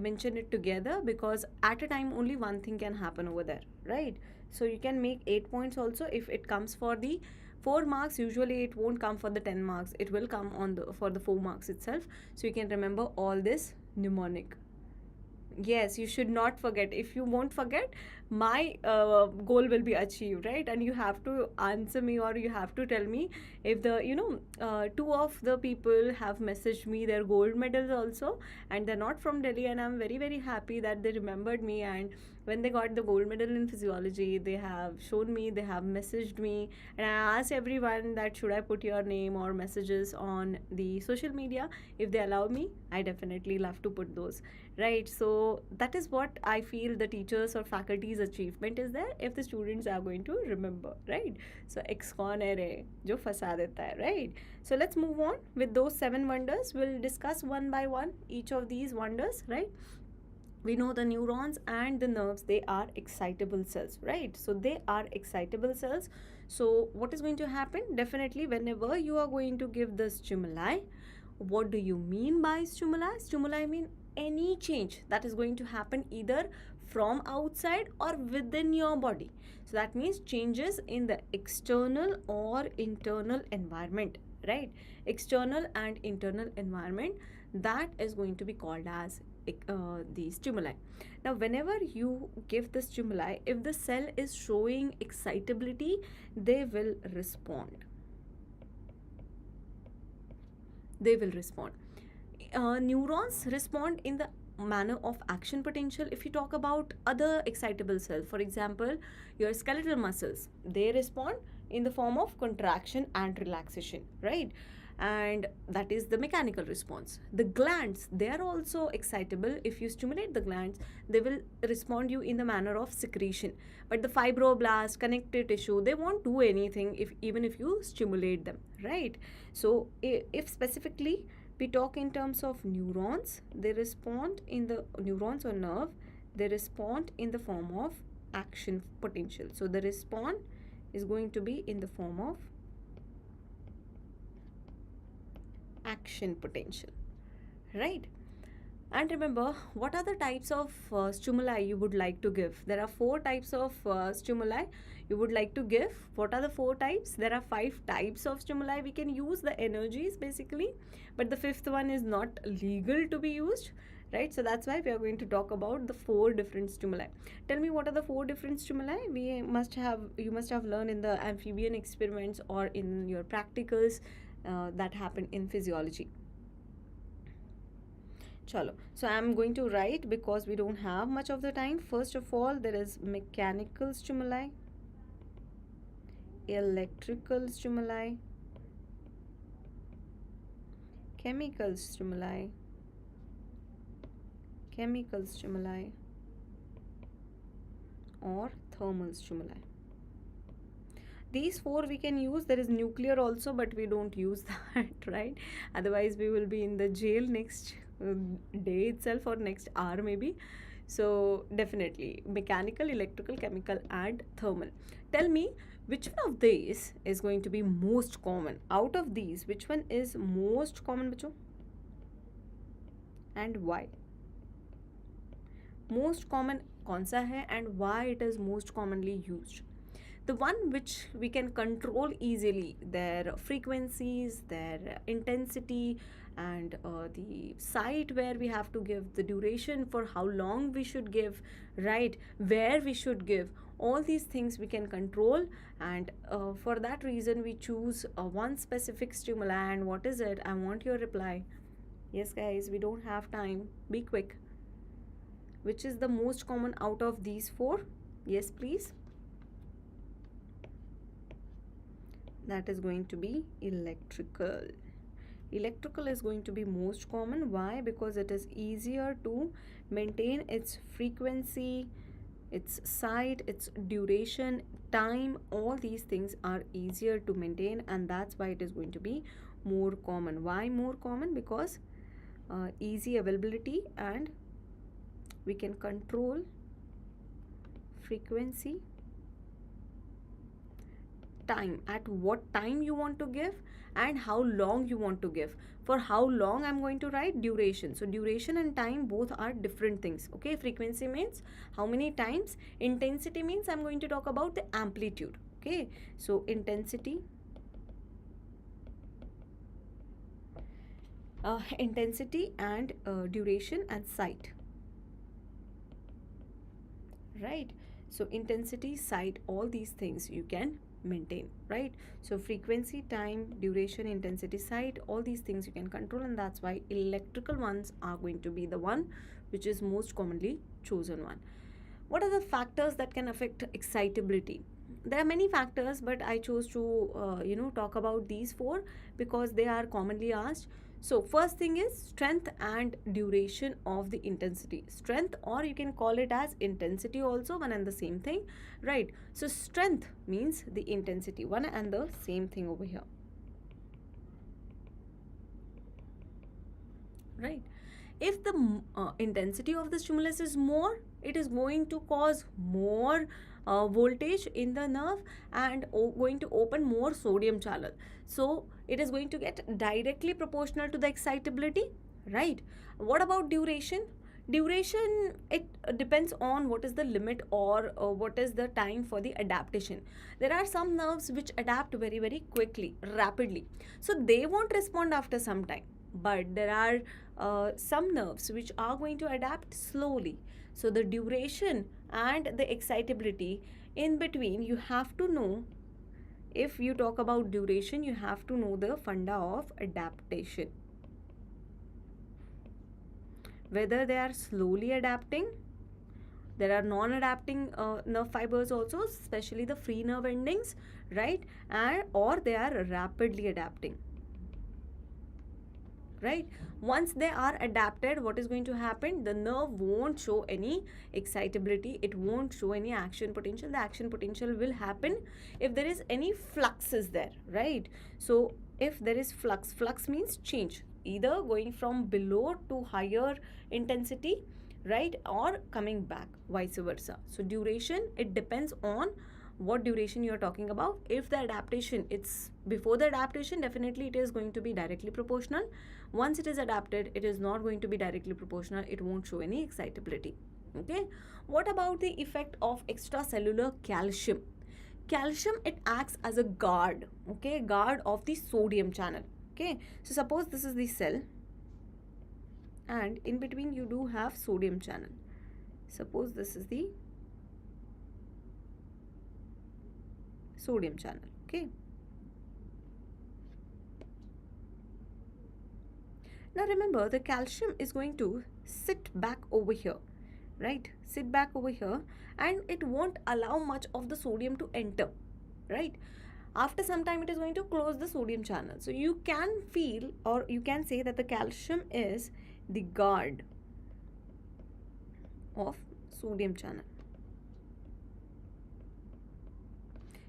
mentioned it together because at a time only one thing can happen over there, right? So you can make 8 points also. If it comes for the 4 marks, usually it won't come for the 10 marks. It will come on the for the 4 marks itself. So you can remember all this mnemonic. Yes, you should not forget. If you won't forget, my goal will be achieved, right? And you have to answer me, or you have to tell me if the 2 of the people have messaged me their gold medals also, and they're not from Delhi, and I'm very very happy that they remembered me. And when they got the gold medal in physiology, they have shown me, they have messaged me, and I asked everyone that should I put your name or messages on the social media. If they allow me, I definitely love to put those, right? So that is what I feel the teachers or faculties everybody's achievement is there if the students are going to remember, right? So X कौन है रे जो फंसा देता है, right? So let's move on with those 7 wonders. We'll discuss one by one each of these wonders, right? We know the neurons and the nerves, they are excitable cells, right? So they are excitable cells. So what is going to happen? Definitely whenever you are going to give the stimuli, what do you mean by stimuli? Stimuli mean any change that is going to happen either from outside or within your body. So that means changes in the external or internal environment, right? External and internal environment, that is going to be called as the stimuli. Now whenever you give the stimuli, if the cell is showing excitability, they will respond. They will respond. Neurons respond in the manner of action potential. If you talk about other excitable cells, for example your skeletal muscles, they respond in the form of contraction and relaxation, right? And that is the mechanical response. The glands, they are also excitable. If you stimulate the glands, they will respond you in the manner of secretion. But the fibroblast, connective tissue, they won't do anything even if you stimulate them, right? So if specifically we talk in terms of neurons, they respond in the neurons or nerve, they respond in the form of action potential. So the response is going to be in the form of action potential, right? And remember, what are the types of stimuli you would like to give? There are 4 types of stimuli you would like to give. What are the 4 types? There are 5 types of stimuli we can use, the energies basically, but the 5th one is not legal to be used, right? So that's why we are going to talk about the 4 different stimuli. Tell me, what are the 4 different stimuli you must have learned in the amphibian experiments or in your practicals that happen in physiology. Chalo. So I'm going to write because we don't have much of the time. First of all, there is mechanical stimuli, electrical stimuli, chemical stimuli, or thermal stimuli. These 4 we can use. There is nuclear also, but we don't use that, right? Otherwise we will be in the jail next day itself or next hour maybe. So definitely mechanical, electrical, chemical and thermal. Tell me, which one of these is going to be most common? Out of these, which one is most common, bachcho? And why? Most common kaun sa hai and why it is most commonly used? The one which we can control easily, their frequencies, their intensity, and the site where we have to give, the duration for how long we should give, right, where we should give, all these things we can control. And for that reason we choose one specific stimuli. And what is it? I want your reply. Yes guys, we don't have time, be quick. Which is the most common out of these 4? Yes please. That is going to be electrical. Electrical is going to be most common. Why? Because it is easier to maintain its frequency, its site, its duration, time, all these things are easier to maintain, and that's why it is going to be more common. Why more common? Because easy availability and we can control frequency, time, at what time you want to give and how long you want to give. For how long I'm going to write duration. So duration and time both are different things, okay? Frequency means how many times, intensity means I'm going to talk about the amplitude, okay? So intensity, and duration and site, right? So intensity, site, all these things you can maintain, right? So frequency, time, duration, intensity, site, all these things you can control, and that's why electrical ones are going to be the one which is most commonly chosen one. What are the factors that can affect excitability? There are many factors, but I chose to talk about these 4 because they are commonly asked. So first thing is strength and duration of the intensity. Strength, or you can call it as intensity also, one and the same thing, right? So strength means the intensity, one and the same thing over here, right? If the intensity of the stimulus is more, it is going to cause more voltage in the nerve and going to open more sodium channel. So it is going to get directly proportional to the excitability, right? What about duration? Duration, it depends on what is the limit, or what is the time for the adaptation. There are some nerves which adapt very very quickly, rapidly, so they won't respond after some time. But there are some nerves which are going to adapt slowly. So the duration and the excitability in between, you have to know. If you talk about duration, you have to know the funda of adaptation, whether they are slowly adapting. There are non-adapting nerve fibers also, especially the free nerve endings, right? And or they are rapidly adapting, right? Once they are adapted, what is going to happen? The nerve won't show any excitability, it won't show any action potential. The action potential will happen if there is any flux is there, right? So if there is flux, flux means change, either going from below to higher intensity, right, or coming back, vice versa. So duration, it depends on what duration you are talking about. If the adaptation, it's before the adaptation, definitely it is going to be directly proportional. Once it is adapted, it is not going to be directly proportional, it won't show any excitability. Okay, what about the effect of extracellular calcium? Calcium, it acts as a guard, okay, guard of the sodium channel. Okay, so suppose this is the cell and in between you do have sodium channel. Suppose this is the sodium channel. Okay, now remember, the calcium is going to sit back over here, right? Sit back over here, and it won't allow much of the sodium to enter, right? After some time, it is going to close the sodium channel. So you can feel, or you can say that the calcium is the guard of sodium channel.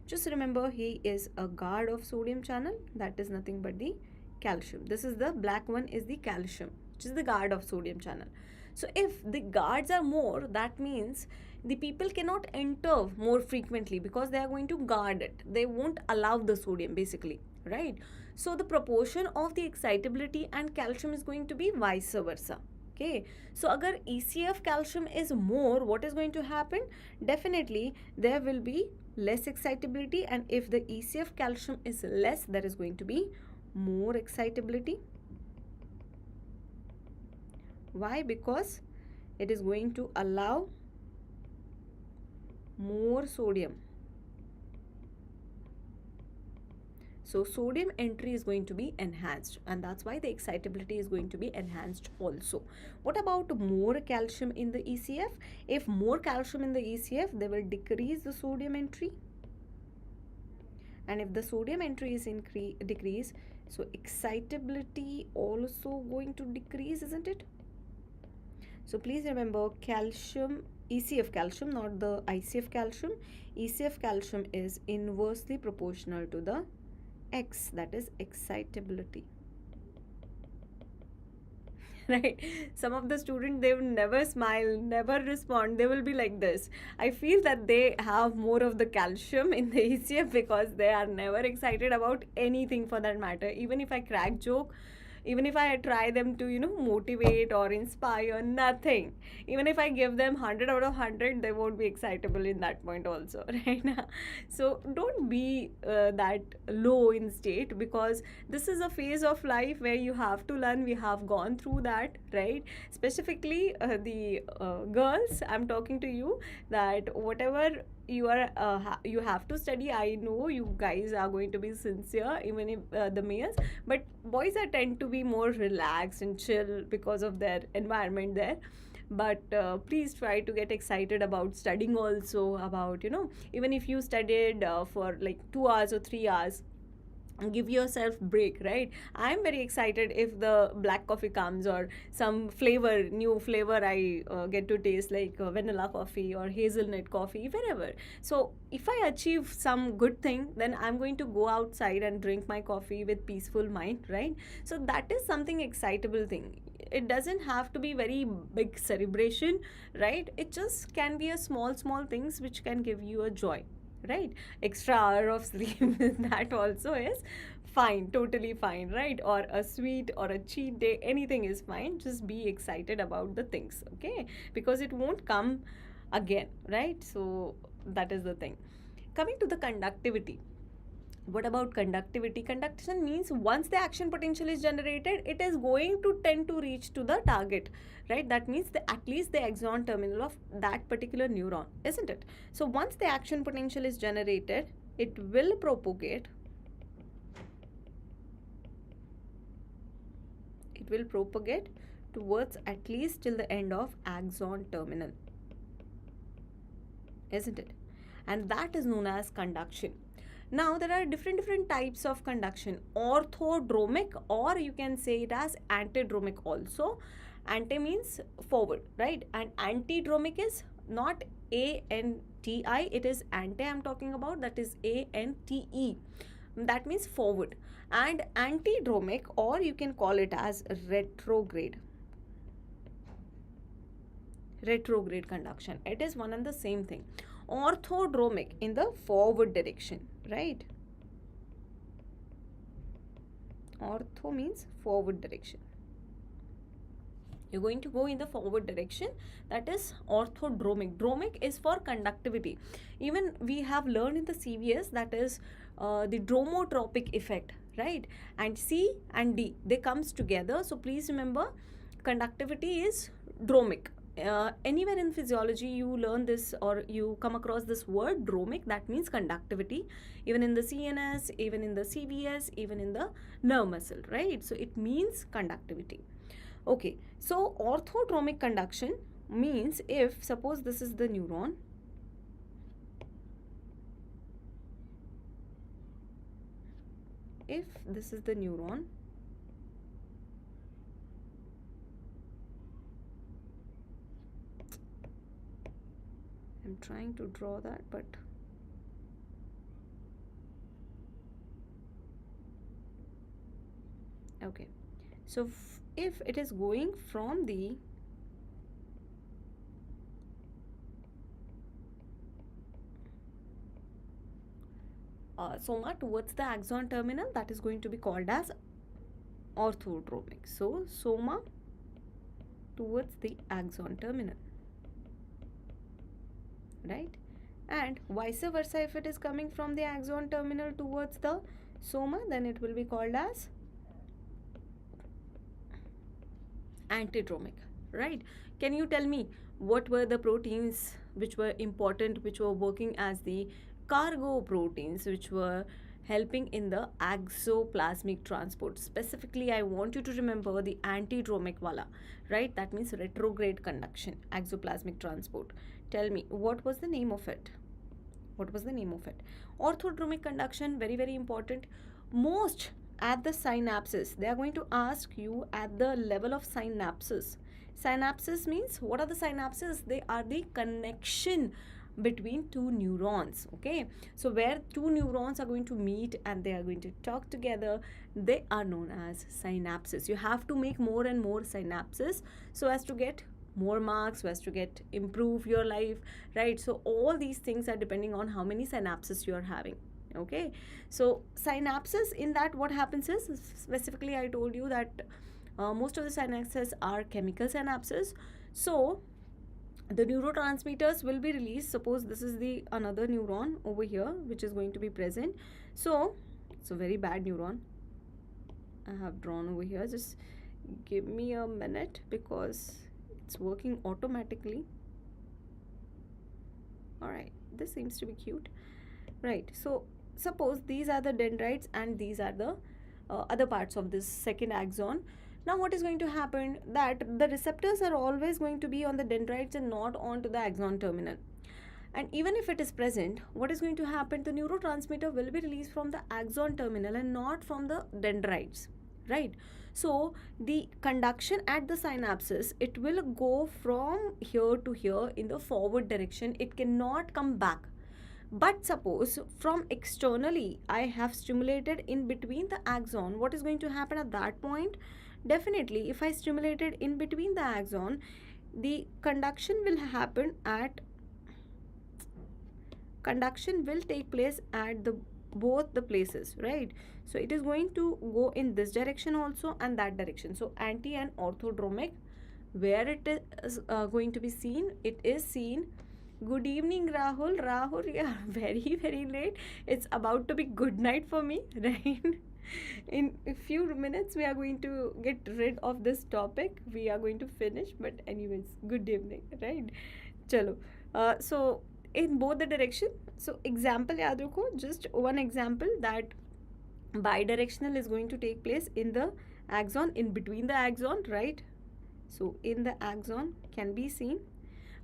Just remember, he is a guard of sodium channel. That is nothing but the calcium. This is the black one, is the calcium, which is the guard of sodium channel. So if the guards are more, that means the people cannot enter more frequently because they are going to guard it. They won't allow the sodium basically, right? So the proportion of the excitability and calcium is going to be vice versa. Okay, so agar ECF calcium is more, what is going to happen? Definitely there will be less excitability, and if the ECF calcium is less, there is going to be more excitability. Why? Because it is going to allow more sodium. So sodium entry is going to be enhanced, and that's why the excitability is going to be enhanced also. What about more calcium in the ECF? If more calcium in the ECF, they will decrease the sodium entry. And if the sodium entry is decrease, so excitability also going to decrease, isn't it? So please remember, calcium, ECF calcium, not the ICF calcium. ECF calcium is inversely proportional to the X, that is excitability. Right? Some of the students, they will never smile, never respond. They will be like this. I feel that they have more of the calcium in the ECF because they are never excited about anything for that matter. Even if I crack joke, even if I try them to, motivate or inspire, nothing. Even if I give them 100 out of 100, they won't be excitable in that point also, right? So don't be that low in state, because this is a phase of life where you have to learn. We have gone through that, right? Specifically the girls, I'm talking to you, that whatever you are you have to study. I know you guys are going to be sincere, even if the males, but boys are tend to be more relaxed and chill because of their environment there. But please try to get excited about studying also, about even if you studied for like 2 hours or 3 hours, give yourself break, right? I'm very excited if the black coffee comes, or some flavor, new flavor I get to taste, like vanilla coffee or hazelnut coffee, wherever. So if I achieve some good thing, then I'm going to go outside and drink my coffee with peaceful mind, right? So that is something excitable thing. It doesn't have to be very big celebration, right? It just can be a small things which can give you a joy, right? Extra hour of sleep that also is fine, totally fine, right? Or a sweet or a cheat day, anything is fine. Just be excited about the things, okay? Because it won't come again, right? So that is the thing. Coming to the conductivity, what about conductivity? Conduction means once the action potential is generated, it is going to tend to reach to the target, right? That means at least the axon terminal of that particular neuron, isn't it? So once the action potential is generated, it will propagate. It will propagate towards at least till the end of axon terminal, isn't it? And that is known as conduction. Now there are different types of conduction: orthodromic, or you can say it as antidromic also. Ante means forward, right? And antidromic is not ANTI, it is ante I'm talking about, that is ANTE. That means forward. And antidromic, or you can call it as retrograde. Retrograde conduction, it is one and the same thing. Orthodromic in the forward direction, right? Ortho means forward direction. You're going to go in the forward direction, that is orthodromic. Dromic is for conductivity. Even we have learned in the CVS, that is the dromotropic effect, right? And C and D, they comes together. So please remember, conductivity is dromic. Anywhere in physiology you learn this, or you come across this word dromic, that means conductivity. Even in the CNS, even in the CVS, even in the nerve muscle, right? So it means conductivity. Okay, so orthodromic conduction means, if suppose this is the neuron, if this is the neuron, I'm trying to draw that, but okay. So if it is going from the soma towards the axon terminal, that is going to be called as orthodromic. So soma towards the axon terminal, right? And vice versa, if it is coming from the axon terminal towards the soma, then it will be called as antidromic, right? Can you tell me what were the proteins which were important, which were working as the cargo proteins, which were helping in the exoplasmic transport? Specifically, I want you to remember the antidromic wala, right? That means retrograde conduction, exoplasmic transport. Tell me, what was the name of it? What was the name of it? Orthodromic conduction, very important. Most at the synapses, they are going to ask you at the level of synapses. Synapses means, what are the synapses? They are the connection between two neurons, okay? So where two neurons are going to meet and they are going to talk together, they are known as synapses. You have to make more and more synapses so as to get more marks, so as to get improve your life, right? So all these things are depending on how many synapses you are having, okay? So synapses, in that what happens is, specifically I told you that most of the synapses are chemical synapses. So the neurotransmitters will be released. Suppose this is the another neuron over here which is going to be present. So it's a very bad neuron I have drawn over here. Just give me a minute because it's working automatically. All right, this seems to be cute, right? So suppose these are the dendrites and these are the other parts of this second axon. Now what is going to happen, that the receptors are always going to be on the dendrites and not onto the axon terminal. And even if it is present, what is going to happen? The neurotransmitter will be released from the axon terminal and not from the dendrites, right? So the conduction at the synapses, it will go from here to here in the forward direction. It cannot come back. But suppose from externally I have stimulated in between the axon, what is going to happen at that point? Definitely, if I stimulated in between the axon, the conduction will happen at conduction will take place at the both the places, right? So it is going to go in this direction also and that direction. So anti and orthodromic, where it is going to be seen, it is seen. Good evening, Rahul. Rahul, yeah, very late. It's about to be good night for me, right? In a few minutes we are going to get rid of this topic. We are going to finish, but anyways, good evening, right? Chalo. So in both the direction, so example yaad rakho, just one example, that bidirectional is going to take place in the axon, in between the axon, right? So in the axon can be seen,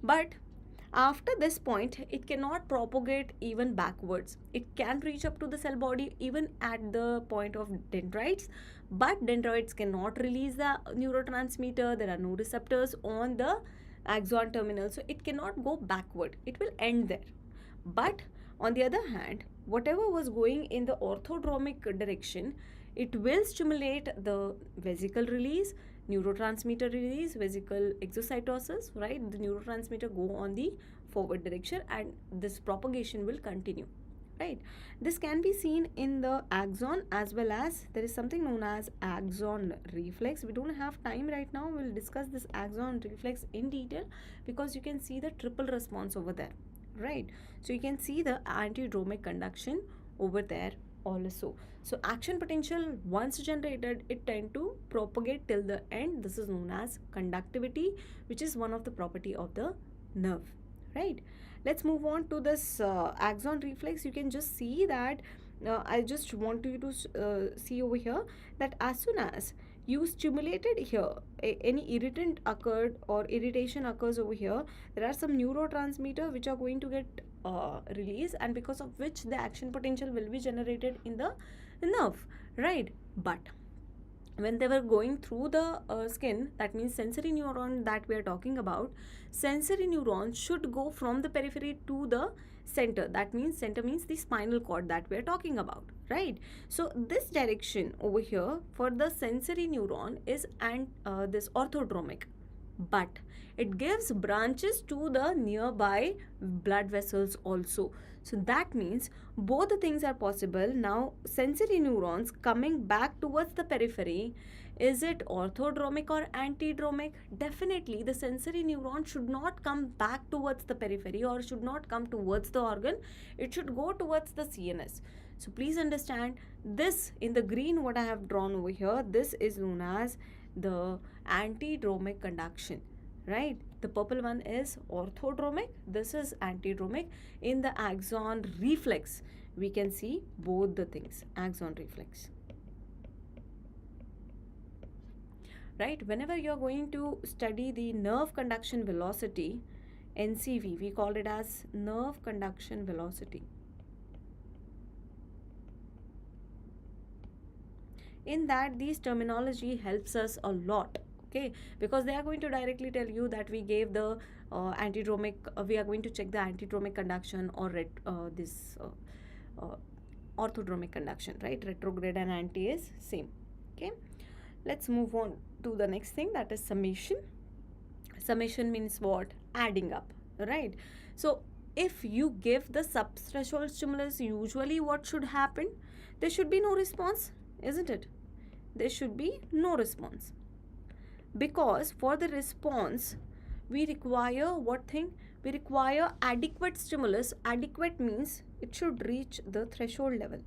but after this point it cannot propagate even backwards. It can reach up to the cell body even at the point of dendrites, but dendrites cannot release the neurotransmitter. There are no receptors on the axon terminal, so it cannot go backward. It will end there. But on the other hand, whatever was going in the orthodromic direction, it will stimulate the vesicle release, neurotransmitter release, vesicle exocytosis, right? The neurotransmitter go on the forward direction and this propagation will continue, right? This can be seen in the axon, as well as there is something known as axon reflex. We don't have time right now. We'll discuss this axon reflex in detail, because you can see the triple response over there, right? So you can see the antidromic conduction over there also. So action potential once generated, it tend to propagate till the end. This is known as conductivity, which is one of the property of the nerve, right? Let's move on to this axon reflex. You can just see that I just want you to see over here that as soon as you stimulated here, any irritant occurred or irritation occurs over here, there are some neurotransmitter which are going to get released, and because of which the action potential will be generated in the nerve, right? But when they were going through the skin, that means sensory neuron that we are talking about, sensory neurons should go from the periphery to the center. That means center means the spinal cord that we are talking about, right? So this direction over here for the sensory neuron is this orthodromic, but it gives branches to the nearby blood vessels also. So that means both the things are possible. Now sensory neurons coming back towards the periphery, is it orthodromic or antidromic? Definitely the sensory neuron should not come back towards the periphery or should not come towards the organ. It should go towards the CNS. So please understand this in the green what I have drawn over here, this is known as the antidromic conduction, right? The purple one is orthodromic, this is antidromic. In the axon reflex, we can see both the things, axon reflex, right? Whenever you are going to study the nerve conduction velocity, NCV, we call it as nerve conduction velocity. In that, these terminology helps us a lot, okay? Because they are going to directly tell you that we gave the antidromic, we are going to check the antidromic conduction or orthodromic conduction, right? Retrograde and anti is same, okay? Let's move on to the next thing, that is summation. Summation means what? Adding up, right? So if you give the subthreshold stimulus, usually what should happen? There should be no response, isn't it? There should be no response, because for the response we require what thing? We require adequate stimulus. Adequate means it should reach the threshold level.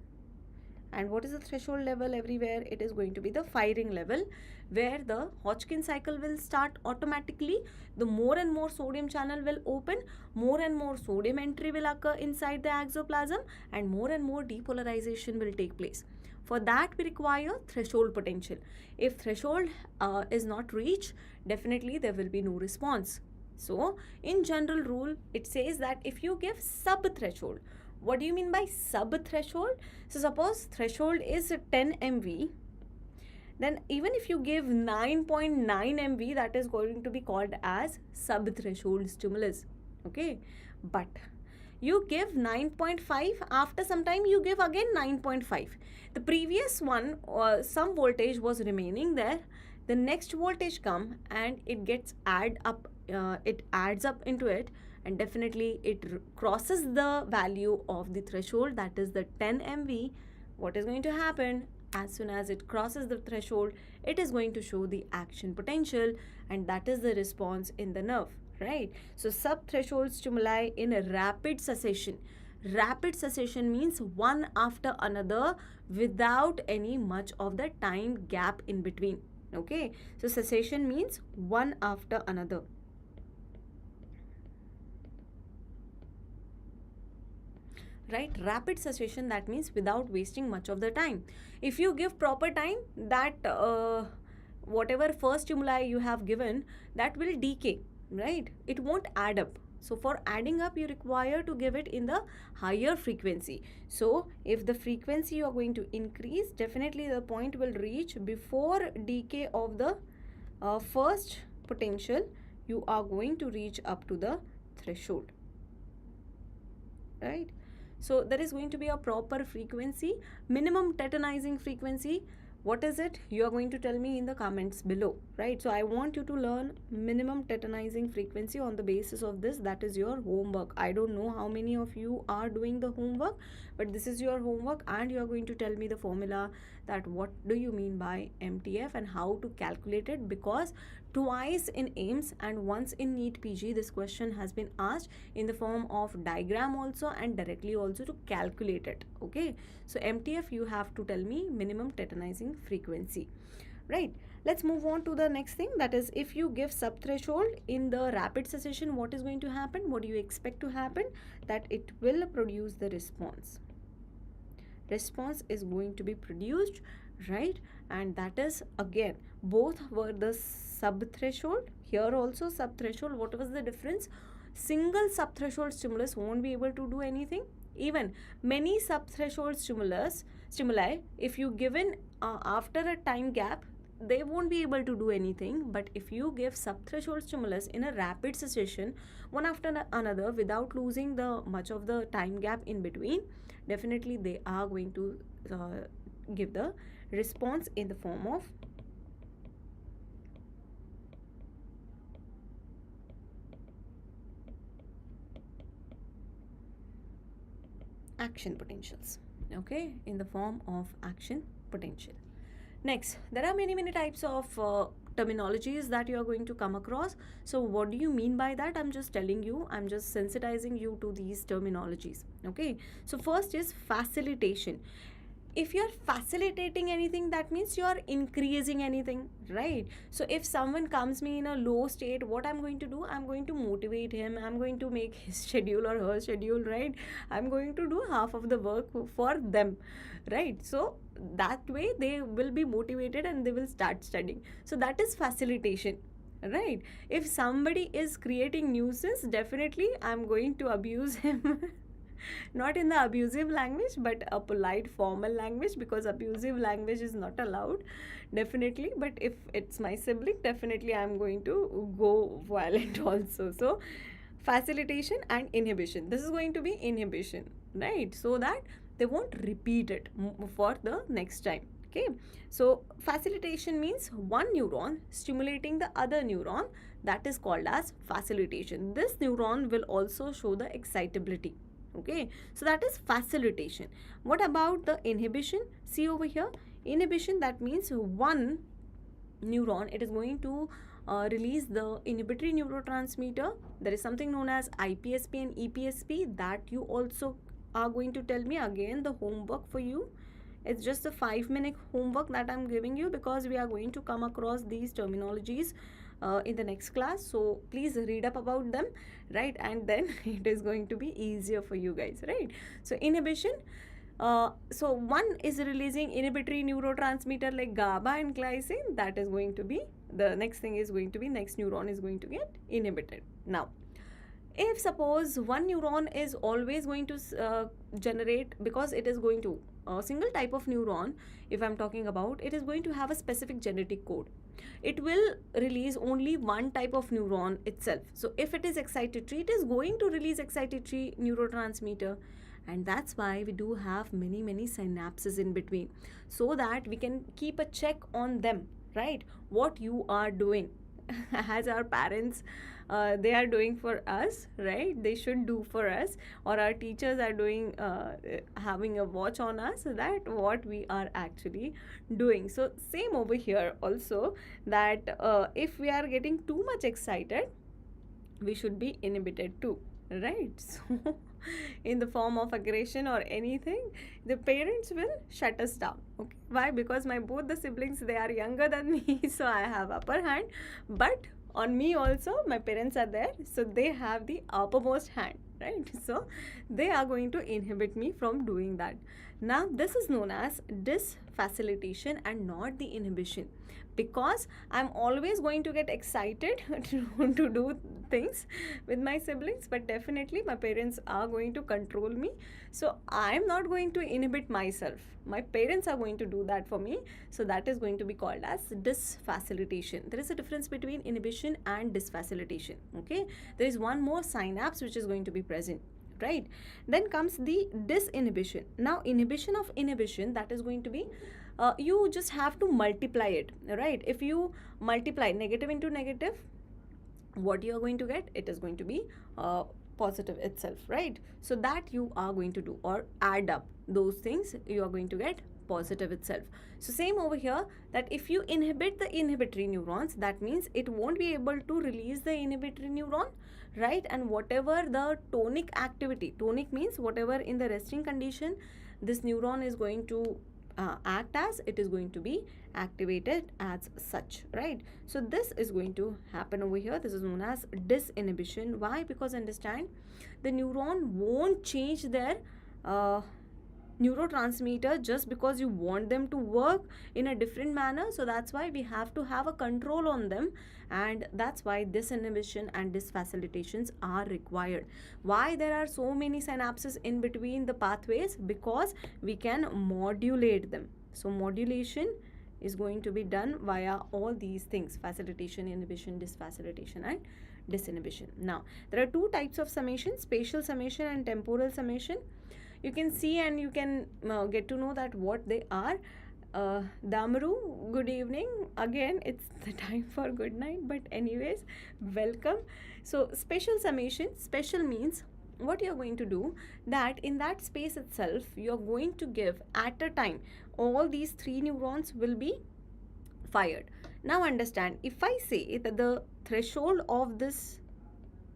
And what is the threshold level everywhere? It is going to be the firing level, where the Hodgkin cycle will start automatically. The more and more sodium channel will open, more and more sodium entry will occur inside the exoplasm, and more depolarization will take place. For that, we require threshold potential. If threshold is not reached, definitely there will be no response. So in general rule, it says that if you give sub-threshold, what do you mean by sub-threshold? So suppose threshold is 10 MV, then even if you give 9.9 MV, that is going to be called as sub-threshold stimulus. Okay, but you give 9.5, after some time you give again 9.5. The previous one, some voltage was remaining there, the next voltage come and it gets it adds up into it, and definitely it crosses the value of the threshold, that is the 10 MV. What is going to happen? As soon as it crosses the threshold, it is going to show the action potential, and that is the response in the nerve, right? So sub-threshold stimuli in a rapid cessation. Rapid cessation means one after another without any much of the time gap in between. Okay, so cessation means one after another. Right, rapid cessation, that means without wasting much of the time. If you give proper time, that whatever first stimuli you have given, that will decay, right? It won't add up. So for adding up, you require to give it in the higher frequency. So if the frequency you are going to increase, definitely the point will reach before decay of the first potential, you are going to reach up to the threshold, right? So there is going to be a proper frequency, minimum tetanizing frequency. What is it? You are going to tell me in the comments below, right? So I want you to learn minimum tetanizing frequency. On the basis of this, that is your homework. I don't know how many of you are doing the homework, but this is your homework, and you are going to tell me the formula, that what do you mean by MTF and how to calculate it, because twice in AIMS and once in NEET PG this question has been asked in the form of diagram also and directly also to calculate it. Okay, so MTF, you have to tell me minimum tetanizing frequency, right? Let's move on to the next thing, that is if you give sub-threshold in the rapid cessation, what is going to happen? What do you expect to happen? That it will produce the response. Response is going to be produced, right? And that is, again, both were the sub-threshold, here also sub-threshold. What was the difference? Single sub-threshold stimulus won't be able to do anything. Even many sub-threshold stimuli, if you given after a time gap, they won't be able to do anything. But if you give sub-threshold stimulus in a rapid cessation, one after another, without losing the much of the time gap in between, definitely they are going to give the response in the form of action potentials. Okay, in the form of action potential. Next, there are many types of terminologies that you are going to come across. So what do you mean by that? I'm just telling you, I'm just sensitizing you to these terminologies. Okay, so first is facilitation. If you're facilitating anything, that means you are increasing anything, right? So if someone comes me in a low state, what I'm going to do? I'm going to motivate him. I'm going to make his schedule or her schedule, right? I'm going to do half of the work for them, right? So that way they will be motivated and they will start studying. So that is facilitation, right? If somebody is creating nuisance, definitely I'm going to abuse him. Not in the abusive language, but a polite formal language, because abusive language is not allowed, definitely. But if it's my sibling, definitely I'm going to go violent also. So facilitation and inhibition, this is going to be inhibition, right? So that they won't repeat it for the next time. Okay, so facilitation means one neuron stimulating the other neuron, that is called as facilitation. This neuron will also show the excitability. Okay, so that is facilitation. What about the inhibition? See over here, inhibition, that means one neuron, it is going to release the inhibitory neurotransmitter. There is something known as IPSP and EPSP, that you also are going to tell me. Again, the homework for you, it's just a 5-minute homework that I'm giving you, because we are going to come across these terminologies in the next class. So please read up about them, right? And then it is going to be easier for you guys, right? So inhibition, so one is releasing inhibitory neurotransmitter like GABA and glycine, that is going to be the next thing, is going to be next neuron is going to get inhibited. Now, if suppose one neuron is always going to generate, because it is going to a single type of neuron, if I'm talking about, it is going to have a specific genetic code. It will release only one type of neuron itself. So if it is excitatory, it is going to release excitatory neurotransmitter, and that's why we do have many synapses in between, so that we can keep a check on them, right? What you are doing as our parents, they are doing for us, right? They should do for us, or our teachers are doing, having a watch on us, that what we are actually doing. So same over here also, that if we are getting too much excited, we should be inhibited too, right? So in the form of aggression or anything, the parents will shut us down. Okay, why? Because my both the siblings, they are younger than me, so I have upper hand. But on me also, my parents are there, so they have the uppermost hand, right? So they are going to inhibit me from doing that. Now this is known as disfacilitation and not the inhibition, because I'm always going to get excited to do things with my siblings, but definitely my parents are going to control me. So I'm not going to inhibit myself. My parents are going to do that for me. So that is going to be called as disfacilitation. There is a difference between inhibition and disfacilitation. Okay, there is one more synapse which is going to be present, right? Then comes the disinhibition. Now inhibition of inhibition, that is going to be, you just have to multiply it, right? If you multiply negative into negative, what you are going to get, it is going to be positive itself, right? So that you are going to do, or add up those things, you are going to get positive itself. So same over here, that if you inhibit the inhibitory neurons, that means it won't be able to release the inhibitory neuron, right? And whatever the tonic activity, tonic means whatever in the resting condition this neuron is going to act as, it is going to be activated as such, right? So this is going to happen over here. This is known as disinhibition. Why? Because understand, the neuron won't change their neurotransmitter just because you want them to work in a different manner. So that's why we have to have a control on them, and that's why disinhibition and disfacilitations are required. Why there are so many synapses in between the pathways? Because we can modulate them. So modulation is going to be done via all these things: facilitation, inhibition, disfacilitation, and disinhibition. Now there are two types of summation: spatial summation and temporal summation. You can see and you can get to know that what they are. Damaru, good evening. Again, it's the time for good night, but anyways, welcome. So spatial summation, special means what you're going to do, that in that space itself, you're going to give at a time, all these three neurons will be fired. Now understand, if I say that the threshold of this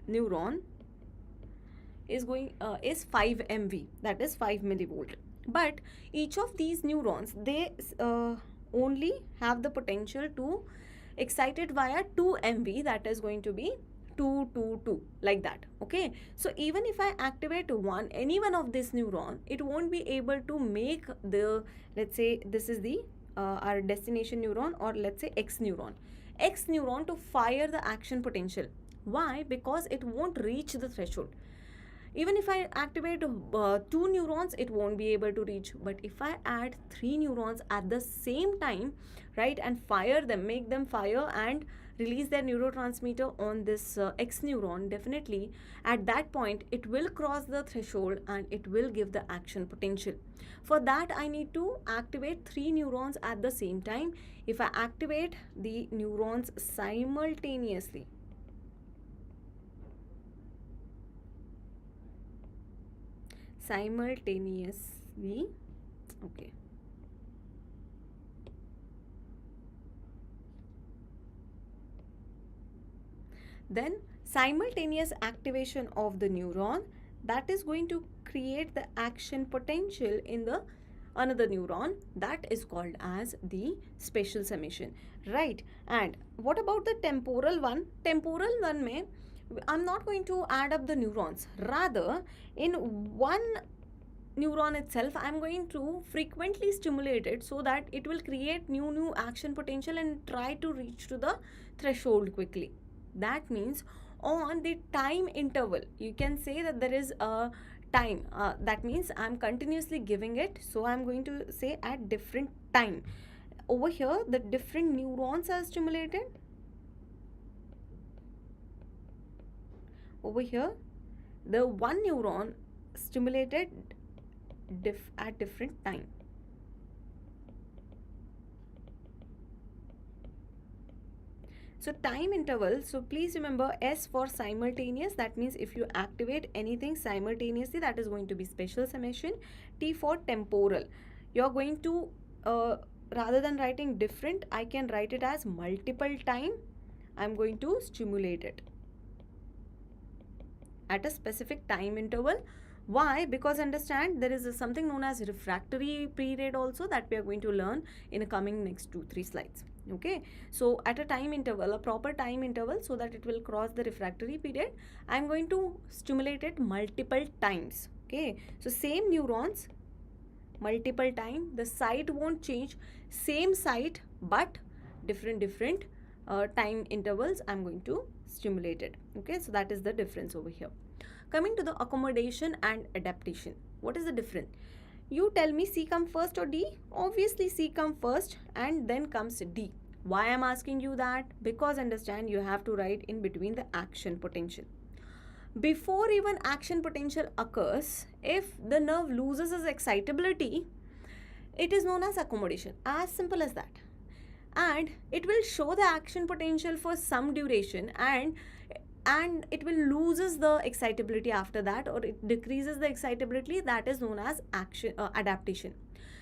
neuron is 5 MV, that is 5 millivolt, but each of these neurons, they only have the potential to excite it via 2 MV, that is going to be 2 like that. Okay, so even if I activate any one of this neuron, it won't be able to make the, let's say this is the our destination neuron, or let's say X neuron to fire the action potential. Why? Because it won't reach the threshold. Even if I activate 2 neurons, it won't be able to reach. But if I add 3 neurons at the same time, right, and fire them, make them fire and release their neurotransmitter on this X neuron, definitely at that point it will cross the threshold and it will give the action potential. For that, I need to activate 3 neurons at the same time. If I activate the neurons simultaneously, okay, then simultaneous activation of the neuron, that is going to create the action potential in the another neuron, that is called as the spatial summation, right? And what about the temporal one? Temporal one mein, I'm not going to add up the neurons. Rather, in one neuron itself, I'm going to frequently stimulate it so that it will create new action potential and try to reach to the threshold quickly. That means on the time interval. You can say that there is a time, that means I'm continuously giving it, so I'm going to say at different time. Over here the different neurons are stimulated. Over here the one neuron stimulated at different time. So time interval, so please remember S for simultaneous, that means if you activate anything simultaneously, that is going to be special summation. T for temporal, you're going to rather than writing different, I can write it as multiple time. I'm going to stimulate it at a specific time interval. Why? Because understand, there is something known as refractory period also that we are going to learn in the coming next 2-3 slides. Okay, so at a time interval, a proper time interval, so that it will cross the refractory period, I am going to stimulate it multiple times. Okay, so same neurons, multiple time, the site won't change, same site but different time intervals I'm going to stimulate it. Okay, so that is the difference over here. Coming to the accommodation and adaptation, what is the difference? You tell me, C come first or D? Obviously C come first and then comes D. Why I'm asking you that? Because understand, you have to write in between the action potential. Before even action potential occurs, if the nerve loses its excitability, it is known as accommodation. As simple as that. And it will show the action potential for some duration and it will loses the excitability after that, or it decreases the excitability. That is known as action adaptation.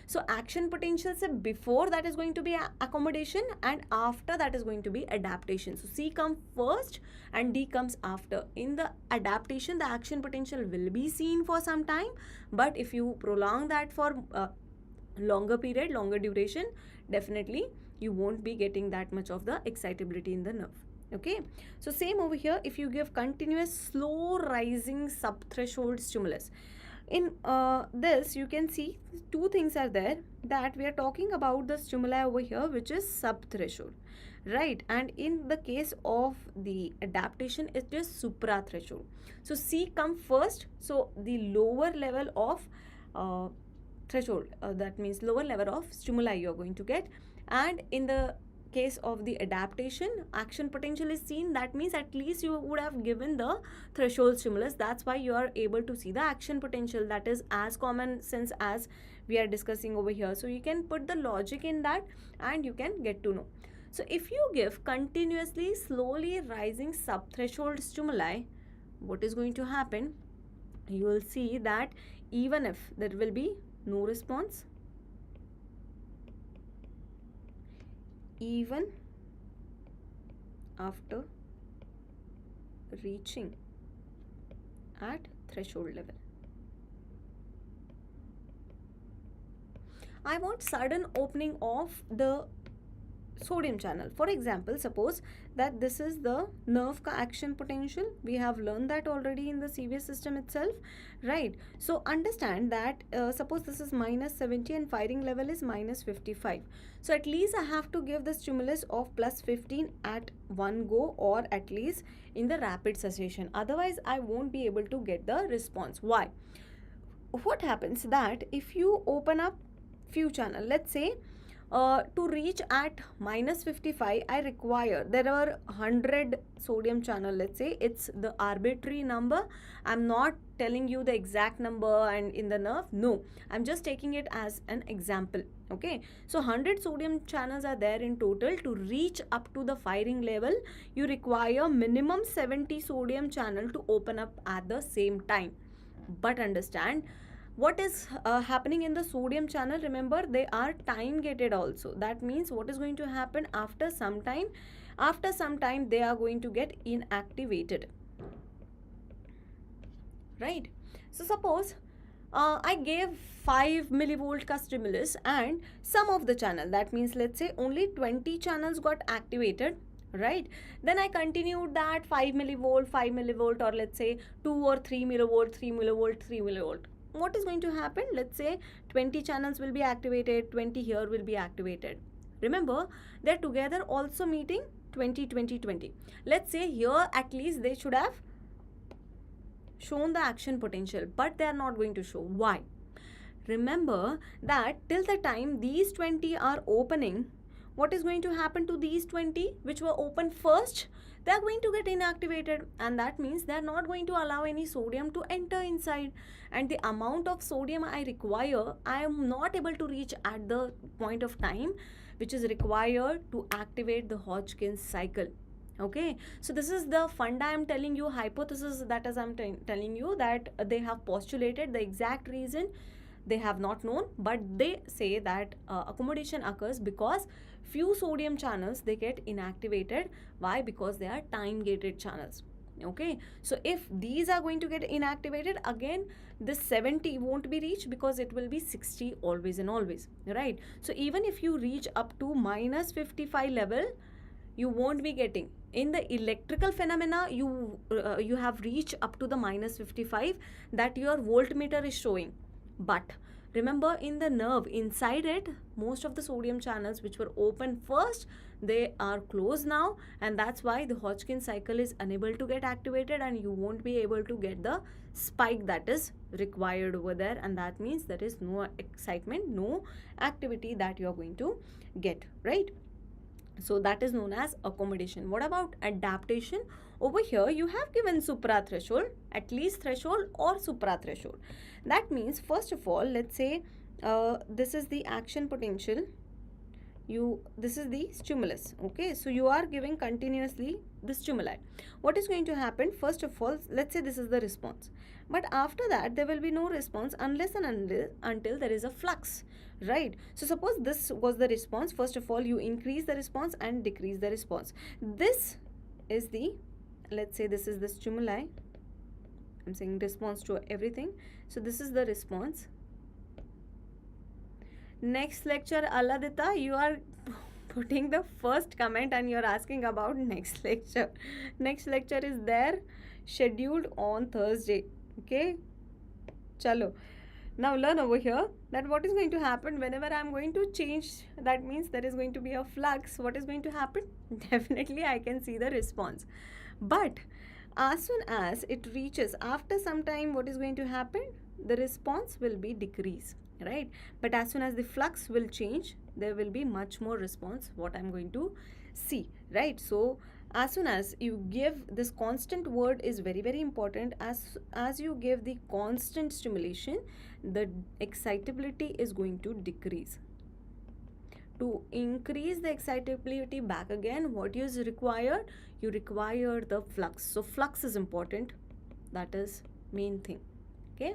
So action potential se before that is going to be accommodation, and after that is going to be adaptation. So C comes first and D comes after. In the adaptation, the action potential will be seen for some time, but if you prolong that for longer period, longer duration, definitely you won't be getting that much of the excitability in the nerve. Okay, so same over here. If you give continuous slow rising subthreshold stimulus, in this you can see two things are there, that we are talking about the stimuli over here which is subthreshold, right? And in the case of the adaptation, it is suprathreshold. So C come first, so the lower level of threshold, that means lower level of stimuli you are going to get. And in the case of the adaptation, action potential is seen, that means at least you would have given the threshold stimulus. That's why you are able to see the action potential. That is as common sense as we are discussing over here. So you can put the logic in that and you can get to know. So if you give continuously slowly rising subthreshold stimuli, what is going to happen? You will see that even if there will be no response, even after reaching at threshold level, I want sudden opening of the sodium channel. For example, suppose that this is the nerve action potential. We have learned that already in the CVS system itself, right? So understand that suppose this is -70 and firing level is -55. So at least I have to give the stimulus of +15 at one go, or at least in the rapid cessation. Otherwise, I won't be able to get the response. Why? What happens that if you open up few channel, let's say to reach at -55, I require, there are 100 sodium channel, let's say it's the arbitrary number. I'm not telling you the exact number and in the nerve, no, I'm just taking it as an example. Okay, so 100 sodium channels are there in total. To reach up to the firing level, you require minimum 70 sodium channel to open up at the same time. But understand, what is happening in the sodium channel? Remember, they are time gated also. That means what is going to happen after some time? After some time, they are going to get inactivated, right? So suppose I gave 5 millivolt stimulus and some of the channel, that means let's say only 20 channels got activated, right? Then I continued that 5 millivolt, or let's say 2 or 3 millivolt, 3 millivolt, 3 millivolt. What is going to happen? Let's say 20 channels will be activated, 20 here will be activated. Remember, they're together also meeting 20 20 20. Let's say here at least they should have shown the action potential, but they are not going to show. Why? Remember that till the time these 20 are opening, what is going to happen to these 20 which were open first? They are going to get inactivated, and that means they are not going to allow any sodium to enter inside, and the amount of sodium I require, I am not able to reach at the point of time which is required to activate the Hodgkin cycle. Okay, so this is the funda I'm telling you, hypothesis, that is I'm telling you that they have postulated. The exact reason they have not known, but they say that accommodation occurs because few sodium channels they get inactivated. Why? Because they are time gated channels. Okay, so if these are going to get inactivated, again this 70 won't be reached because it will be 60 always and always, right? So even if you reach up to minus 55 level, you won't be getting. In the electrical phenomena, you have reached up to the minus 55 that your voltmeter is showing. But remember, in the nerve inside it, most of the sodium channels which were open first, they are closed now, and that's why the Hodgkin cycle is unable to get activated, and you won't be able to get the spike that is required over there, and that means there is no excitement, no activity that you are going to get, right? So that is known as accommodation. What about adaptation? Over here you have given supra threshold, at least threshold, or supra threshold. That means, first of all, let's say this is the action potential, this is the stimulus. Okay, so you are giving continuously the stimuli. What is going to happen? First of all, let's say this is the response, but after that there will be no response unless and until there is a flux, right? So suppose this was the response. First of all, you increase the response and decrease the response. This is the, let's say this is the stimuli, I'm saying response to everything. So this is the response. Next lecture, Alladita, you are putting the first comment and you are asking about next lecture. Next lecture is there, scheduled on Thursday. Okay, chalo. Now learn over here that what is going to happen whenever I am going to change, that means there is going to be a flux. What is going to happen? Definitely I can see the response. But as soon as it reaches, after some time, what is going to happen? The response will be decrease, right? But as soon as the flux will change, there will be much more response, what I'm going to see, right? So as soon as you give this constant word is very, very important. As you give the constant stimulation, the excitability is going to decrease. To increase the excitability back again, what is required? You require the flux. So flux is important. That is main thing. Okay,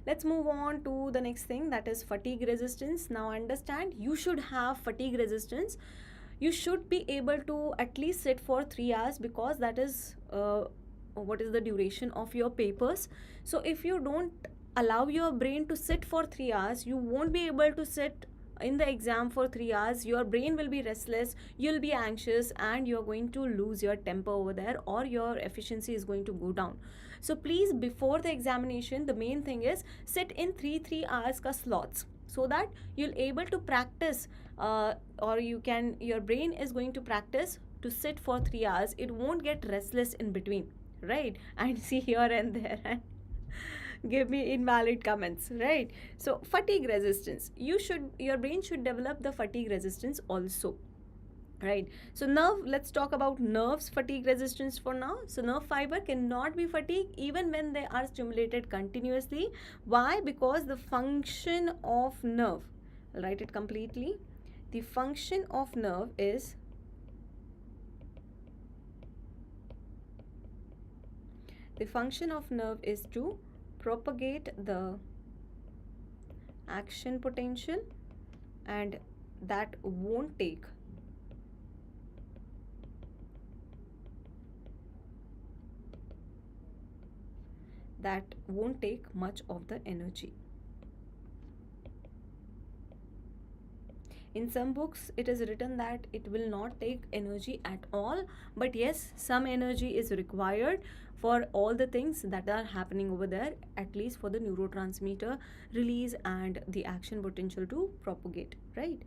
let's move on to the next thing, that is fatigue resistance. Now understand, you should have fatigue resistance. You should be able to at least sit for 3 hours, because that is what is the duration of your papers. So if you don't allow your brain to sit for 3 hours, you won't be able to sit in the exam for 3 hours. Your brain will be restless, you'll be anxious, and you're going to lose your temper over there, or your efficiency is going to go down. So please, before the examination, the main thing is sit in 3 hours ka slots, so that you'll able to practice, or your brain is going to practice to sit for 3 hours. It won't get restless in between, right? And see here and there and give me invalid comments, right? So fatigue resistance, your brain should develop the fatigue resistance also, right? So nerve, let's talk about nerves fatigue resistance for now. So nerve fiber cannot be fatigued even when they are stimulated continuously. Why? Because the function of nerve, I'll write it completely. The function of nerve is to propagate the action potential, and that won't take much of the energy. In some books it is written that it will not take energy at all, but yes, some energy is required for all the things that are happening over there, at least for the neurotransmitter release and the action potential to propagate, right?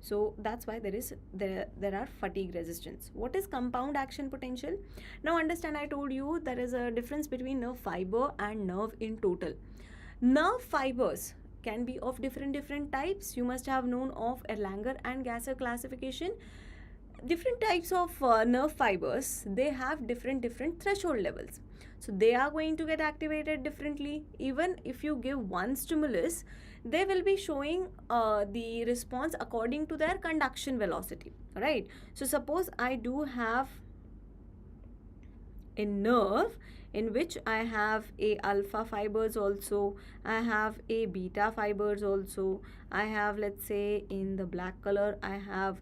So that's why there are fatigue resistance. What is compound action potential? Now understand, I told you there is a difference between nerve fiber and nerve in total. Nerve fibers can be of different types. You must have known of Erlanger and Gasser classification. Different types of nerve fibers, they have different threshold levels, so they are going to get activated differently. Even if you give one stimulus, they will be showing the response according to their conduction velocity, right? So suppose I do have a nerve in which I have a alpha fibers also, I have a beta fibers also, I have, let's say in the black color, I have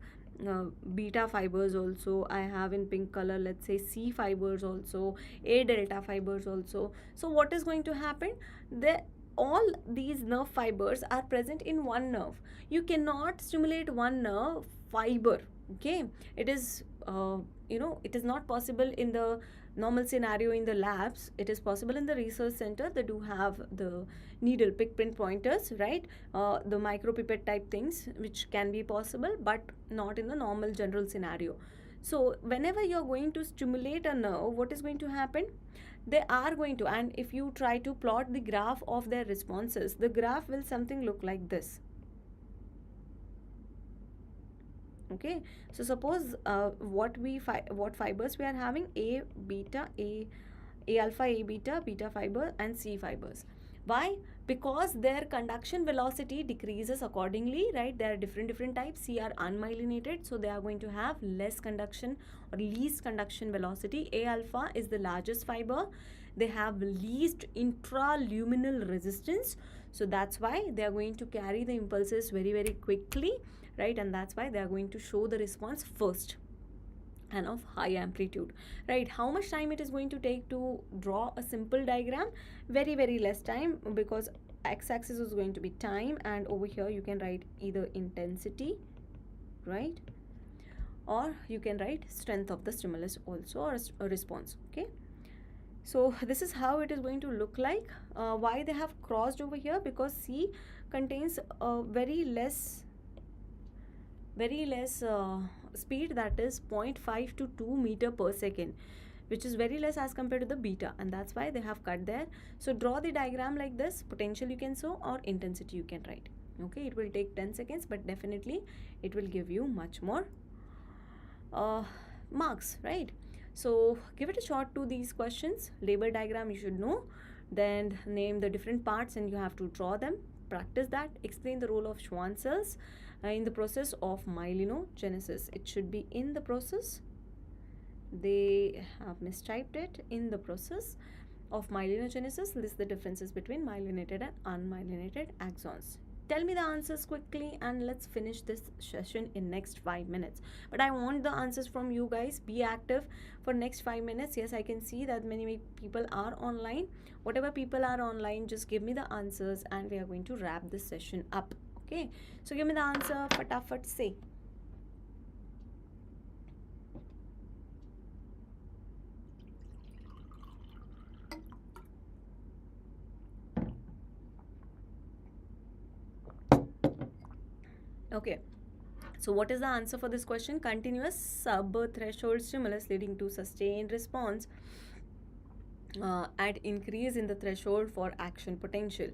beta fibers also, I have in pink color, let's say C fibers also, A delta fibers also. So what is going to happen? All these nerve fibers are present in one nerve. You cannot stimulate one nerve fiber, okay? It is it is not possible in the normal scenario in the labs. It is possible in the research center. They do have the needle pick print pointers, right? The micropipette type things which can be possible, but not in the normal general scenario. So whenever you're going to stimulate a nerve, what is going to happen? They are going to, and if you try to plot the graph of their responses, the graph will something look like this. Okay, so suppose what fibers we are having: A beta, A alpha, A beta, beta fiber, and C fibers. Why? Because their conduction velocity decreases accordingly, right? There are different types. C are unmyelinated, so they are going to have less conduction or least conduction velocity. A alpha is the largest fiber. They have least intraluminal resistance, so that's why they are going to carry the impulses very quickly, right? And that's why they are going to show the response first and of high amplitude, right? How much time it is going to take to draw a simple diagram? Very less time, because x-axis is going to be time, and over here you can write either intensity, right, or you can write strength of the stimulus also, or a response. Okay, so this is how it is going to look like. Why they have crossed over here? Because C contains very less speed, that is 0.5 to 2 meter per second, which is very less as compared to the beta, and that's why they have cut there. So draw the diagram like this. Potential you can show, or intensity you can write. Okay, it will take 10 seconds, but definitely it will give you much more marks, right? So give it a shot to these questions. Label diagram you should know, then name the different parts and you have to draw them. Practice that. Explain the role of Schwann cells in the process of myelinogenesis. It should be in the process. They have mistyped it. In the process of myelinogenesis. List the differences between myelinated and unmyelinated axons. Tell me the answers quickly and let's finish this session in next 5 minutes. But I want the answers from you guys. Be active for next 5 minutes. Yes, I can see that many people are online. Whatever people are online, just give me the answers and we are going to wrap this session up. Okay, so give me the answer. Fatafat say. Okay, so what is the answer for this question? Continuous sub-threshold stimulus leading to sustained response at increase in the threshold for action potential,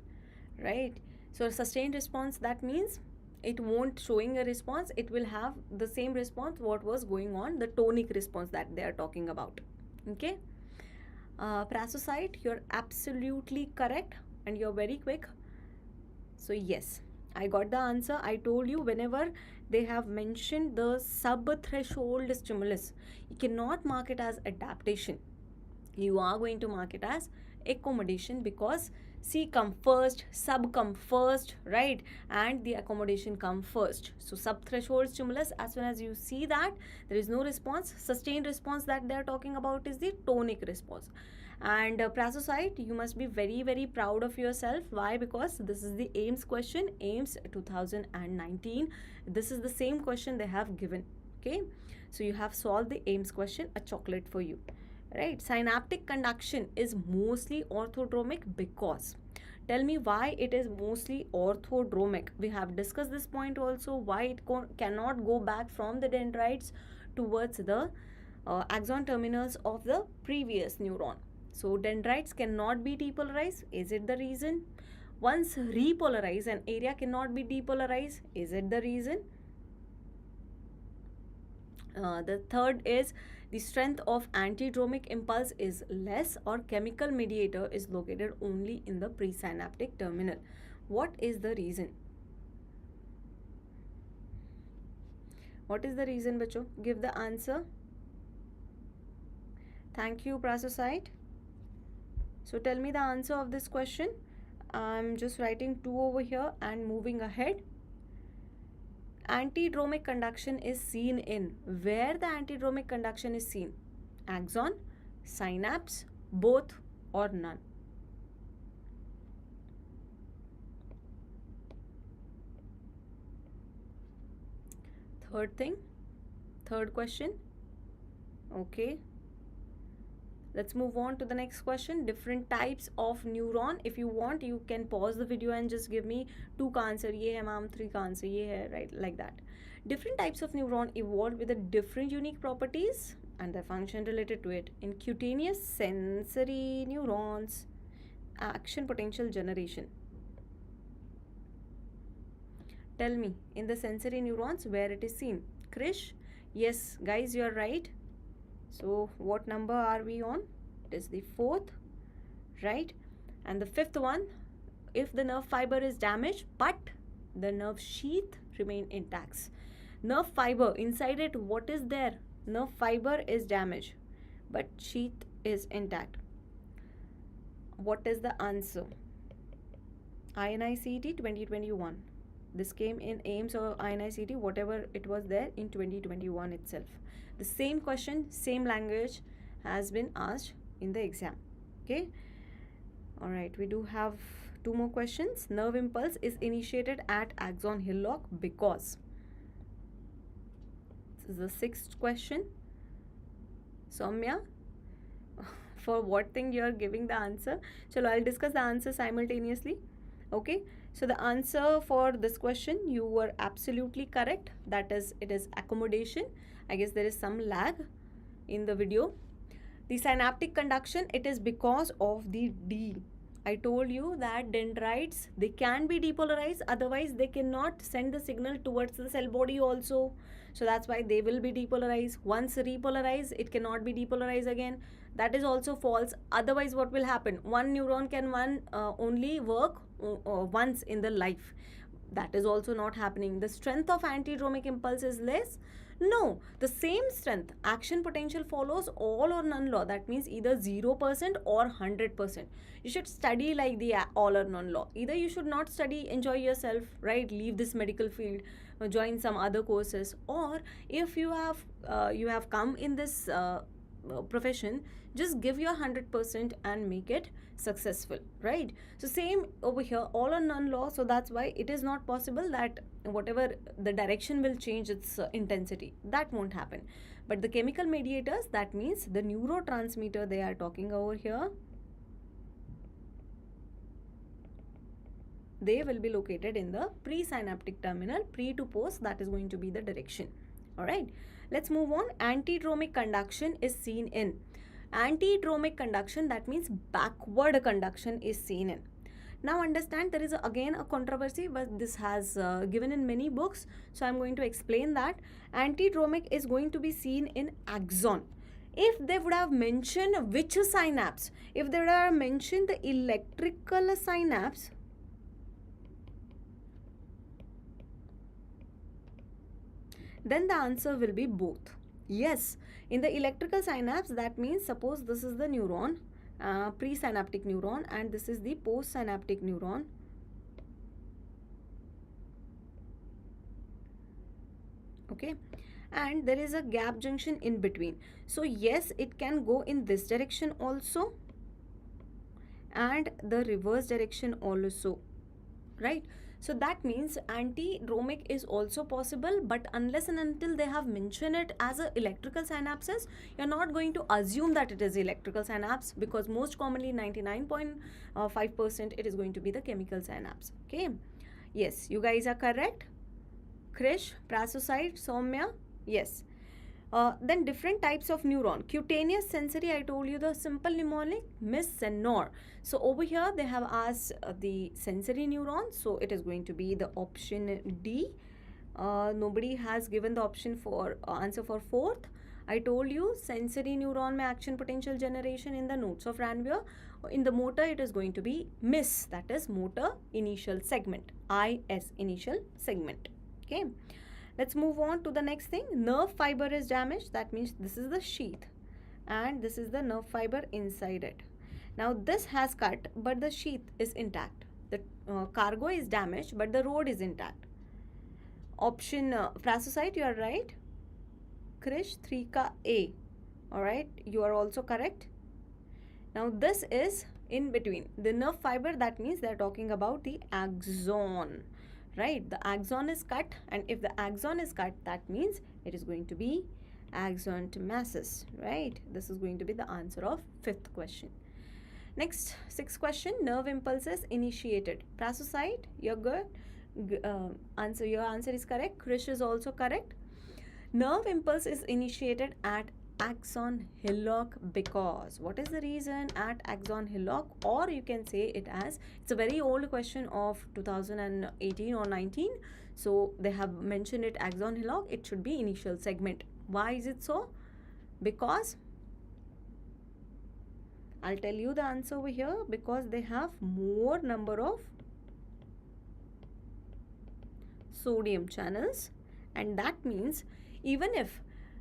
right? So sustained response, that means it won't showing a response, it will have the same response what was going on, the tonic response that they are talking about. Okay, prasocyte, you're absolutely correct and you're very quick. So yes, I got the answer. I told you, whenever they have mentioned the sub-threshold stimulus, you cannot mark it as adaptation. You are going to mark it as accommodation, because C come first, sub come first, right? And the accommodation come first. So sub-threshold stimulus, as soon as you see that there is no response, sustained response that they are talking about is the tonic response. And prasocyte, you must be very proud of yourself. Why? Because this is the AIMS question, AIMS 2019. This is the same question they have given. Okay, so you have solved the AIMS question. A chocolate for you, right? Synaptic conduction is mostly orthodromic because Tell me why it is mostly orthodromic. We have discussed this point also, why it cannot go back from the dendrites towards the axon terminus of the previous neuron. So dendrites cannot be depolarized. Is it the reason? Once repolarized, an area cannot be depolarized. Is it the reason? The third is the strength of antidromic impulse is less, or chemical mediator is located only in the presynaptic terminal. What is the reason? What is the reason, bacho? Give the answer. Thank you, Prasocyte. So tell me the answer of this question. I'm just writing 2 over here and moving ahead. Antidromic conduction is seen in. Where the antidromic conduction is seen? Axon, synapse, both, or none? Third question. Okay. Let's move on to the next question. Different types of neuron. If you want, you can pause the video and just give me 2 का answer. ये है ma'am, 3 का answer. ये है, right? Like that. Different types of neuron evolved with the different unique properties and the function related to it. In cutaneous sensory neurons, action potential generation. Tell me, in the sensory neurons, where it is seen? Krish? Yes, guys, you're right. So what number are we on? It is the 4th, right? And the 5th one, if the nerve fiber is damaged but the nerve sheath remain intact. Nerve fiber, inside it, what is there? Nerve fiber is damaged but sheath is intact. What is the answer? INICET 2021. This came in AIMS or INICET, whatever it was there in 2021 itself. The same question, same language has been asked in the exam. Okay. All right. We do have 2 more questions. Nerve impulse is initiated at axon hillock because. This is the 6th question. Soumya, for what thing you are giving the answer? Chalo, I'll discuss the answer simultaneously. Okay. So the answer for this question, you were absolutely correct. That is, it is accommodation. I guess there is some lag in the video. The synaptic conduction, it is because of the D. I told you that dendrites, they can be depolarized, otherwise they cannot send the signal towards the cell body also. So that's why they will be depolarized. Once repolarized, it cannot be depolarized again. That is also false. Otherwise, what will happen? One neuron can only work once in the life. That is also not happening. The strength of antidromic impulse is less. No, the same strength. Action potential follows all or none law. That means either 0% or 100%. You should study like the all or none law. Either you should not study, enjoy yourself, right? Leave this medical field, join some other courses. Or if you have come in this profession, just give your 100% and make it successful, right? So same over here, all or none law. So that's why it is not possible that whatever the direction will change its intensity. That won't happen. But the chemical mediators, that means the neurotransmitter they are talking over here, they will be located in the presynaptic terminal. Pre to post, that is going to be the direction. All right, let's move on. Antidromic conduction is seen in. Antidromic conduction, that means backward conduction is seen in. Now understand, there is again a controversy, but this has given in many books. So I'm going to explain that. Antidromic is going to be seen in axon. If they would have mentioned which synapse, if they would have mentioned the electrical synapse, then the answer will be both. Yes, in the electrical synapse, that means suppose this is the neuron, presynaptic neuron, and this is the postsynaptic neuron. Okay, and there is a gap junction in between. So yes, it can go in this direction also and the reverse direction also, right? So that means antidromic is also possible, but unless and until they have mentioned it as a electrical synapses, you're not going to assume that it is electrical synapse, because most commonly 99.5% it is going to be the chemical synapse. Okay. Yes, you guys are correct. Krish, Prasocyte, Soumya, yes. Then different types of neuron. Cutaneous sensory, I told you the simple mnemonic, miss and nor. So over here they have asked the sensory neuron. So it is going to be the option D. Nobody has given the option for answer for fourth. I told you sensory neuron में action potential generation in the nodes of Ranvier. In the motor it is going to be MIS, that is motor initial segment, IS initial segment. Okay. Let's move on to the next thing. Nerve fiber is damaged. That means this is the sheath and this is the nerve fiber inside it. Now this has cut but the sheath is intact. The cargo is damaged but the rod is intact. Option Prasocyte, you are right. Krish, 3 ka A. Alright, you are also correct. Now this is in between. The nerve fiber, that means they are talking about the axon. Right, the axon is cut, and if the axon is cut, that means it is going to be axontomasis, right? This is going to be the answer of fifth question. Next, sixth question, nerve impulses initiated. Prasocyte, you're good. Your answer is correct. Krish is also correct. Nerve impulse is initiated at axon hillock because, what is the reason at axon hillock? Or you can say it as, it's a very old question of 2018 or 19, so they have mentioned it axon hillock. It should be initial segment. Why is it so? Because I'll tell you the answer over here, because they have more number of sodium channels, and that means even if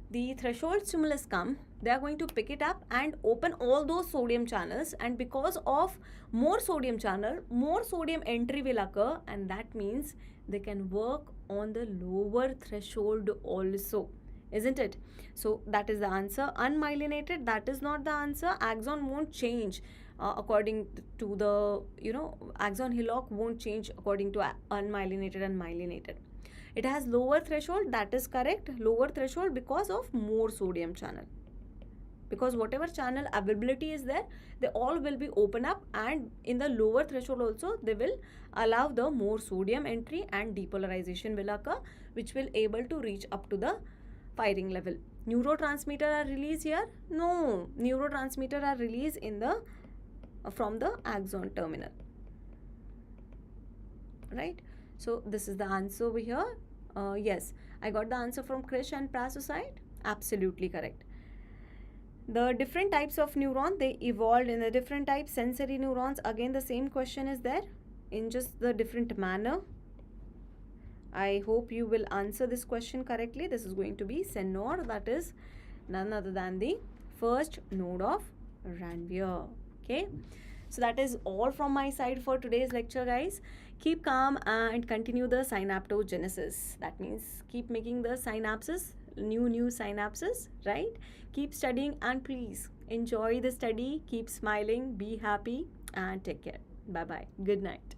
the threshold stimulus come, they are going to pick it up and open all those sodium channels, and because of more sodium channel, more sodium entry will occur, and that means they can work on the lower threshold also, isn't it? So that is the answer. Unmyelinated, that is not the answer. Axon won't change according to the, axon hillock won't change according to unmyelinated and myelinated. It has lower threshold, that is correct. Lower threshold because of more sodium channel. Because whatever channel availability is there, they all will be open up, and in the lower threshold also they will allow the more sodium entry and depolarization will occur, which will able to reach up to the firing level. Neurotransmitter are released here? No, neurotransmitter are released in the from the axon terminal. Right? So this is the answer over here. Yes, I got the answer from Krish and Prasocyte. Absolutely correct. The different types of neuron, they evolved in the different types. Sensory neurons, again the same question is there in just the different manner. I hope you will answer this question correctly. This is going to be Senor, that is none other than the first node of Ranvier. Okay. So that is all from my side for today's lecture, guys. Keep calm and continue the synaptogenesis. That means keep making the synapses, new synapses, right? Keep studying and please enjoy the study. Keep smiling, be happy and take care. Bye-bye. Good night.